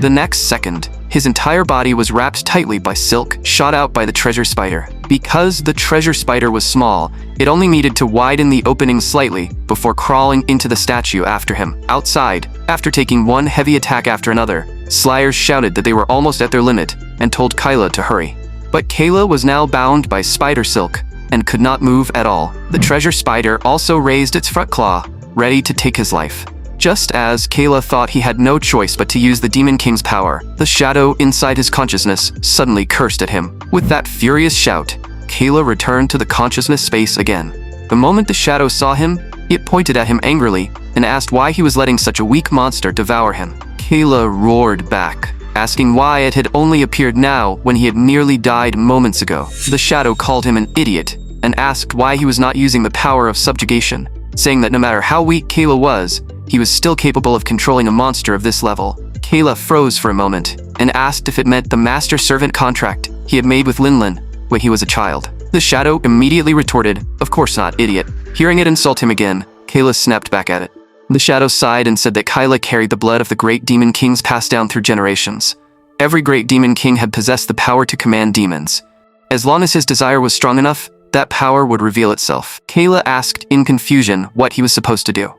The next second, his entire body was wrapped tightly by silk shot out by the treasure spider. Because the treasure spider was small, it only needed to widen the opening slightly before crawling into the statue after him. Outside, after taking one heavy attack after another, Slayers shouted that they were almost at their limit and told Kyla to hurry. But Kayla was now bound by spider silk and could not move at all. The treasure spider also raised its front claw, ready to take his life. Just as Kayla thought he had no choice but to use the Demon King's power, the shadow inside his consciousness suddenly cursed at him. With that furious shout, Kayla returned to the consciousness space again. The moment the shadow saw him, it pointed at him angrily and asked why he was letting such a weak monster devour him. Kayla roared back, asking why it had only appeared now when he had nearly died moments ago. The shadow called him an idiot and asked why he was not using the power of subjugation, saying that no matter how weak Kayla was, he was still capable of controlling a monster of this level. Kayla froze for a moment and asked if it meant the master-servant contract he had made with Linlin when he was a child. The shadow immediately retorted, "Of course not, idiot." Hearing it insult him again, Kayla snapped back at it. The shadow sighed and said that Kyla carried the blood of the great demon kings passed down through generations. Every great demon king had possessed the power to command demons. As long as his desire was strong enough, that power would reveal itself. Kayla asked in confusion what he was supposed to do.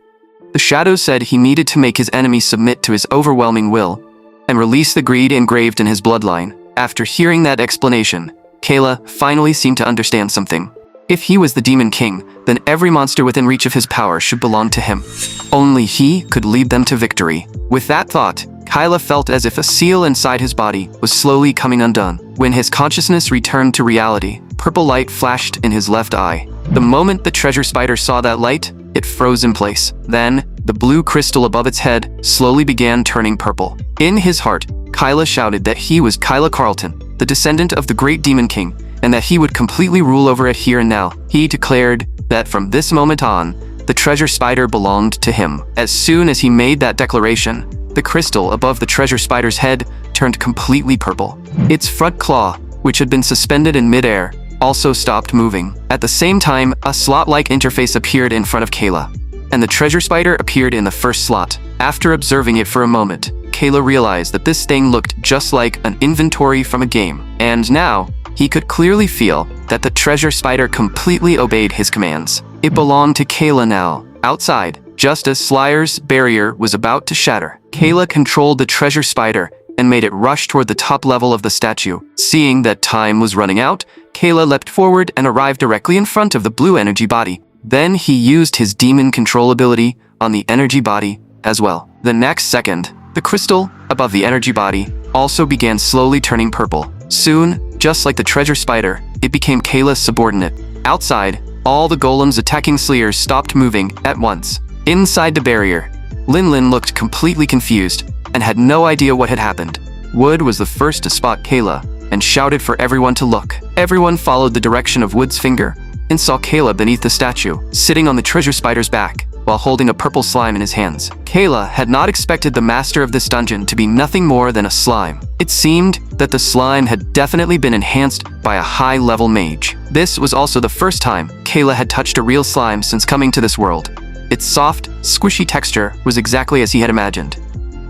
The shadow said he needed to make his enemies submit to his overwhelming will and release the greed engraved in his bloodline. After hearing that explanation, Kayla finally seemed to understand something. If he was the Demon King, then every monster within reach of his power should belong to him. Only he could lead them to victory. With that thought, Kyla felt as if a seal inside his body was slowly coming undone. When his consciousness returned to reality, purple light flashed in his left eye. The moment the treasure spider saw that light, it froze in place. Then, the blue crystal above its head slowly began turning purple. In his heart, Kyla shouted that he was Kyla Carlton, the descendant of the great Demon King, and that he would completely rule over it here and now. He declared that from this moment on, the treasure spider belonged to him. As soon as he made that declaration, the crystal above the treasure spider's head turned completely purple. Its front claw, which had been suspended in midair, also stopped moving. At the same time, a slot-like interface appeared in front of Kayla, and the treasure spider appeared in the first slot. After observing it for a moment, Kayla realized that this thing looked just like an inventory from a game, and now, he could clearly feel that the treasure spider completely obeyed his commands. It belonged to Kayla now. Outside, just as Slayer's barrier was about to shatter, Kayla controlled the treasure spider and made it rush toward the top level of the statue. Seeing that time was running out, Kayla leapt forward and arrived directly in front of the blue energy body. Then he used his demon control ability on the energy body as well. The next second, the crystal above the energy body also began slowly turning purple. Soon, just like the treasure spider, it became Kayla's subordinate. Outside, all the golems attacking Slayers stopped moving at once. Inside the barrier, Linlin looked completely confused and had no idea what had happened. Wood was the first to spot Kayla and shouted for everyone to look. Everyone followed the direction of Wood's finger and saw Kayla beneath the statue, sitting on the treasure spider's back while holding a purple slime in his hands. Kayla had not expected the master of this dungeon to be nothing more than a slime. It seemed that the slime had definitely been enhanced by a high-level mage. This was also the first time Kayla had touched a real slime since coming to this world. Its soft, squishy texture was exactly as he had imagined.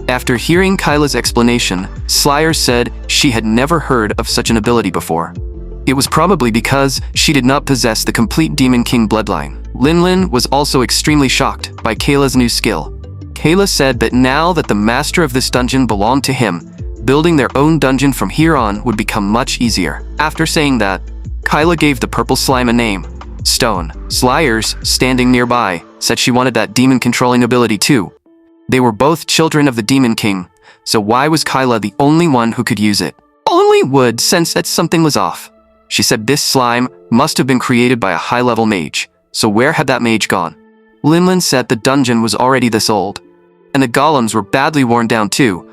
After hearing Kyla's explanation, Slayers said she had never heard of such an ability before. It was probably because she did not possess the complete Demon King bloodline. Linlin was also extremely shocked by Kayla's new skill. Kayla said that now that the master of this dungeon belonged to him, building their own dungeon from here on would become much easier. After saying that, Kayla gave the purple slime a name, Stone. Slayers, standing nearby, said she wanted that demon controlling ability too. They were both children of the Demon King, so why was Kayla the only one who could use it? Only Wood sensed that something was off. She said this slime must have been created by a high-level mage, so where had that mage gone? Linlin said the dungeon was already this old, and the golems were badly worn down too,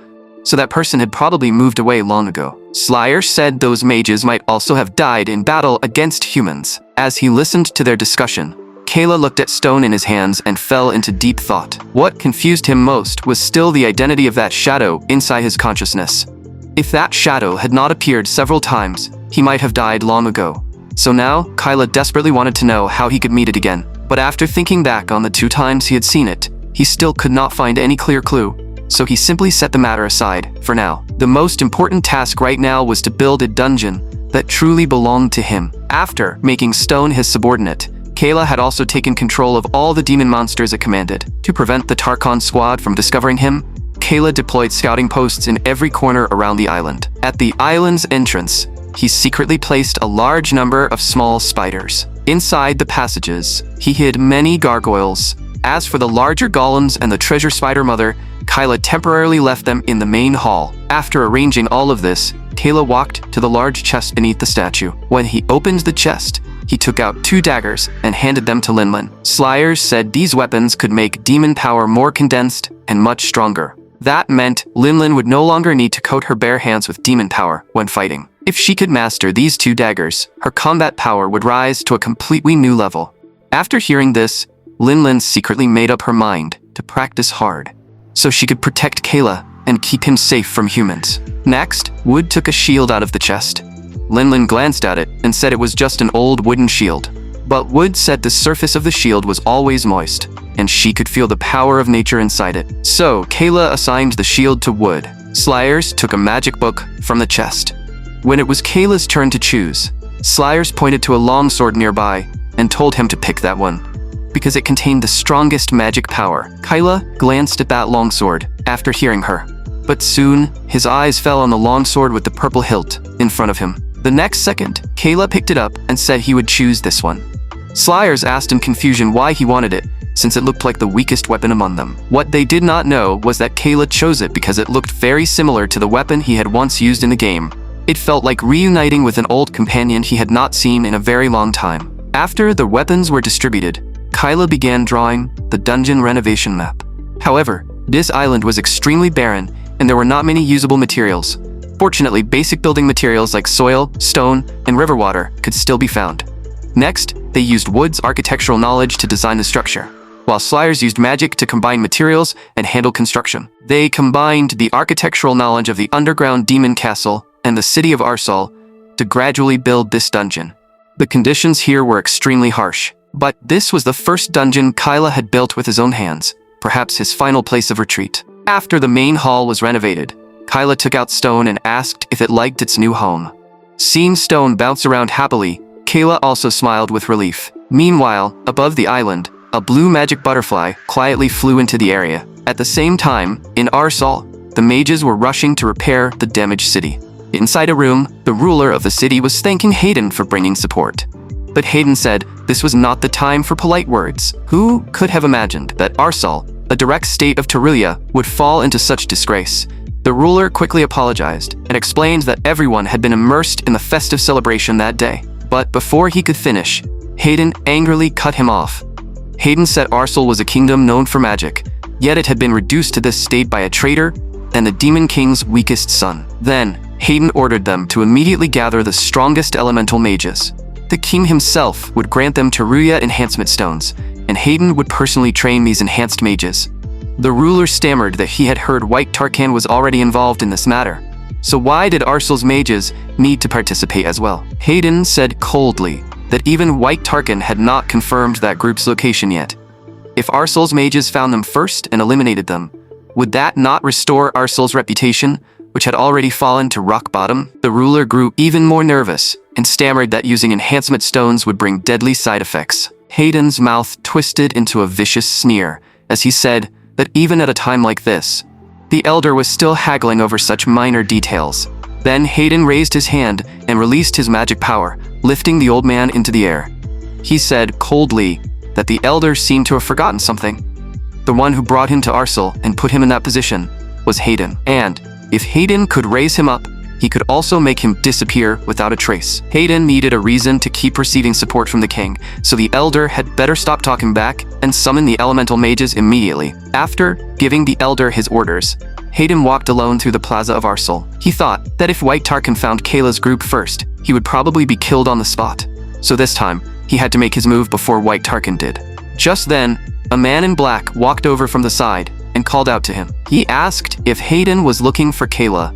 so that person had probably moved away long ago. Slayer said those mages might also have died in battle against humans. As he listened to their discussion, Kayla looked at Stone in his hands and fell into deep thought. What confused him most was still the identity of that shadow inside his consciousness. If that shadow had not appeared several times, he might have died long ago. So now, Kayla desperately wanted to know how he could meet it again. But after thinking back on the 2 times he had seen it, he still could not find any clear clue, so he simply set the matter aside for now. The most important task right now was to build a dungeon that truly belonged to him. After making Stone his subordinate, Kayla had also taken control of all the demon monsters it commanded. To prevent the Tarkon squad from discovering him, Kayla deployed scouting posts in every corner around the island. At the island's entrance, he secretly placed a large number of small spiders. Inside the passages, he hid many gargoyles. As for the larger golems and the treasure spider mother, Kayla temporarily left them in the main hall. After arranging all of this, Kayla walked to the large chest beneath the statue. When he opened the chest, he took out 2 daggers and handed them to Linlin. Slayers said these weapons could make demon power more condensed and much stronger. That meant Linlin would no longer need to coat her bare hands with demon power when fighting. If she could master these 2 daggers, her combat power would rise to a completely new level. After hearing this, Linlin secretly made up her mind to practice hard, so she could protect Kayla and keep him safe from humans. Next, Wood took a shield out of the chest. Linlin glanced at it and said it was just an old wooden shield. But Wood said the surface of the shield was always moist, and she could feel the power of nature inside it. So, Kayla assigned the shield to Wood. Slayers took a magic book from the chest. When it was Kayla's turn to choose, Slayers pointed to a longsword nearby and told him to pick that one, because it contained the strongest magic power. Kayla glanced at that longsword after hearing her, but soon his eyes fell on the longsword with the purple hilt in front of him. The next second, Kayla picked it up and said he would choose this one. Slayers asked in confusion why he wanted it, since it looked like the weakest weapon among them. What they did not know was that Kayla chose it because it looked very similar to the weapon he had once used in the game. It felt like reuniting with an old companion he had not seen in a very long time. After the weapons were distributed, Kayla began drawing the dungeon renovation map. However, this island was extremely barren and there were not many usable materials. Fortunately, basic building materials like soil, stone, and river water could still be found. Next, they used Wood's architectural knowledge to design the structure, while Slayers used magic to combine materials and handle construction. They combined the architectural knowledge of the underground demon castle and the city of Arsal to gradually build this dungeon. The conditions here were extremely harsh, but this was the first dungeon Kayla had built with his own hands, perhaps his final place of retreat. After the main hall was renovated, Kayla took out Stone and asked if it liked its new home. Seeing Stone bounce around happily, Kayla also smiled with relief. Meanwhile, above the island, a blue magic butterfly quietly flew into the area. At the same time, in Arsal, the mages were rushing to repair the damaged city. Inside a room, the ruler of the city was thanking Hayden for bringing support. But Hayden said this was not the time for polite words. Who could have imagined that Arsal, a direct state of Terulia, would fall into such disgrace? The ruler quickly apologized and explained that everyone had been immersed in the festive celebration that day. But before he could finish, Hayden angrily cut him off. Hayden said Arsal was a kingdom known for magic, yet it had been reduced to this state by a traitor and the Demon King's weakest son. Then, Hayden ordered them to immediately gather the strongest elemental mages. The king himself would grant them Teruya enhancement stones, and Hayden would personally train these enhanced mages. The ruler stammered that he had heard White Tarkan was already involved in this matter. So why did Arsal's mages need to participate as well? Hayden said coldly that even White Tarkan had not confirmed that group's location yet. If Arsal's mages found them first and eliminated them, would that not restore Arsal's reputation which had already fallen to rock bottom, the ruler grew even more nervous and stammered that using enhancement stones would bring deadly side effects. Hayden's mouth twisted into a vicious sneer as he said that even at a time like this, the elder was still haggling over such minor details. Then Hayden raised his hand and released his magic power, lifting the old man into the air. He said coldly that the elder seemed to have forgotten something. The one who brought him to Arsal and put him in that position was Hayden, and if Hayden could raise him up, he could also make him disappear without a trace. Hayden needed a reason to keep receiving support from the king, so the elder had better stop talking back and summon the elemental mages immediately. After giving the elder his orders, Hayden walked alone through the plaza of Arsal. He thought that if White Tarkin found Kayla's group first, he would probably be killed on the spot. So this time, he had to make his move before White Tarkin did. Just then, a man in black walked over from the side and called out to him. He asked if Hayden was looking for Kayla.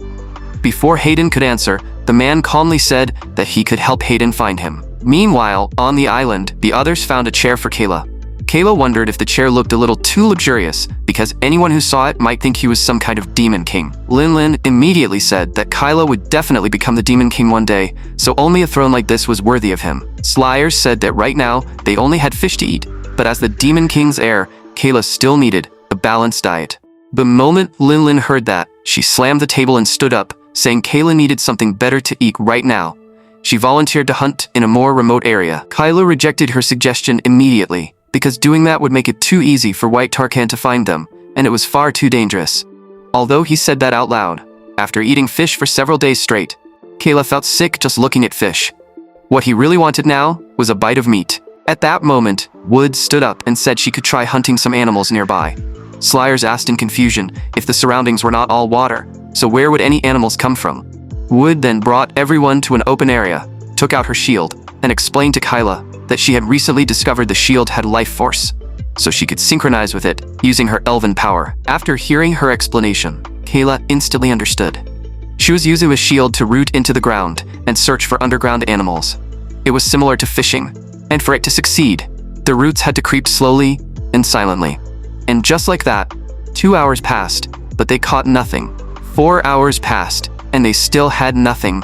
Before Hayden could answer, the man calmly said that he could help Hayden find him. Meanwhile, on the island, the others found a chair for Kayla. Kayla wondered if the chair looked a little too luxurious because anyone who saw it might think he was some kind of demon king. Linlin immediately said that Kyla would definitely become the demon king one day, so only a throne like this was worthy of him. Slyers said that right now, they only had fish to eat, but as the demon king's heir, Kayla still needed a balanced diet. The moment Linlin heard that, she slammed the table and stood up, saying Kayla needed something better to eat right now. She volunteered to hunt in a more remote area. Kyla rejected her suggestion immediately, because doing that would make it too easy for White Tarkin to find them, and it was far too dangerous. Although he said that out loud, after eating fish for several days straight, Kayla felt sick just looking at fish. What he really wanted now was a bite of meat. At that moment, Wood stood up and said she could try hunting some animals nearby. Slyers asked in confusion if the surroundings were not all water, so where would any animals come from? Wood then brought everyone to an open area, took out her shield, and explained to Kyla that she had recently discovered the shield had life force, so she could synchronize with it using her elven power. After hearing her explanation, Kayla instantly understood. She was using the shield to root into the ground and search for underground animals. It was similar to fishing, and for it to succeed, the roots had to creep slowly and silently. And just like that, 2 hours passed, but they caught nothing. 4 hours passed, and they still had nothing.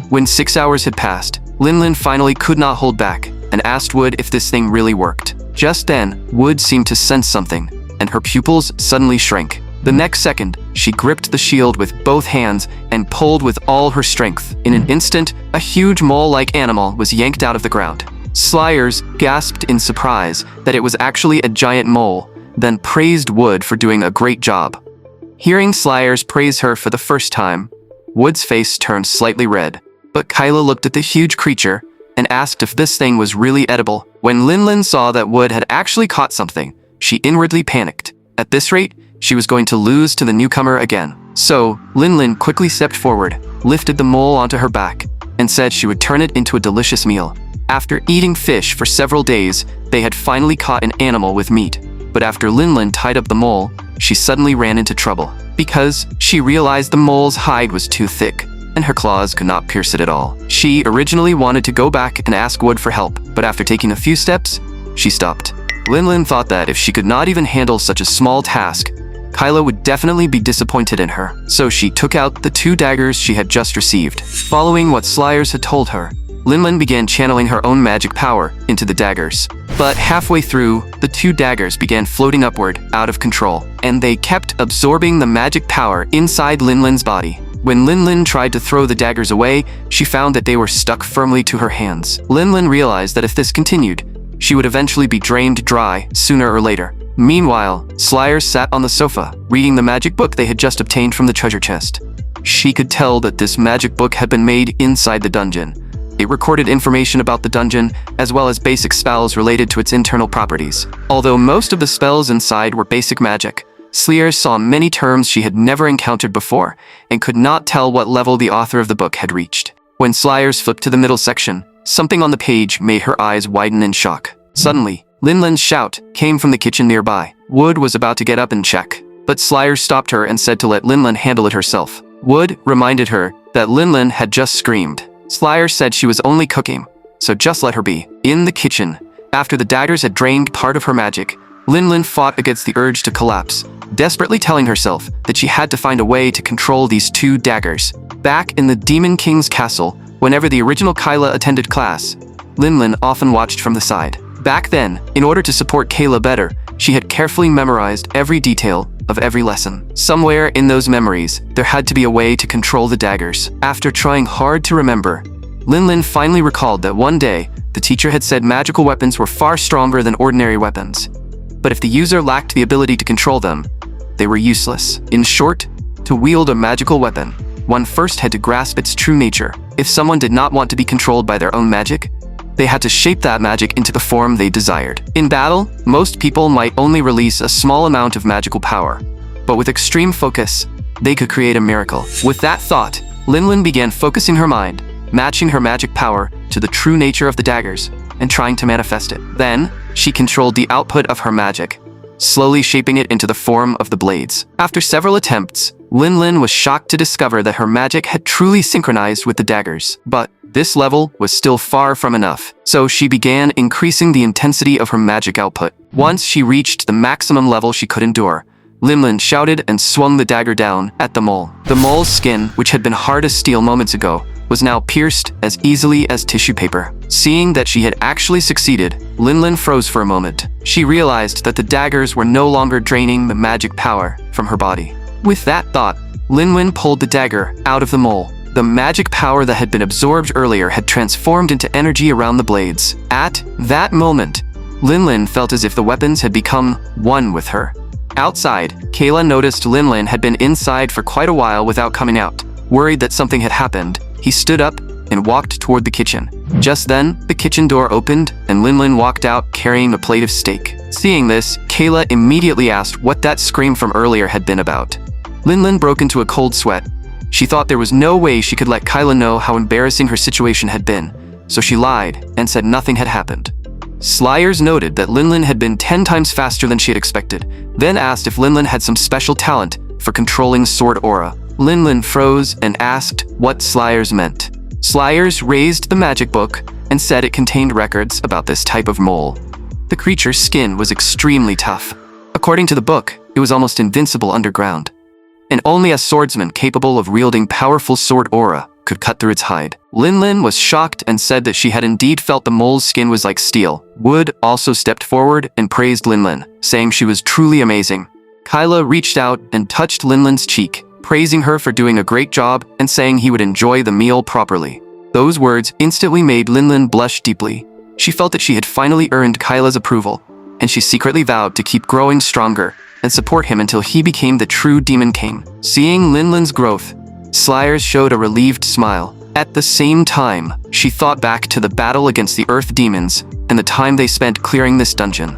When 6 hours had passed, Linlin finally could not hold back and asked Wood if this thing really worked. Just then, Wood seemed to sense something, and her pupils suddenly shrank. The next second, she gripped the shield with both hands and pulled with all her strength. In an instant, a huge mole-like animal was yanked out of the ground. Slyers gasped in surprise that it was actually a giant mole, then praised Wood for doing a great job. Hearing Slyers praise her for the first time, Wood's face turned slightly red, but Kyla looked at the huge creature and asked if this thing was really edible. When Linlin saw that Wood had actually caught something, she inwardly panicked. At this rate, she was going to lose to the newcomer again. So, Linlin quickly stepped forward, lifted the mole onto her back, and said she would turn it into a delicious meal. After eating fish for several days, they had finally caught an animal with meat. But after Linlin tied up the mole, she suddenly ran into trouble, because she realized the mole's hide was too thick, and her claws could not pierce it at all. She originally wanted to go back and ask Wood for help, but after taking a few steps, she stopped. Linlin thought that if she could not even handle such a small task, Kyla would definitely be disappointed in her. So she took out the 2 daggers she had just received. Following what Slyers had told her, Linlin began channeling her own magic power into the daggers. But halfway through, the 2 daggers began floating upward, out of control, and they kept absorbing the magic power inside Linlin's body. When Linlin tried to throw the daggers away, she found that they were stuck firmly to her hands. Linlin realized that if this continued, she would eventually be drained dry sooner or later. Meanwhile, Slyers sat on the sofa, reading the magic book they had just obtained from the treasure chest. She could tell that this magic book had been made inside the dungeon. It recorded information about the dungeon, as well as basic spells related to its internal properties. Although most of the spells inside were basic magic, Slyers saw many terms she had never encountered before, and could not tell what level the author of the book had reached. When Slyers flipped to the middle section, something on the page made her eyes widen in shock. Suddenly, Linlin's shout came from the kitchen nearby. Wood was about to get up and check, but Slyers stopped her and said to let Linlin handle it herself. Wood reminded her that Linlin had just screamed. Slyers said she was only cooking, so just let her be. In the kitchen, after the daggers had drained part of her magic, Linlin fought against the urge to collapse, desperately telling herself that she had to find a way to control these two daggers. Back in the Demon King's castle, whenever the original Kyla attended class, Linlin often watched from the side. Back then, in order to support Kayla better, she had carefully memorized every detail of every lesson. Somewhere in those memories, there had to be a way to control the daggers. After trying hard to remember, Linlin finally recalled that one day, the teacher had said magical weapons were far stronger than ordinary weapons. But if the user lacked the ability to control them, they were useless. In short, to wield a magical weapon, one first had to grasp its true nature. If someone did not want to be controlled by their own magic, they had to shape that magic into the form they desired. In battle, most people might only release a small amount of magical power, but with extreme focus, they could create a miracle. With that thought, Linlin began focusing her mind, matching her magic power to the true nature of the daggers, and trying to manifest it. Then, she controlled the output of her magic, slowly shaping it into the form of the blades. After several attempts, Linlin was shocked to discover that her magic had truly synchronized with the daggers. But this level was still far from enough, so she began increasing the intensity of her magic output. Once she reached the maximum level she could endure, Linlin shouted and swung the dagger down at the mole. The mole's skin, which had been hard as steel moments ago, was now pierced as easily as tissue paper. Seeing that she had actually succeeded, Linlin froze for a moment. She realized that the daggers were no longer draining the magic power from her body. With that thought, Linlin pulled the dagger out of the mole. The magic power that had been absorbed earlier had transformed into energy around the blades. At that moment, Linlin felt as if the weapons had become one with her. Outside, Kayla noticed Linlin had been inside for quite a while without coming out. Worried that something had happened, he stood up and walked toward the kitchen. Just then, the kitchen door opened and Linlin walked out carrying a plate of steak. Seeing this, Kayla immediately asked what that scream from earlier had been about. Linlin broke into a cold sweat. She thought there was no way she could let Kyla know how embarrassing her situation had been, so she lied and said nothing had happened. Slyers noted that Linlin had been 10 times faster than she had expected, then asked if Linlin had some special talent for controlling sword aura. Linlin froze and asked what Slyers meant. Slyers raised the magic book and said it contained records about this type of mole. The creature's skin was extremely tough. According to the book, it was almost invincible underground, and only a swordsman capable of wielding powerful sword aura could cut through its hide. Linlin was shocked and said that she had indeed felt the mole's skin was like steel. Wood also stepped forward and praised Linlin, saying she was truly amazing. Kyla reached out and touched Linlin's cheek, praising her for doing a great job and saying he would enjoy the meal properly. Those words instantly made Linlin blush deeply. She felt that she had finally earned Kyla's approval, and she secretly vowed to keep growing stronger and support him until he became the true Demon King. Seeing Linlin's growth, Slyers showed a relieved smile. At the same time, she thought back to the battle against the Earth Demons and the time they spent clearing this dungeon.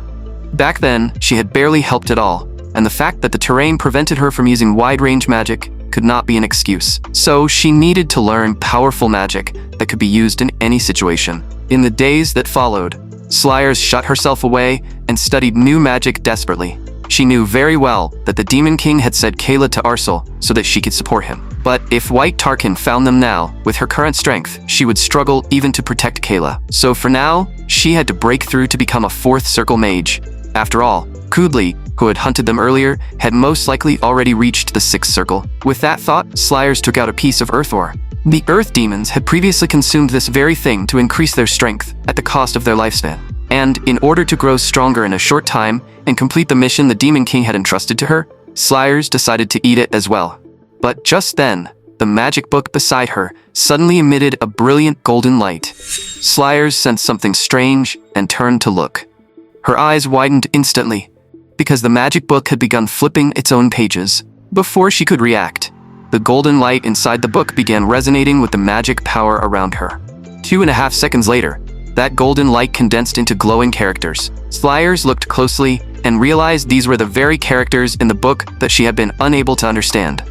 Back then, she had barely helped at all, and the fact that the terrain prevented her from using wide-range magic could not be an excuse. So she needed to learn powerful magic that could be used in any situation. In the days that followed, Slyers shut herself away and studied new magic desperately. She knew very well that the Demon King had said Kayla to Arsel so that she could support him. But if White Tarkin found them now, with her current strength, she would struggle even to protect Kayla. So for now, she had to break through to become a fourth circle mage. After all, Kudli, who had hunted them earlier, had most likely already reached the sixth circle. With that thought, Slyers took out a piece of earth ore. The Earth Demons had previously consumed this very thing to increase their strength at the cost of their lifespan. And in order to grow stronger in a short time and complete the mission the Demon King had entrusted to her, Slyers decided to eat it as well. But just then, the magic book beside her suddenly emitted a brilliant golden light. Slyers sensed something strange and turned to look. Her eyes widened instantly, because the magic book had begun flipping its own pages. Before she could react, the golden light inside the book began resonating with the magic power around her. 2.5 seconds later, that golden light condensed into glowing characters. Slyers looked closely and realized these were the very characters in the book that she had been unable to understand.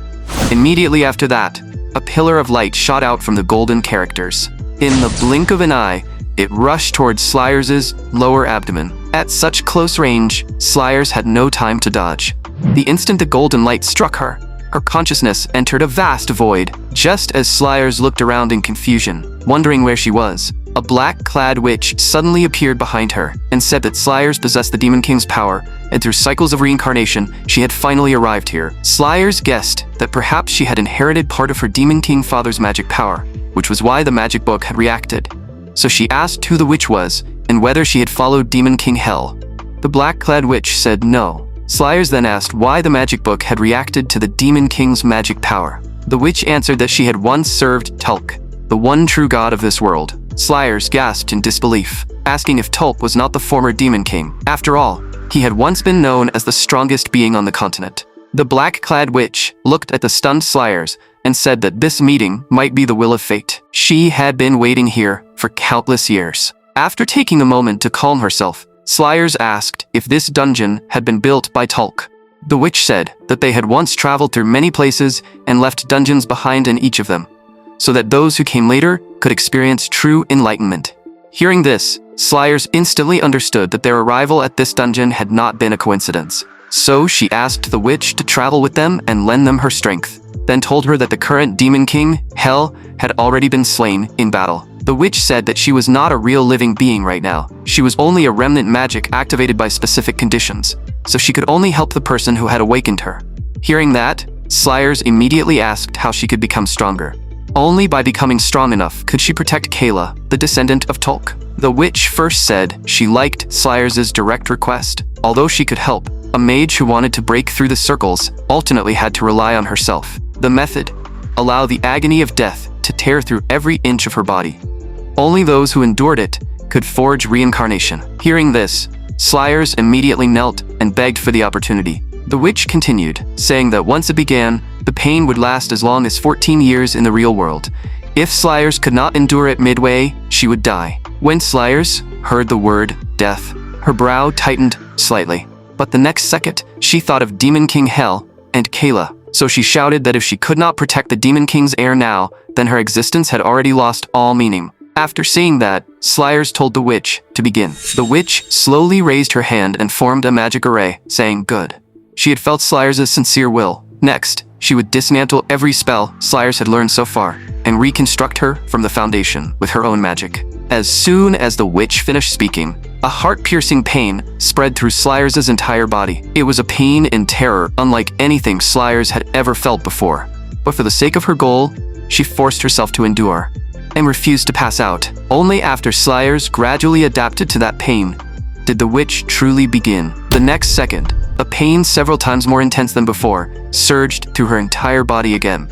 Immediately after that, a pillar of light shot out from the golden characters. In the blink of an eye, it rushed towards Slyers' lower abdomen. At such close range, Slyers had no time to dodge. The instant the golden light struck her, her consciousness entered a vast void. Just as Slyers looked around in confusion, wondering where she was, a black-clad witch suddenly appeared behind her and said that Slayers possessed the Demon King's power, and through cycles of reincarnation, she had finally arrived here. Slayers guessed that perhaps she had inherited part of her Demon King father's magic power, which was why the magic book had reacted. So she asked who the witch was and whether she had followed Demon King Hell. The black-clad witch said no. Slayers then asked why the magic book had reacted to the Demon King's magic power. The witch answered that she had once served Tulk, the one true god of this world. Slayers gasped in disbelief, asking if Tulk was not the former Demon King. After all, he had once been known as the strongest being on the continent. The black-clad witch looked at the stunned Slayers and said that this meeting might be the will of fate. She had been waiting here for countless years. After taking a moment to calm herself, Slayers asked if this dungeon had been built by Tulk. The witch said that they had once traveled through many places and left dungeons behind in each of them, so that those who came later could experience true enlightenment. Hearing this, Slayers instantly understood that their arrival at this dungeon had not been a coincidence. So she asked the witch to travel with them and lend them her strength, then told her that the current Demon King, Hell, had already been slain in battle. The witch said that she was not a real living being right now. She was only a remnant magic activated by specific conditions, so she could only help the person who had awakened her. Hearing that, Slayers immediately asked how she could become stronger. Only by becoming strong enough could she protect Kayla, the descendant of Tulk. The witch first said she liked Slayers' direct request. Although she could help, a mage who wanted to break through the circles ultimately had to rely on herself. The method: allow the agony of death to tear through every inch of her body. Only those who endured it could forge reincarnation. Hearing this, Slayers immediately knelt and begged for the opportunity. The witch continued, saying that once it began, the pain would last as long as 14 years in the real world. If Slayers could not endure it midway, she would die. When Slayers heard the word death, her brow tightened slightly. But the next second, she thought of Demon King Hell and Kayla. So she shouted that if she could not protect the Demon King's heir now, then her existence had already lost all meaning. After saying that, Slayers told the witch to begin. The witch slowly raised her hand and formed a magic array, saying good. She had felt Slayers' sincere will. Next, she would dismantle every spell Slayers had learned so far, and reconstruct her from the foundation with her own magic. As soon as the witch finished speaking, a heart-piercing pain spread through Slayers' entire body. It was a pain and terror unlike anything Slayers had ever felt before. But for the sake of her goal, she forced herself to endure, and refused to pass out. Only after Slayers gradually adapted to that pain did the witch truly begin. The next second, a pain several times more intense than before surged through her entire body again.